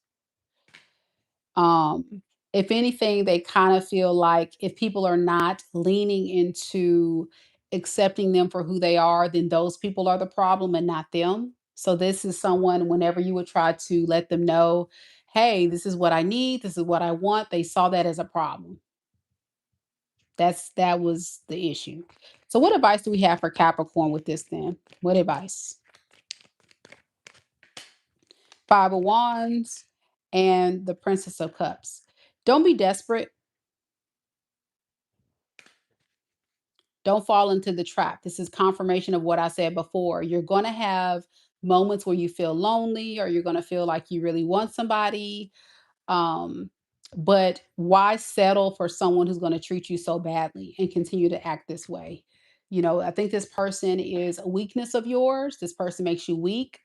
If anything, they kind of feel like if people are not leaning into accepting them for who they are, then those people are the problem and not them. So this is someone, whenever you would try to let them know, hey, this is what I need, this is what I want, they saw that as a problem. That was the issue. So what advice do we have for Capricorn with this then? What advice? Five of Wands and the Princess of Cups. Don't be desperate. Don't fall into the trap. This is confirmation of what I said before. You're going to have moments where you feel lonely, or you're going to feel like you really want somebody. Um, but why settle for someone who's going to treat you so badly and continue to act this way? I think this person is a weakness of yours. This person makes you weak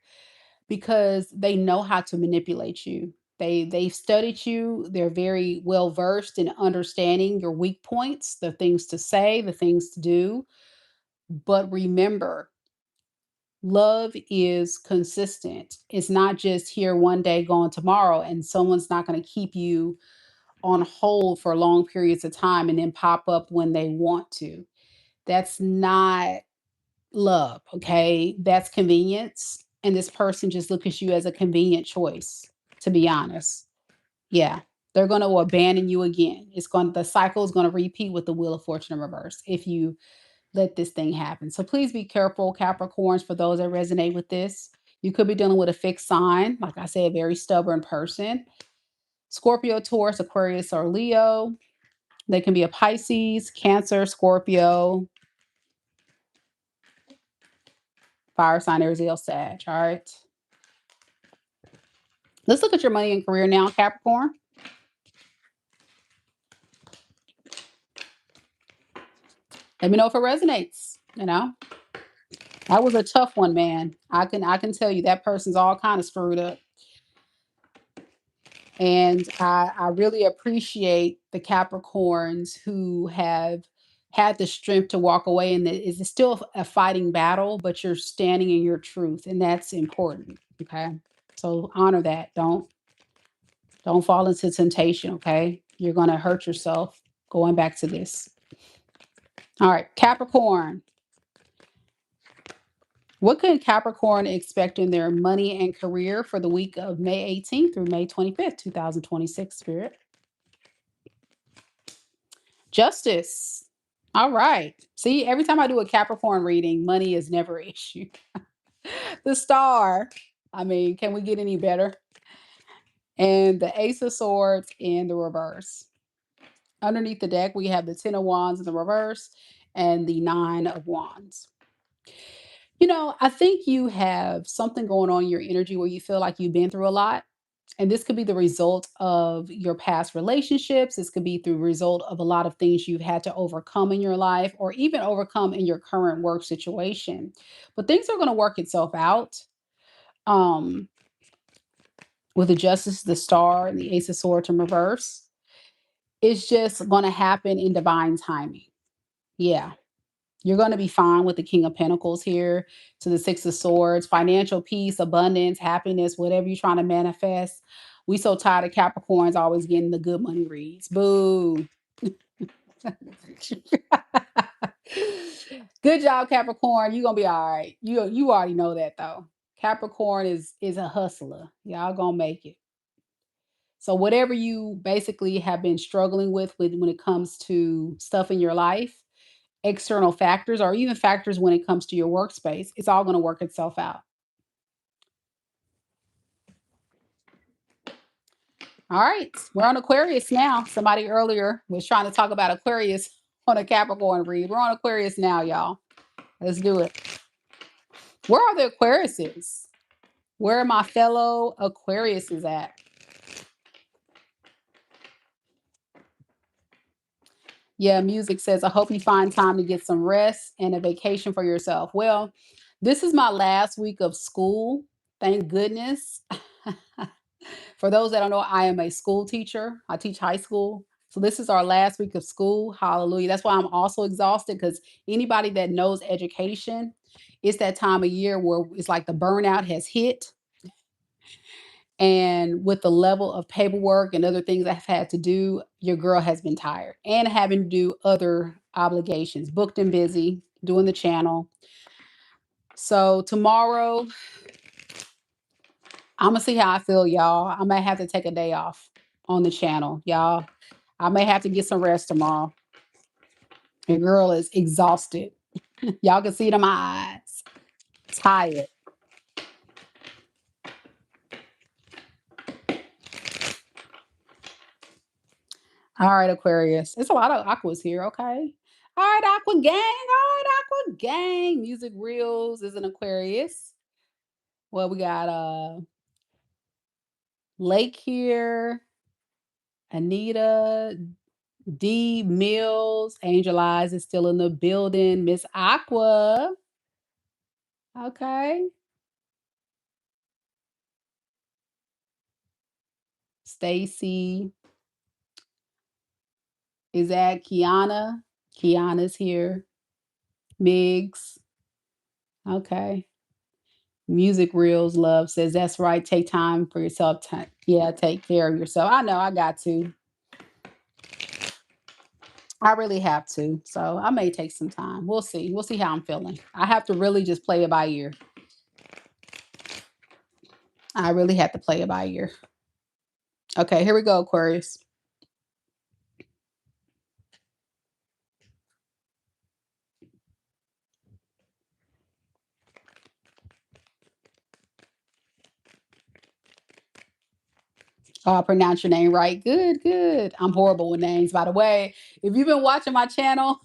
because they know how to manipulate you. They've studied you. They're very well versed in understanding your weak points, the things to say, the things to do. But remember, love is consistent. It's not just here one day, gone tomorrow, and someone's not going to keep you on hold for long periods of time and then pop up when they want to. That's not love, okay? That's convenience. And this person just looks at you as a convenient choice, to be honest. Yeah. They're going to abandon you again. The cycle is going to repeat with the Wheel of Fortune in reverse if you let this thing happen. So please be careful, Capricorns, for those that resonate with this. You could be dealing with a fixed sign, like I said, a very stubborn person. Scorpio, Taurus, Aquarius, or Leo. They can be a Pisces, Cancer, Scorpio, fire sign, Aries, Leo, Sag. All right. Let's look at your money and career now, Capricorn. Let me know if it resonates. That was a tough one, man. I can tell you that person's all kind of screwed up. And I really appreciate the Capricorns who have had the strength to walk away, and it is still a fighting battle, but you're standing in your truth, and that's important. Okay. So honor that. Don't fall into temptation. Okay. You're gonna hurt yourself going back to this. All right, Capricorn. What can Capricorn expect in their money and career for the week of May 18th through May 25th, 2026, Spirit? Justice. All right. See, every time I do a Capricorn reading, money is never an issue. The star. I mean, can we get any better? And the Ace of Swords in the reverse. Underneath the deck, we have the Ten of Wands in the reverse and the Nine of Wands. I think you have something going on in your energy where you feel like you've been through a lot. And this could be the result of your past relationships. This could be the result of a lot of things you've had to overcome in your life, or even overcome in your current work situation. But things are going to work itself out. Um, with the Justice, the Star, and the Ace of Swords in reverse. It's just going to happen in divine timing. Yeah. You're going to be fine with the King of Pentacles here to the Six of Swords, financial peace, abundance, happiness, whatever you're trying to manifest. We so tired of Capricorns always getting the good money reads. Boo. Good job, Capricorn. You're gonna be all right. You already know that though. Capricorn is a hustler. Y'all gonna make it. So whatever you basically have been struggling with when it comes to stuff in your life, external factors, or even factors when it comes to your workspace, it's all going to work itself out. All right, we're on Aquarius now. Somebody earlier was trying to talk about Aquarius on a Capricorn read. We're on Aquarius now, y'all. Let's do it. Where are the Aquariuses? Where are my fellow Aquariuses at? Yeah, music says, I hope you find time to get some rest and a vacation for yourself. Well, this is my last week of school. Thank goodness. For those that don't know, I am a school teacher. I teach high school. So this is our last week of school. Hallelujah. That's why I'm also exhausted, because anybody that knows education, it's that time of year where it's like the burnout has hit. And with the level of paperwork and other things I've had to do, your girl has been tired and having to do other obligations, booked and busy, doing the channel. So tomorrow, Imma see how I feel, y'all. I may have to take a day off on the channel, y'all. I may have to get some rest tomorrow. The girl is exhausted. Y'all can see it in my eyes. Tired. All right, Aquarius. It's a lot of aquas here. Okay. All right, Aqua Gang. All right, Aqua Gang. Music Reels is an Aquarius. Well, we got Lake here, Anita, D Mills, Angel Eyes is still in the building. Miss Aqua. Okay. Stacy. Is that Kiana? Kiana's here. Migs. Okay. Music Reels Love says, that's right. Take time for yourself. Yeah, take care of yourself. I know I got to. I really have to. So I may take some time. We'll see. We'll see how I'm feeling. I have to really just play it by ear. I really have to play it by ear. Okay, here we go, Aquarius. Oh, I pronounced your name right. Good, good. I'm horrible with names, by the way. If you've been watching my channel,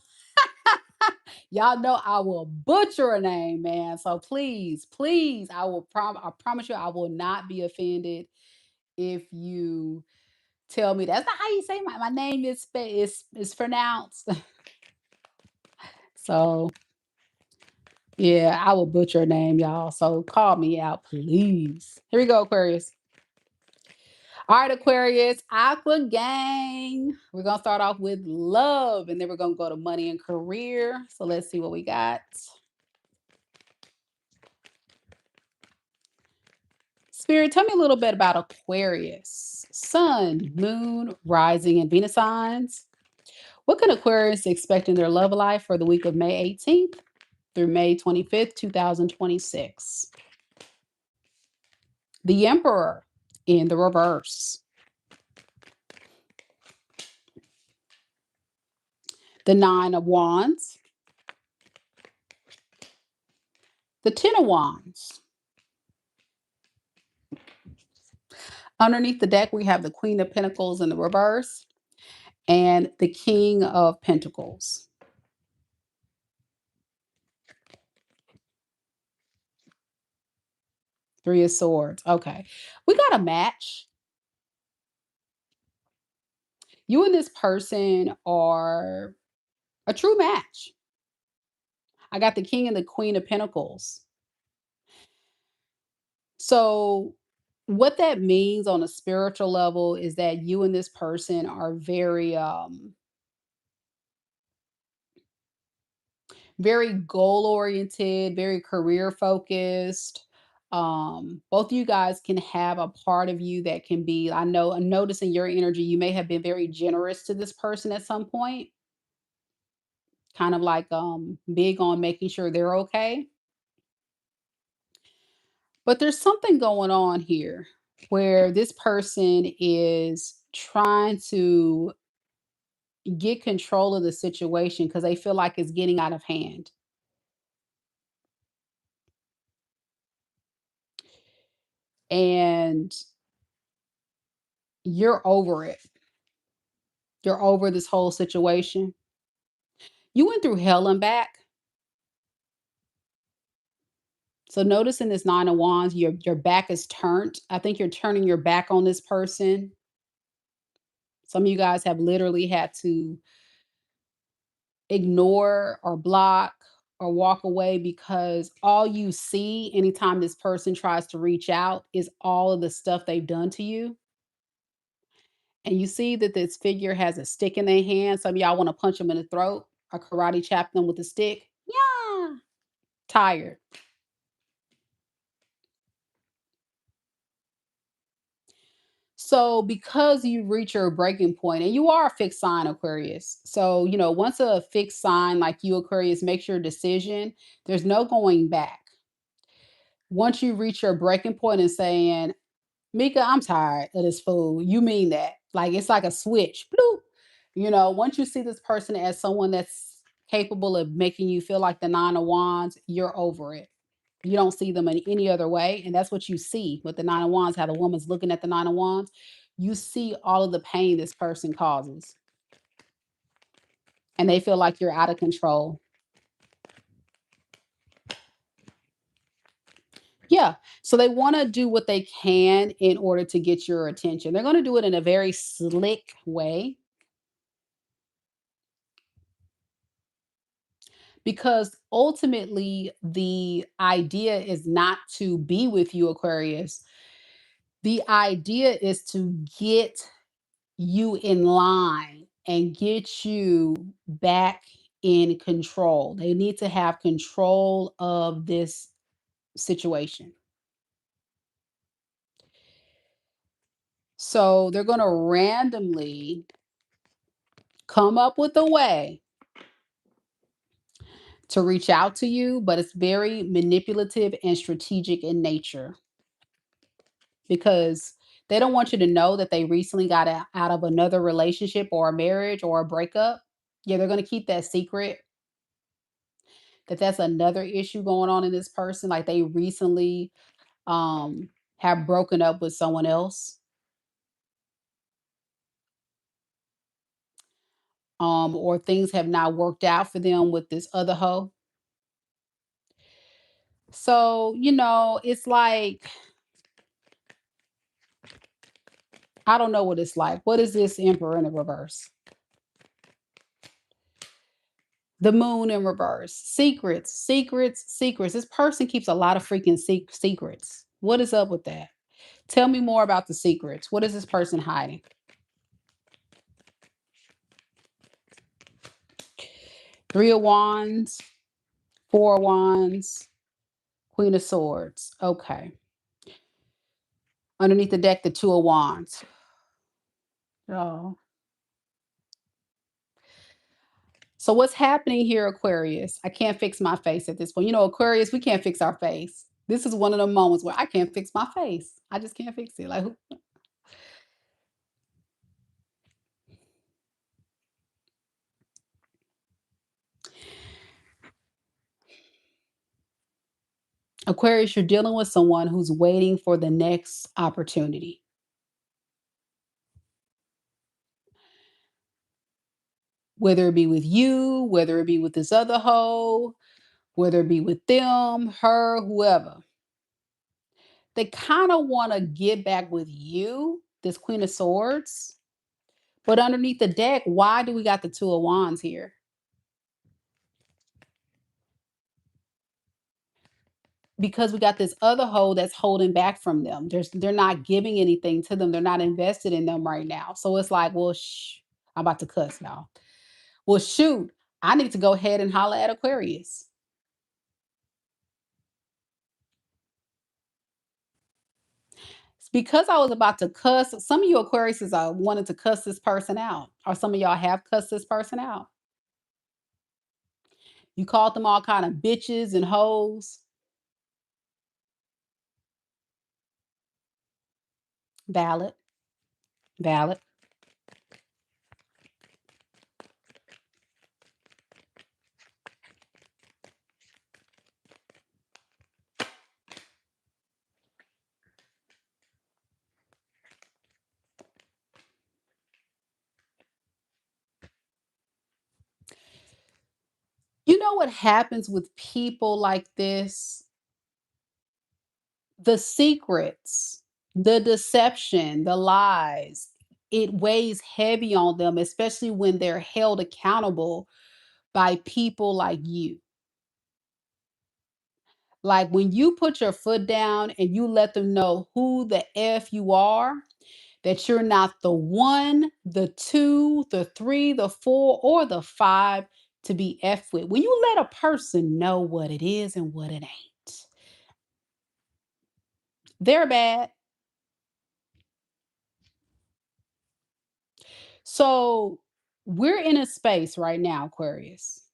y'all know I will butcher a name, man. So please, please, I promise you I will not be offended if you tell me that's not how you say my name is pronounced. So yeah, I will butcher a name, y'all. So call me out, please. Here we go, Aquarius. All right, Aquarius, Aqua Gang. We're gonna start off with love, and then we're gonna go to money and career. So let's see what we got. Spirit, tell me a little bit about Aquarius. Sun, moon, rising, and Venus signs. What can Aquarius expect in their love life for the week of May 18th through May 25th, 2026? The Emperor in the reverse. The Nine of Wands. The Ten of Wands. Underneath the deck, we have the Queen of Pentacles in the reverse and the King of Pentacles. Three of Swords. Okay. We got a match. You and this person are a true match. I got the King and the Queen of Pentacles. So, what that means on a spiritual level is that you and this person are very goal oriented, very career focused. Both of you guys can have a part of you that can be, I'm noticing your energy, you may have been very generous to this person at some point, kind of like big on making sure they're okay. But there's something going on here where this person is trying to get control of the situation because they feel like it's getting out of hand. And you're over it. You're over this whole situation. You went through hell and back. So notice in this Nine of Wands, your back is turned. I think you're turning your back on this person. Some of you guys have literally had to ignore or block or walk away because all you see anytime this person tries to reach out is all of the stuff they've done to you. And you see that this figure has a stick in their hand. Some of y'all want to punch them in the throat or karate chop them with a stick. Yeah. Tired. So, because you reach your breaking point, and you are a fixed sign, Aquarius. So, once a fixed sign like you, Aquarius, makes your decision, there's no going back. Once you reach your breaking point and saying, Mika, I'm tired of this fool. You mean that? Like it's like a switch. Bloop. You know, once you see this person as someone that's capable of making you feel like the nine of wands, you're over it. You don't see them in any other way. And that's what you see with the nine of wands, how the woman's looking at the nine of wands. You see all of the pain this person causes. And they feel like you're out of control. Yeah. So they want to do what they can in order to get your attention. They're going to do it in a very slick way because ultimately the idea is not to be with you, Aquarius. The idea is to get you in line and get you back in control. They need to have control of this situation. So they're going to randomly come up with a way to reach out to you, but it's very manipulative and strategic in nature because they don't want you to know that they recently got out of another relationship or a marriage or a breakup. Yeah, they're going to keep that secret. That's another issue going on in this person. Like they recently have broken up with someone else. Or things have not worked out for them with this other hoe. So, it's like I don't know what it's like. What is this Emperor in the reverse? The moon in reverse. Secrets, secrets, secrets. This person keeps a lot of freaking secrets. What is up with that? Tell me more about the secrets. What is this person hiding? Three of Wands, Four of Wands, Queen of Swords. Okay. Underneath the deck, the Two of Wands. Oh. So what's happening here, Aquarius? I can't fix my face at this point. Aquarius, we can't fix our face. This is one of the moments where I can't fix my face. I just can't fix it. Like, Aquarius, you're dealing with someone who's waiting for the next opportunity. Whether it be with you, whether it be with this other hoe, whether it be with them, her, whoever. They kind of want to get back with you, this Queen of Swords. But underneath the deck, why do we got the Two of Wands here? Because we got this other hoe that's holding back from them. They're not giving anything to them. They're not invested in them right now. So it's like, well, I'm about to cuss now. Well, shoot, I need to go ahead and holler at Aquarius. It's because I was about to cuss. Some of you Aquariuses are wanted to cuss this person out, or some of y'all have cussed this person out. You called them all kind of bitches and hoes. Valid, valid. You know what happens with people like this? The secrets, the deception, the lies, it weighs heavy on them, especially when they're held accountable by people like you. Like when you put your foot down and you let them know who the F you are, that you're not the one, the two, the three, the four, or the five to be F with. When you let a person know what it is and what it ain't, they're bad. So we're in a space right now, Aquarius,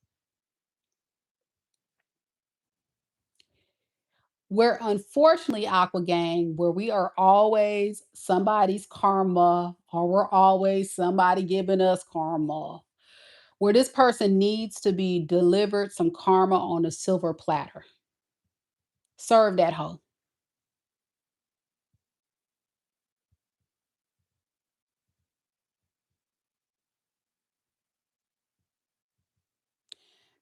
Where unfortunately, Aqua Gang, where we are always somebody's karma, or we're always somebody giving us karma, where this person needs to be delivered some karma on a silver platter. Serve that hoe.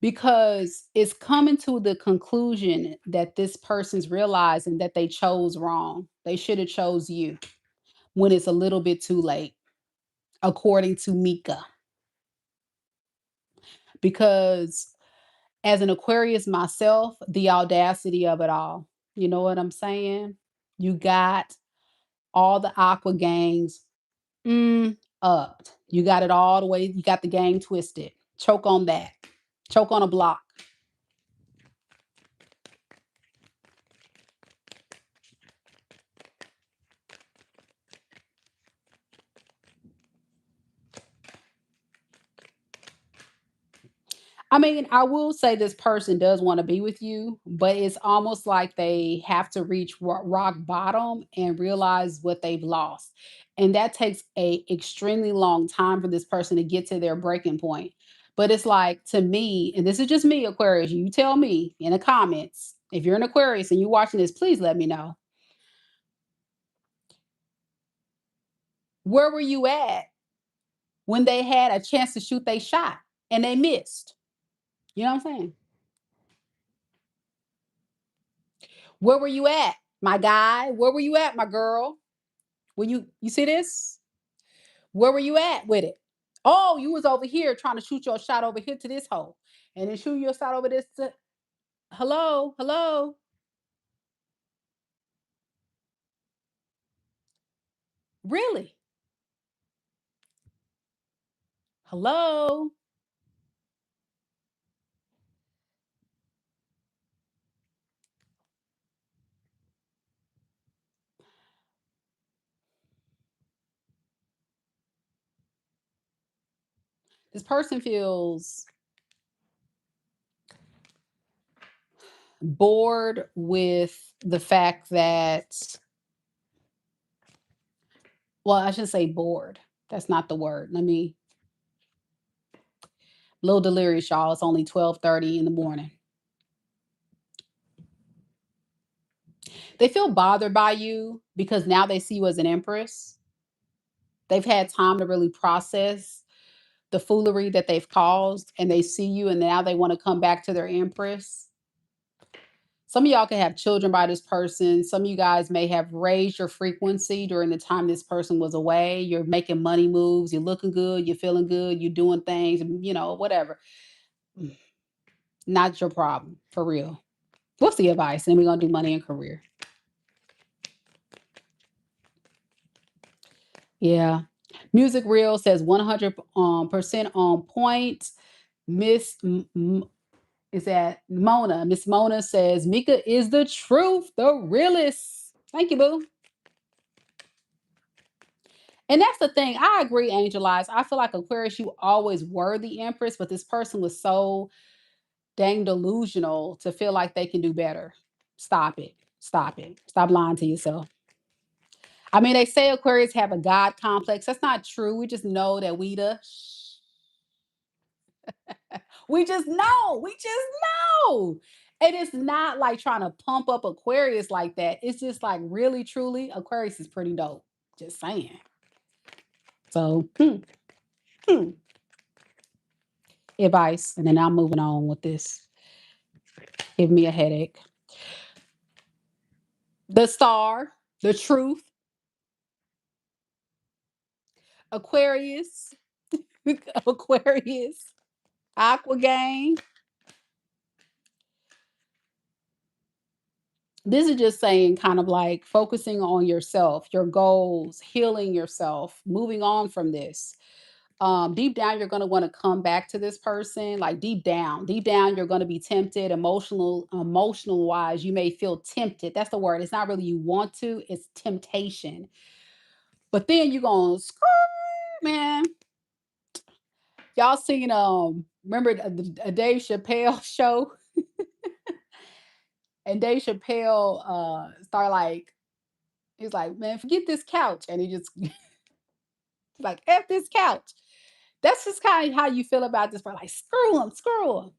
Because it's coming to the conclusion that this person's realizing that they chose wrong. They should have chose you when it's a little bit too late, according to Mika. Because as an Aquarius myself, the audacity of it all. You know what I'm saying? You got all the Aqua gangs upped. You got it all the way. You got the gang twisted. Choke on that. Choke on a block. I mean, I will say this person does want to be with you, but it's almost like they have to reach rock bottom and realize what they've lost. And that takes a extremely long time for this person to get to their breaking point. But it's like to me, and this is just me, Aquarius, you tell me in the comments. If you're an Aquarius and you're watching this, please let me know. Where were you at when they had a chance to shoot they shot and they missed? You know what I'm saying? Where were you at, my guy? Where were you at, my girl? When you see this? Where were you at with it? Oh, you was over here trying to shoot your shot over here to this hole, and then shoot your shot over this. Hello, hello, really? Hello. This person feels bored with the fact that, well, I should say bored. That's not the word. Let me, little delirious, y'all. It's only 12:30 in the morning. They feel bothered by you because now they see you as an empress. They've had time to really process the foolery that they've caused, and they see you and now they want to come back to their empress. Some of y'all can have children by this person. Some of you guys may have raised your frequency during the time this person was away. You're making money moves, you're looking good, you're feeling good, you're doing things, whatever. Mm, Not your problem, for real. What's the advice? And we're gonna do money and career. Yeah. Music Reel says 100 percent on point. Miss is that Mona. Miss Mona says Mika is the truth, the realest. Thank you, boo. And that's the thing. I agree, Angel Eyes. I feel like Aquarius, you always were the Empress, but this person was so dang delusional to feel like they can do better. Stop it. Stop it. Stop lying to yourself. I mean, they say Aquarius have a God complex. That's not true. We just know that we just know. We just know. And it's not like trying to pump up Aquarius like that. It's just like really, truly, Aquarius is pretty dope. Just saying. So, hmm, advice. And then I'm moving on with this. Give me a headache. The star, the truth, Aquarius, Aquarius, Aqua Gang. This is just saying kind of like focusing on yourself, your goals, healing yourself, moving on from this. Deep down, you're going to want to come back to this person. Like deep down, you're going to be tempted, emotional wise. You may feel tempted. That's the word. It's not really you want to, it's temptation. But then you're going to screw, man. Y'all seen, remember a Dave Chappelle show? And Dave Chappelle started like, he's like, man, forget this couch. And he just like, F this couch. That's just kind of how you feel about this. But like, screw him, screw him.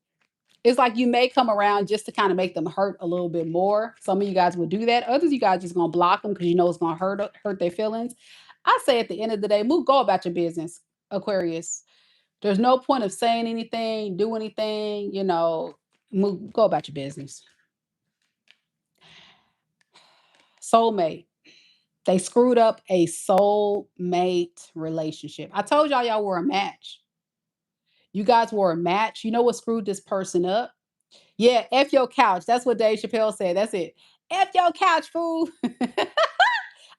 It's like you may come around just to kind of make them hurt a little bit more. Some of you guys will do that. Others of you guys just gonna block them because you know it's gonna hurt their feelings. I say at the end of the day, move, go about your business, Aquarius. There's no point of saying anything, do anything, move, go about your business. Soulmate. They screwed up a soulmate relationship. I told y'all were a match. You guys were a match. You know what screwed this person up? Yeah, F your couch. That's what Dave Chappelle said. That's it. F your couch, fool.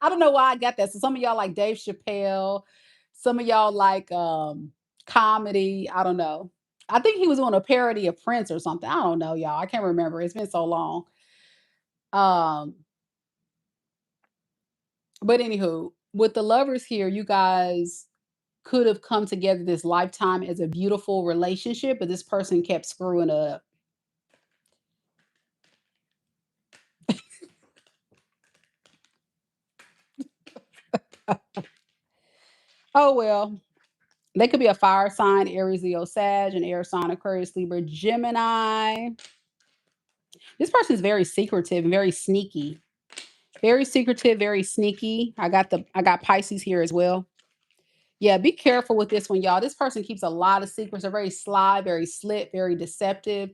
I don't know why I got that. So some of y'all like Dave Chappelle. Some of y'all like comedy. I don't know. I think he was on a parody of Prince or something. I don't know, y'all. I can't remember. It's been so long. Um, but anywho, with the lovers here, you guys could have come together this lifetime as a beautiful relationship, but this person kept screwing up. Oh well. They could be a fire sign, Aries, Leo, Sag, an air sign, Aquarius, Libra, Gemini. This person is very secretive and very sneaky. Very secretive, very sneaky. I got Pisces here as well. Yeah, be careful with this one, y'all. This person keeps a lot of secrets. They're very sly, very slick, very deceptive.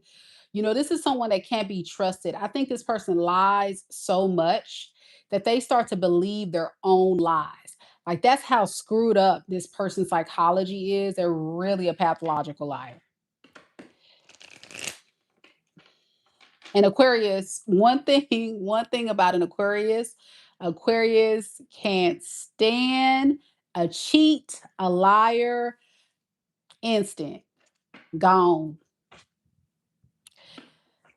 This is someone that can't be trusted. I think this person lies so much that they start to believe their own lies. Like that's how screwed up this person's psychology is. They're really a pathological liar. And Aquarius, one thing about an Aquarius can't stand a cheat, a liar, instant, gone.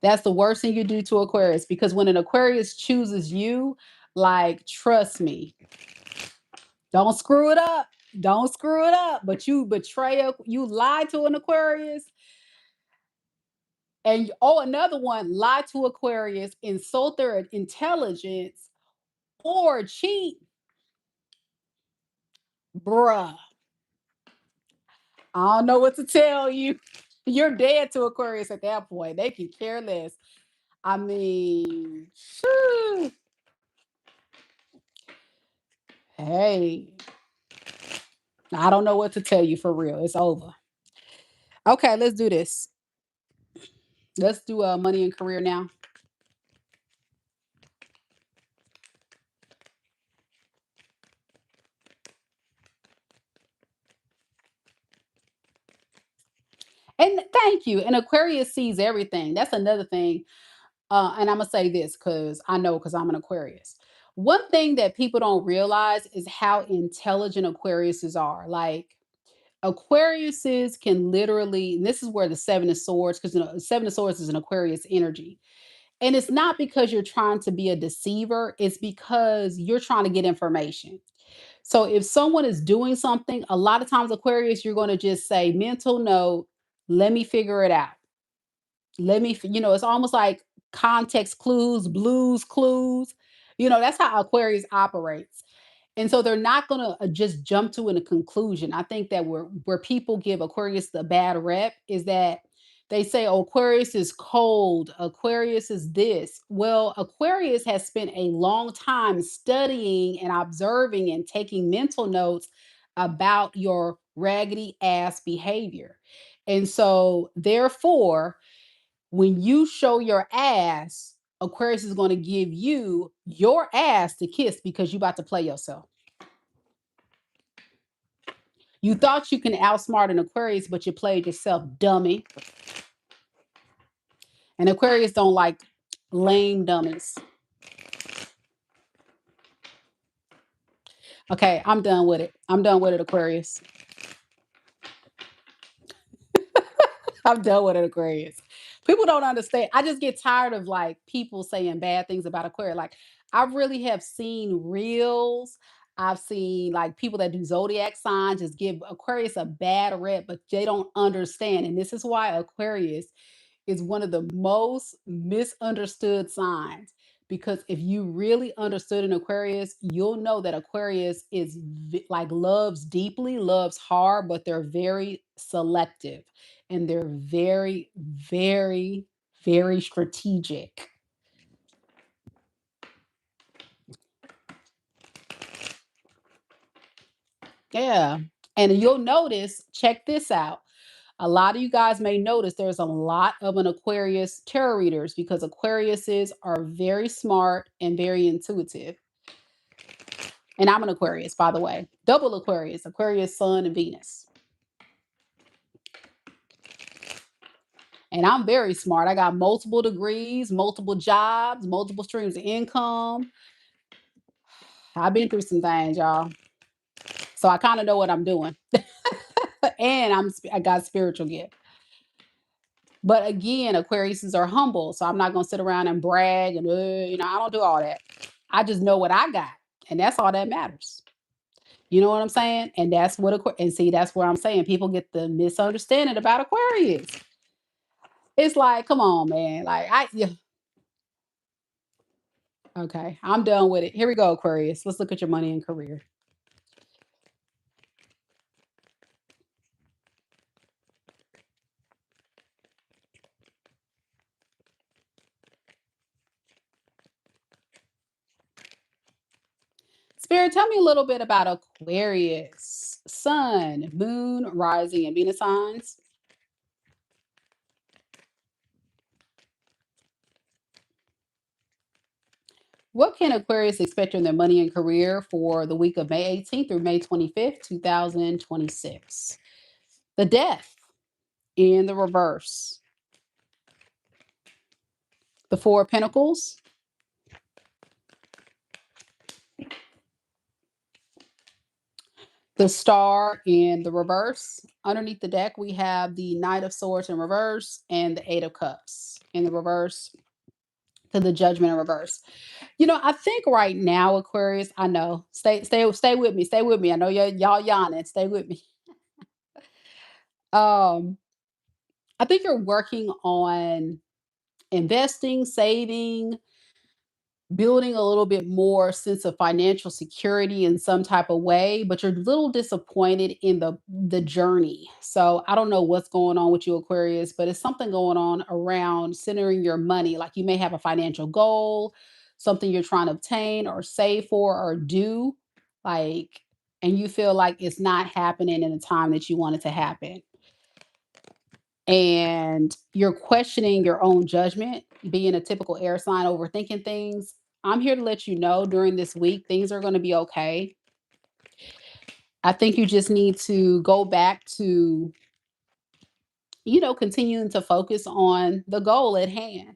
That's the worst thing you do to Aquarius because when an Aquarius chooses you, like, trust me, don't screw it up. Don't screw it up. But you lie to an Aquarius. And another one, lie to Aquarius, insult their intelligence, or cheat, bruh. I don't know what to tell you. You're dead to Aquarius at that point. They can care less. I mean, phew. Hey, I don't know what to tell you for real. It's over. Okay, let's do this. Let's do money and career now. And thank you. And Aquarius sees everything. That's another thing. And I'm gonna say this because I'm an Aquarius. One thing that people don't realize is how intelligent Aquariuses are. Like Aquariuses can literally, and this is where the Seven of Swords, because Seven of Swords is an Aquarius energy. And it's not because you're trying to be a deceiver, it's because you're trying to get information. So if someone is doing something, a lot of times Aquarius, you're going to just say, mental note, let me figure it out. It's almost like context clues, blues clues. That's how Aquarius operates. And so they're not going to just jump to a conclusion. I think that where people give Aquarius the bad rep is that they say, oh, Aquarius is cold. Aquarius is this. Well, Aquarius has spent a long time studying and observing and taking mental notes about your raggedy ass behavior. And so, therefore, when you show your ass, Aquarius is going to give you your ass to kiss because you about to play yourself. You thought you can outsmart an Aquarius, but you played yourself, dummy. And Aquarius don't like lame dummies. Okay, I'm done with it. I'm done with it, Aquarius. I'm done with it, Aquarius. People don't understand. I just get tired of like people saying bad things about Aquarius. Like I really have seen reels. I've seen like people that do zodiac signs just give Aquarius a bad rep, but they don't understand. And this is why Aquarius is one of the most misunderstood signs. Because if you really understood an Aquarius, you'll know that Aquarius is like loves deeply, loves hard, but they're very selective and they're very, very, very strategic. Yeah. And you'll notice, check this out. A lot of you guys may notice there's a lot of an Aquarius tarot readers because Aquariuses are very smart and very intuitive. And I'm an Aquarius, by the way. Double Aquarius, Aquarius, Sun, and Venus. And I'm very smart. I got multiple degrees, multiple jobs, multiple streams of income. I've been through some things, y'all. So I kind of know what I'm doing. And I got spiritual gift. But again, Aquariuses are humble. So I'm not going to sit around and brag and, I don't do all that. I just know what I got. And that's all that matters. You know what I'm saying? And that's what, and see, that's where I'm saying people get the misunderstanding about Aquarius. It's like, come on, man. Like, yeah. Okay, I'm done with it. Here we go, Aquarius. Let's look at your money and career. Spirit, tell me a little bit about Aquarius. Sun, moon, rising, and Venus signs. What can Aquarius expect in their money and career for the week of May 18th through May 25th, 2026? The death in the reverse. The Four of Pentacles. The Star in the reverse. Underneath the deck, we have the Knight of Swords in reverse and the Eight of Cups in the reverse to the Judgment in reverse. I think right now, Aquarius, I know. Stay with me. Stay with me. I know y'all yawning. Stay with me. Um, I think you're working on investing, saving, building a little bit more sense of financial security in some type of way, but you're a little disappointed in the journey. So I don't know what's going on with you, Aquarius, but it's something going on around centering your money. Like you may have a financial goal, something you're trying to obtain or save for or do, like, and you feel like it's not happening in the time that you want it to happen. And you're questioning your own judgment, being a typical air sign, overthinking things. I'm here to let you know during this week, things are going to be okay. I think you just need to go back to, continuing to focus on the goal at hand.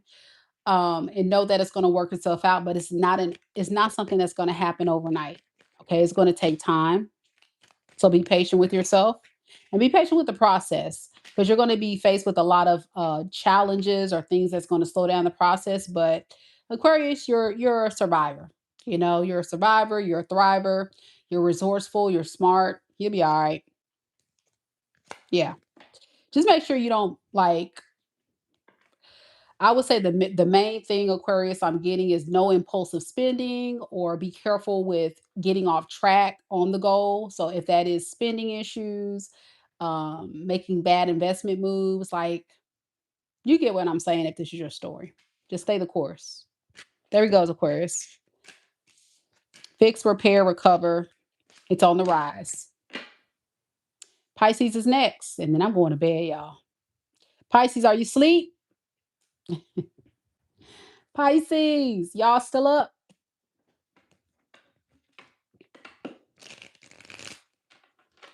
And know that it's going to work itself out, but it's not something that's going to happen overnight. Okay. It's going to take time. So be patient with yourself and be patient with the process because you're going to be faced with a lot of challenges or things that's going to slow down the process. But Aquarius, you're a survivor. You're a survivor. You're a thriver. You're resourceful. You're smart. You'll be all right. Yeah. Just make sure you don't like. I would say the main thing, Aquarius, I'm getting is no impulsive spending or be careful with getting off track on the goal. So if that is spending issues, making bad investment moves, like you get what I'm saying if this is your story. Just stay the course. There he goes, Aquarius. Fix, repair, recover. It's on the rise. Pisces is next. And then I'm going to bed, y'all. Pisces, are you asleep? Pisces, y'all still up?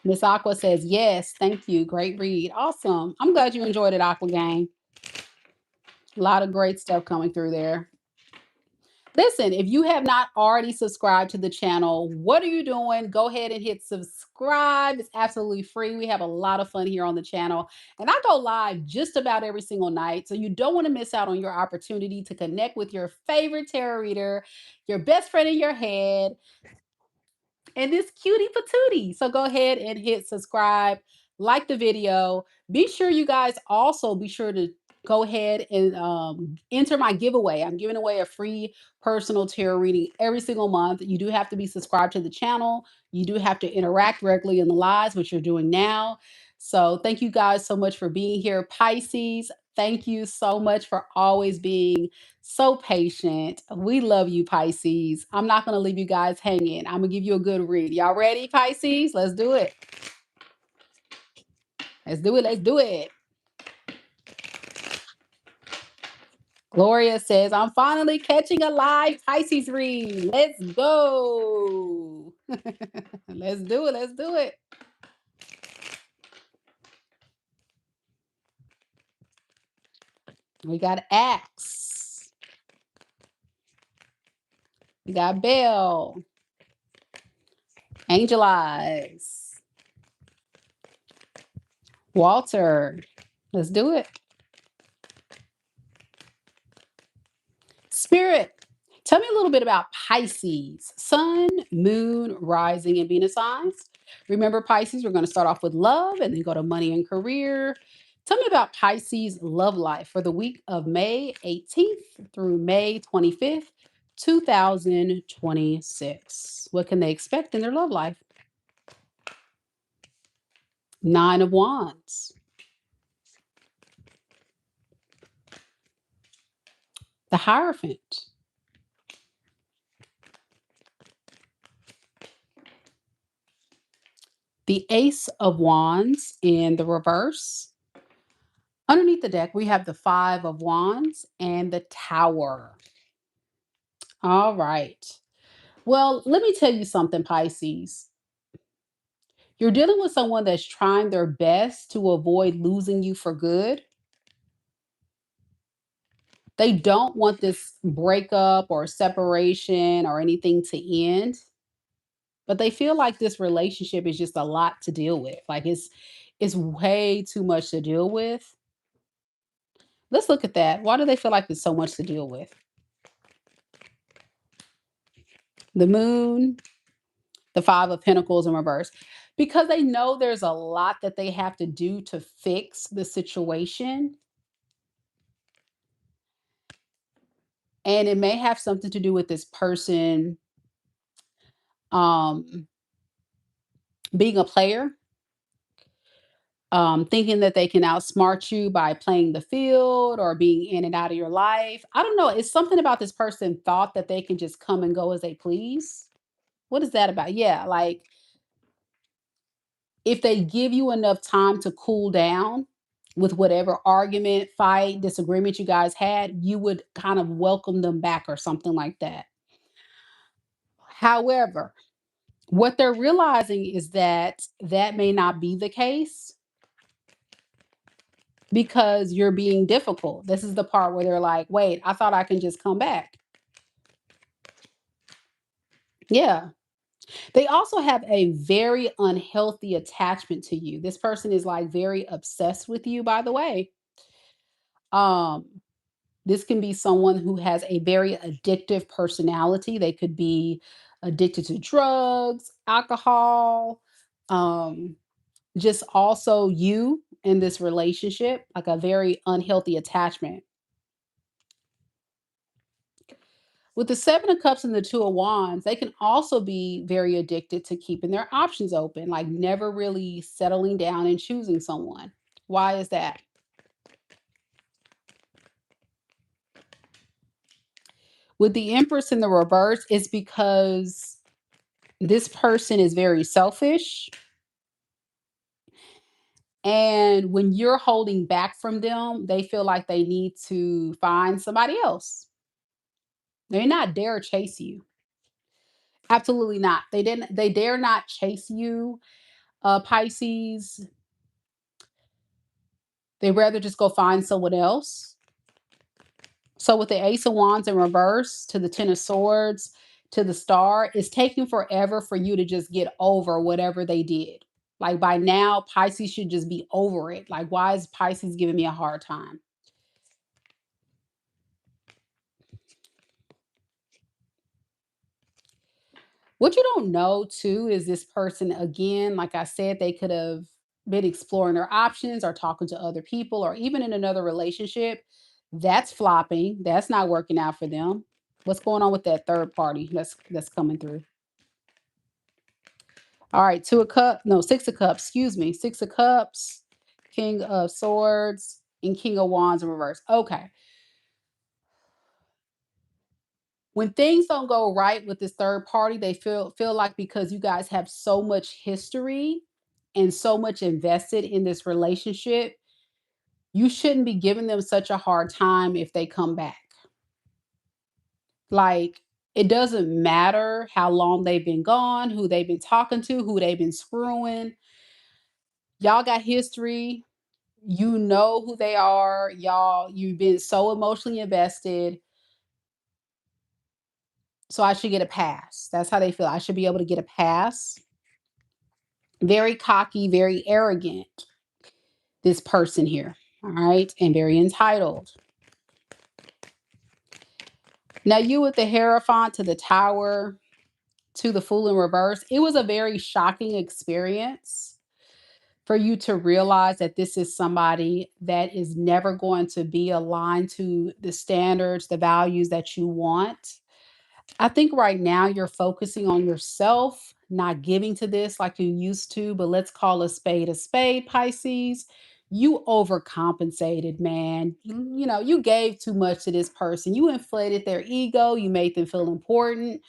Miss Aqua says, yes, thank you. Great read. Awesome. I'm glad you enjoyed it, Aqua Gang. A lot of great stuff coming through there. Listen, if you have not already subscribed to the channel, what are you doing? Go ahead and hit subscribe. It's absolutely free. We have a lot of fun here on the channel. And I go live just about every single night. So you don't want to miss out on your opportunity to connect with your favorite tarot reader, your best friend in your head, and this cutie patootie. So go ahead and hit subscribe, like the video. Be sure you guys also be sure to go ahead and enter my giveaway. I'm giving away a free personal tarot reading every single month. You do have to be subscribed to the channel. You do have to interact regularly in the lives, which you're doing now. So thank you guys so much for being here. Pisces, thank you so much for always being so patient. We love you, Pisces. I'm not going to leave you guys hanging. I'm going to give you a good read. Y'all ready, Pisces? Let's do it. Let's do it. Let's do it. Gloria says, I'm finally catching a live Pisces read. Let's go. Let's do it. Let's do it. We got Axe. We got Bell. Angel Eyes. Walter. Let's do it. Spirit. Tell me a little bit about Pisces, Sun, Moon, Rising, and Venus signs. Remember, Pisces, we're going to start off with love and then go to money and career. Tell me about Pisces' love life for the week of May 18th through May 25th, 2026. What can they expect in their love life? Nine of Wands. The Hierophant. The Ace of Wands in the reverse. Underneath the deck, we have the Five of Wands and the Tower. All right. Well, let me tell you something, Pisces. You're dealing with someone that's trying their best to avoid losing you for good. They don't want this breakup or separation or anything to end, but they feel like this relationship is just a lot to deal with. Like it's way too much to deal with. Let's look at that. Why do they feel like there's so much to deal with? The Moon, the Five of Pentacles in reverse, because they know there's a lot that they have to do to fix the situation. And it may have something to do with this person um, being a player, thinking that they can outsmart you by playing the field or being in and out of your life. I don't know. It's something about this person thought that they can just come and go as they please. What is that about? Yeah, like if they give you enough time to cool down with whatever argument, fight, disagreement you guys had, you would kind of welcome them back or something like that. However, what they're realizing is that that may not be the case because you're being difficult. This is the part where they're like, wait, I thought I can just come back. Yeah. They also have a very unhealthy attachment to you. This person is like very obsessed with you, by the way. Um, this can be someone who has a very addictive personality. They could be addicted to drugs, alcohol, um, just also you in this relationship, like a very unhealthy attachment. With the Seven of Cups and the Two of Wands, they can also be very addicted to keeping their options open, like never really settling down and choosing someone. Why is that? With the Empress in the reverse, it's because this person is very selfish. And when you're holding back from them, they feel like they need to find somebody else. They're not dare chase you. Absolutely not. They dare not chase you, Pisces. They rather just go find someone else. So with the Ace of Wands in reverse to the Ten of Swords to the Star, it's taking forever for you to just get over whatever they did. Like by now, Pisces should just be over it. Like, why is Pisces giving me a hard time? What you don't know too is this person, again, like I said, they could have been exploring their options or talking to other people or even in another relationship, that's flopping. That's not working out for them. What's going on with that third party that's coming through? All right, two of cups, no, six of cups, excuse me. Six of cups, king of swords, and king of wands in reverse. Okay. When things don't go right with this third party, they feel like because you guys have so much history and so much invested in this relationship, you shouldn't be giving them such a hard time if they come back. Like, it doesn't matter how long they've been gone, who they've been talking to, who they've been screwing. Y'all got history. You know who they are. You've been so emotionally invested. So I should get a pass. That's how they feel. I should be able to get a pass. Very cocky, very arrogant, this person here. All right. And very entitled. Now, you with the Hierophant to the Tower to the Fool in reverse, it was a very shocking experience for you to realize that this is somebody that is never going to be aligned to the standards, the values that you want. I think right now you're focusing on yourself, not giving to this like you used to, but let's call a spade, Pisces. You overcompensated, man. You gave too much to this person. You inflated their ego, you made them feel important,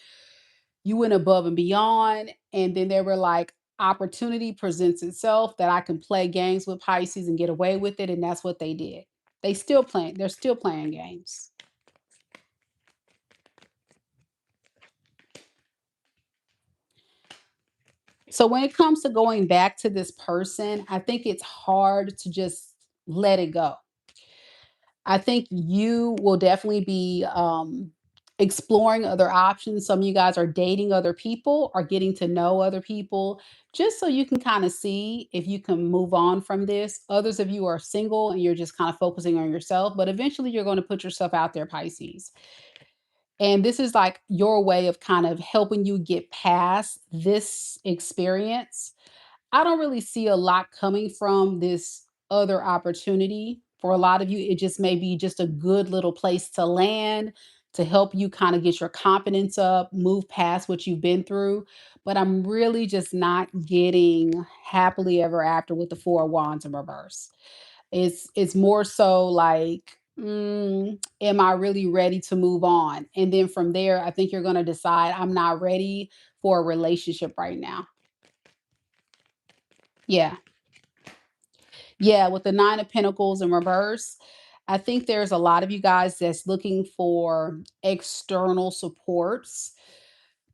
you went above and beyond, and then they were like, opportunity presents itself that I can play games with Pisces and get away with it, and that's what they did. They're still playing games. So when it comes to going back to this person, I think it's hard to just let it go. I think you will definitely be exploring other options. Some of you guys are dating other people or getting to know other people just so you can kind of see if you can move on from this. Others of you are single and you're just kind of focusing on yourself, but eventually you're going to put yourself out there, Pisces. And this is like your way of kind of helping you get past this experience. I don't really see a lot coming from this other opportunity. For a lot of you, it just may be just a good little place to land to help you kind of get your confidence up, move past what you've been through. But I'm really just not getting happily ever after with the Four of Wands in reverse. It's more so like, am I really ready to move on? And then from there, I think you're going to decide I'm not ready for a relationship right now. Yeah. Yeah, with the Nine of Pentacles in reverse, I think there's a lot of you guys that's looking for external supports.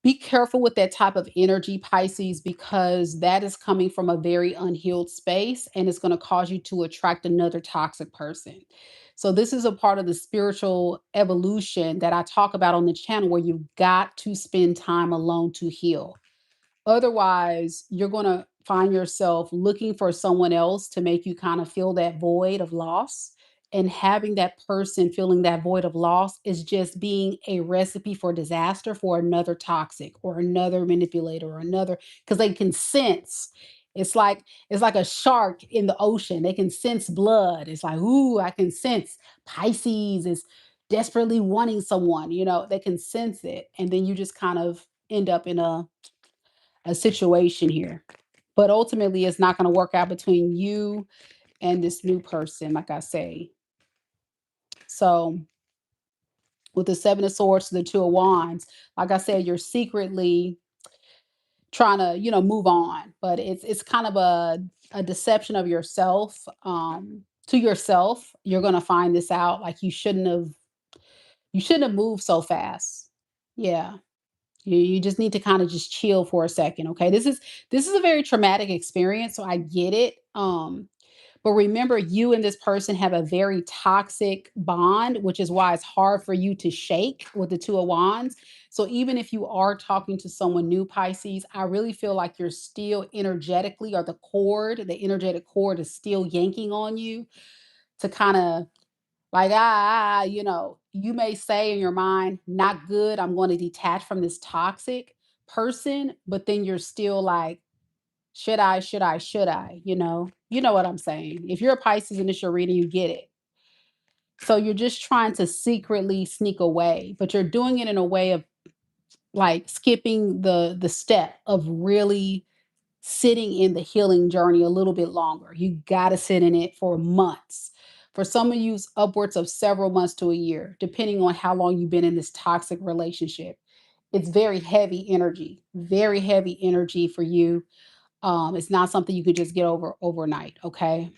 Be careful with that type of energy, Pisces, because that is coming from a very unhealed space and it's going to cause you to attract another toxic person. So, this is a part of the spiritual evolution that I talk about on the channel where you've got to spend time alone to heal. Otherwise, you're gonna find yourself looking for someone else to make you kind of feel that void of loss. And having that person feeling that void of loss is just being a recipe for disaster for another toxic or another manipulator or another because they can sense. It's like a shark in the ocean. They can sense blood. It's like, ooh, I can sense Pisces is desperately wanting someone, they can sense it. And then you just kind of end up in a situation here. But ultimately, it's not going to work out between you and this new person, like I say. So, with the Seven of Swords to the Two of Wands, like I said, you're secretly trying to, move on, but it's kind of a deception of yourself. To yourself, you're going to find this out. Like you shouldn't have moved so fast. Yeah. You just need to kind of just chill for a second, okay? This is a very traumatic experience, so I get it. But remember, you and this person have a very toxic bond, which is why it's hard for you to shake with the Two of Wands. So even if you are talking to someone new, Pisces, I really feel like you're still energetically, or the energetic cord is still yanking on you to kind of like, you may say in your mind, not good. I'm going to detach from this toxic person, but then you're still like Should I? You know what I'm saying. If you're a Pisces and it's your reading, you get it. So you're just trying to secretly sneak away, but you're doing it in a way of like skipping the step of really sitting in the healing journey a little bit longer. You got to sit in it for months. For some of you, it's upwards of several months to a year, depending on how long you've been in this toxic relationship. It's very heavy energy for you. It's not something you could just get over overnight. Okay.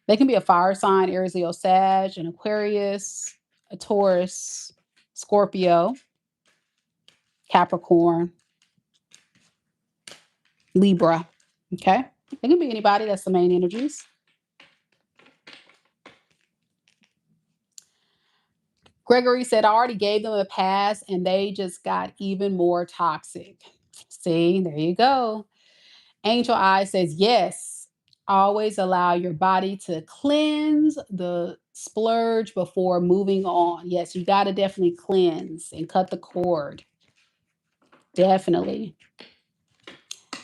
They can be a fire sign, Aries, Leo, Sag, an Aquarius, a Taurus, Scorpio, Capricorn, Libra. Okay. It can be anybody. That's the main energies. Gregory said, I already gave them a pass and they just got even more toxic. See, there you go. Angel Eye says, yes, always allow your body to cleanse the splurge before moving on. Yes, you got to definitely cleanse and cut the cord. Definitely.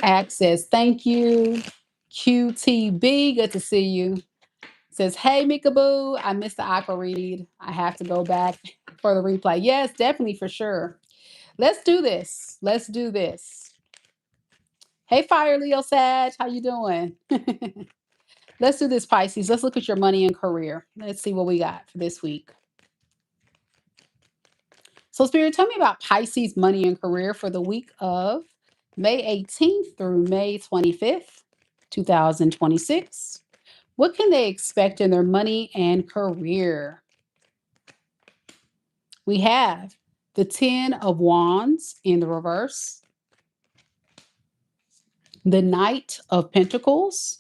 Act says, thank you. QTB, good to see you. Says, hey, Mikaboo, I missed the aqua read. I have to go back for the replay. Yes, definitely, for sure. Let's do this. Let's do this. Hey, Fire Leo Sag, how you doing? Let's do this, Pisces. Let's look at your money and career. Let's see what we got for this week. So, Spirit, tell me about Pisces money and career for the week of May 18th through May 25th, 2026. What can they expect in their money and career? We have the 10 of Wands in the reverse, the Knight of Pentacles,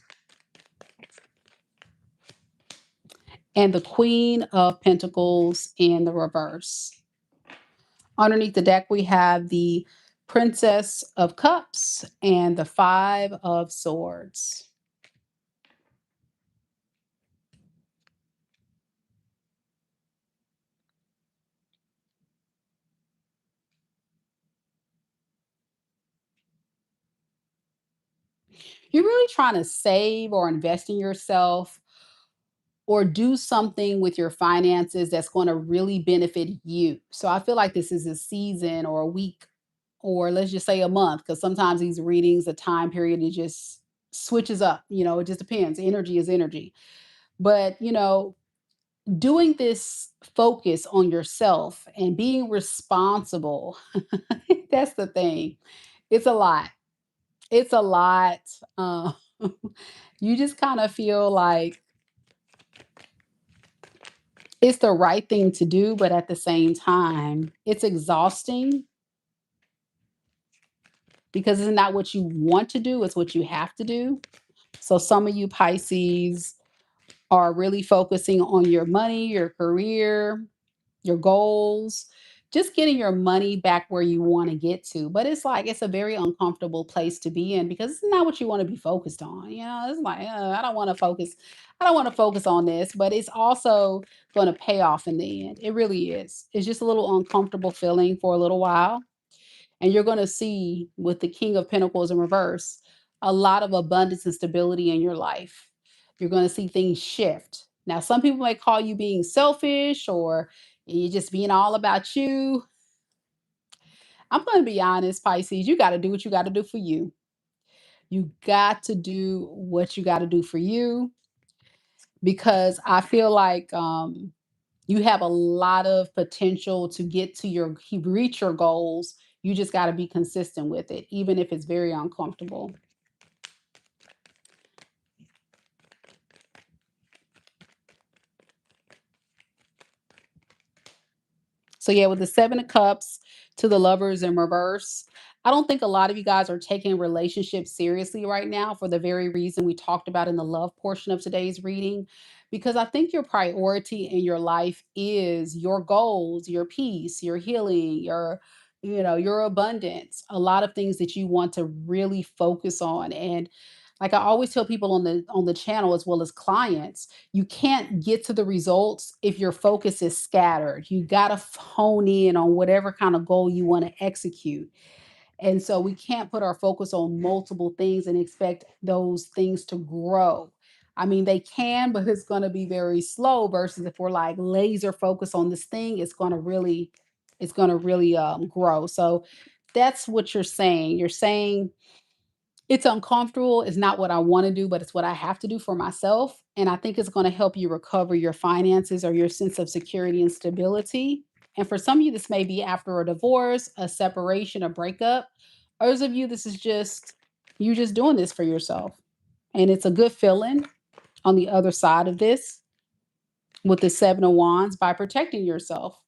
and the Queen of Pentacles in the reverse. Underneath the deck, we have the Princess of Cups and the Five of Swords. You're really trying to save or invest in yourself or do something with your finances that's going to really benefit you. So I feel like this is a season or a week, or let's just say a month, because sometimes these readings, the time period, it just switches up. It just depends. Energy is energy. But, doing this focus on yourself and being responsible, that's the thing. It's a lot. It's a lot. Uh, you just kind of feel like it's the right thing to do, but at the same time, it's exhausting because it's not what you want to do, it's what you have to do. So some of you Pisces are really focusing on your money, your career, your goals, just getting your money back where you want to get to. But it's like it's a very uncomfortable place to be in because it's not what you want to be focused on. It's like I don't want to focus. I don't want to focus on this, but it's also going to pay off in the end. It really is. It's just a little uncomfortable feeling for a little while. And you're going to see with the King of Pentacles in reverse, a lot of abundance and stability in your life. You're going to see things shift. Now, some people might call you being selfish or you're just being all about you. I'm going to be honest, Pisces, you got to do what you got to do for you. You got to do what you got to do for you because I feel like you have a lot of potential to get to reach your goals. You just got to be consistent with it, even if it's very uncomfortable. So yeah, with the 7 of Cups to the Lovers in reverse, I don't think a lot of you guys are taking relationships seriously right now for the very reason we talked about in the love portion of today's reading. Because I think your priority in your life is your goals, your peace, your healing, your abundance, a lot of things that you want to really focus on. And like I always tell people on the channel as well as clients, you can't get to the results if your focus is scattered. You got to hone in on whatever kind of goal you want to execute. And so we can't put our focus on multiple things and expect those things to grow. I mean, they can, but it's going to be very slow versus if we're like laser focused on this thing, it's going to really grow. So that's what you're saying. You're saying it's uncomfortable. It's not what I want to do, but it's what I have to do for myself. And I think it's going to help you recover your finances or your sense of security and stability. And for some of you, this may be after a divorce, a separation, a breakup. Others of you, this is just you just doing this for yourself. And it's a good feeling on the other side of this with the Seven of Wands by protecting yourself.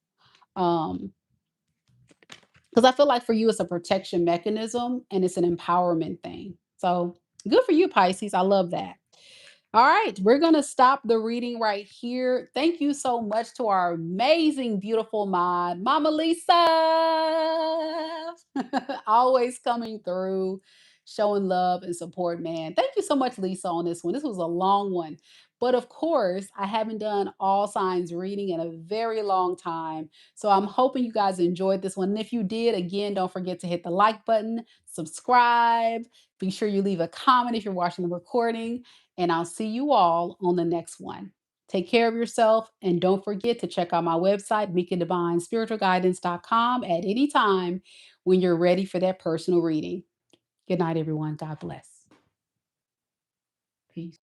Um, because I feel like for you, it's a protection mechanism and it's an empowerment thing. So good for you, Pisces. I love that. All right, we're going to stop the reading right here. Thank you so much to our amazing, beautiful mod, Mama Lisa. Always coming through, showing love and support, man. Thank you so much, Lisa, on this one. This was a long one. But of course, I haven't done all signs reading in a very long time. So I'm hoping you guys enjoyed this one. And if you did, again, don't forget to hit the like button, subscribe. Be sure you leave a comment if you're watching the recording. And I'll see you all on the next one. Take care of yourself. And don't forget to check out my website, meekanddivinespiritualguidance.com, at any time when you're ready for that personal reading. Good night, everyone. God bless. Peace.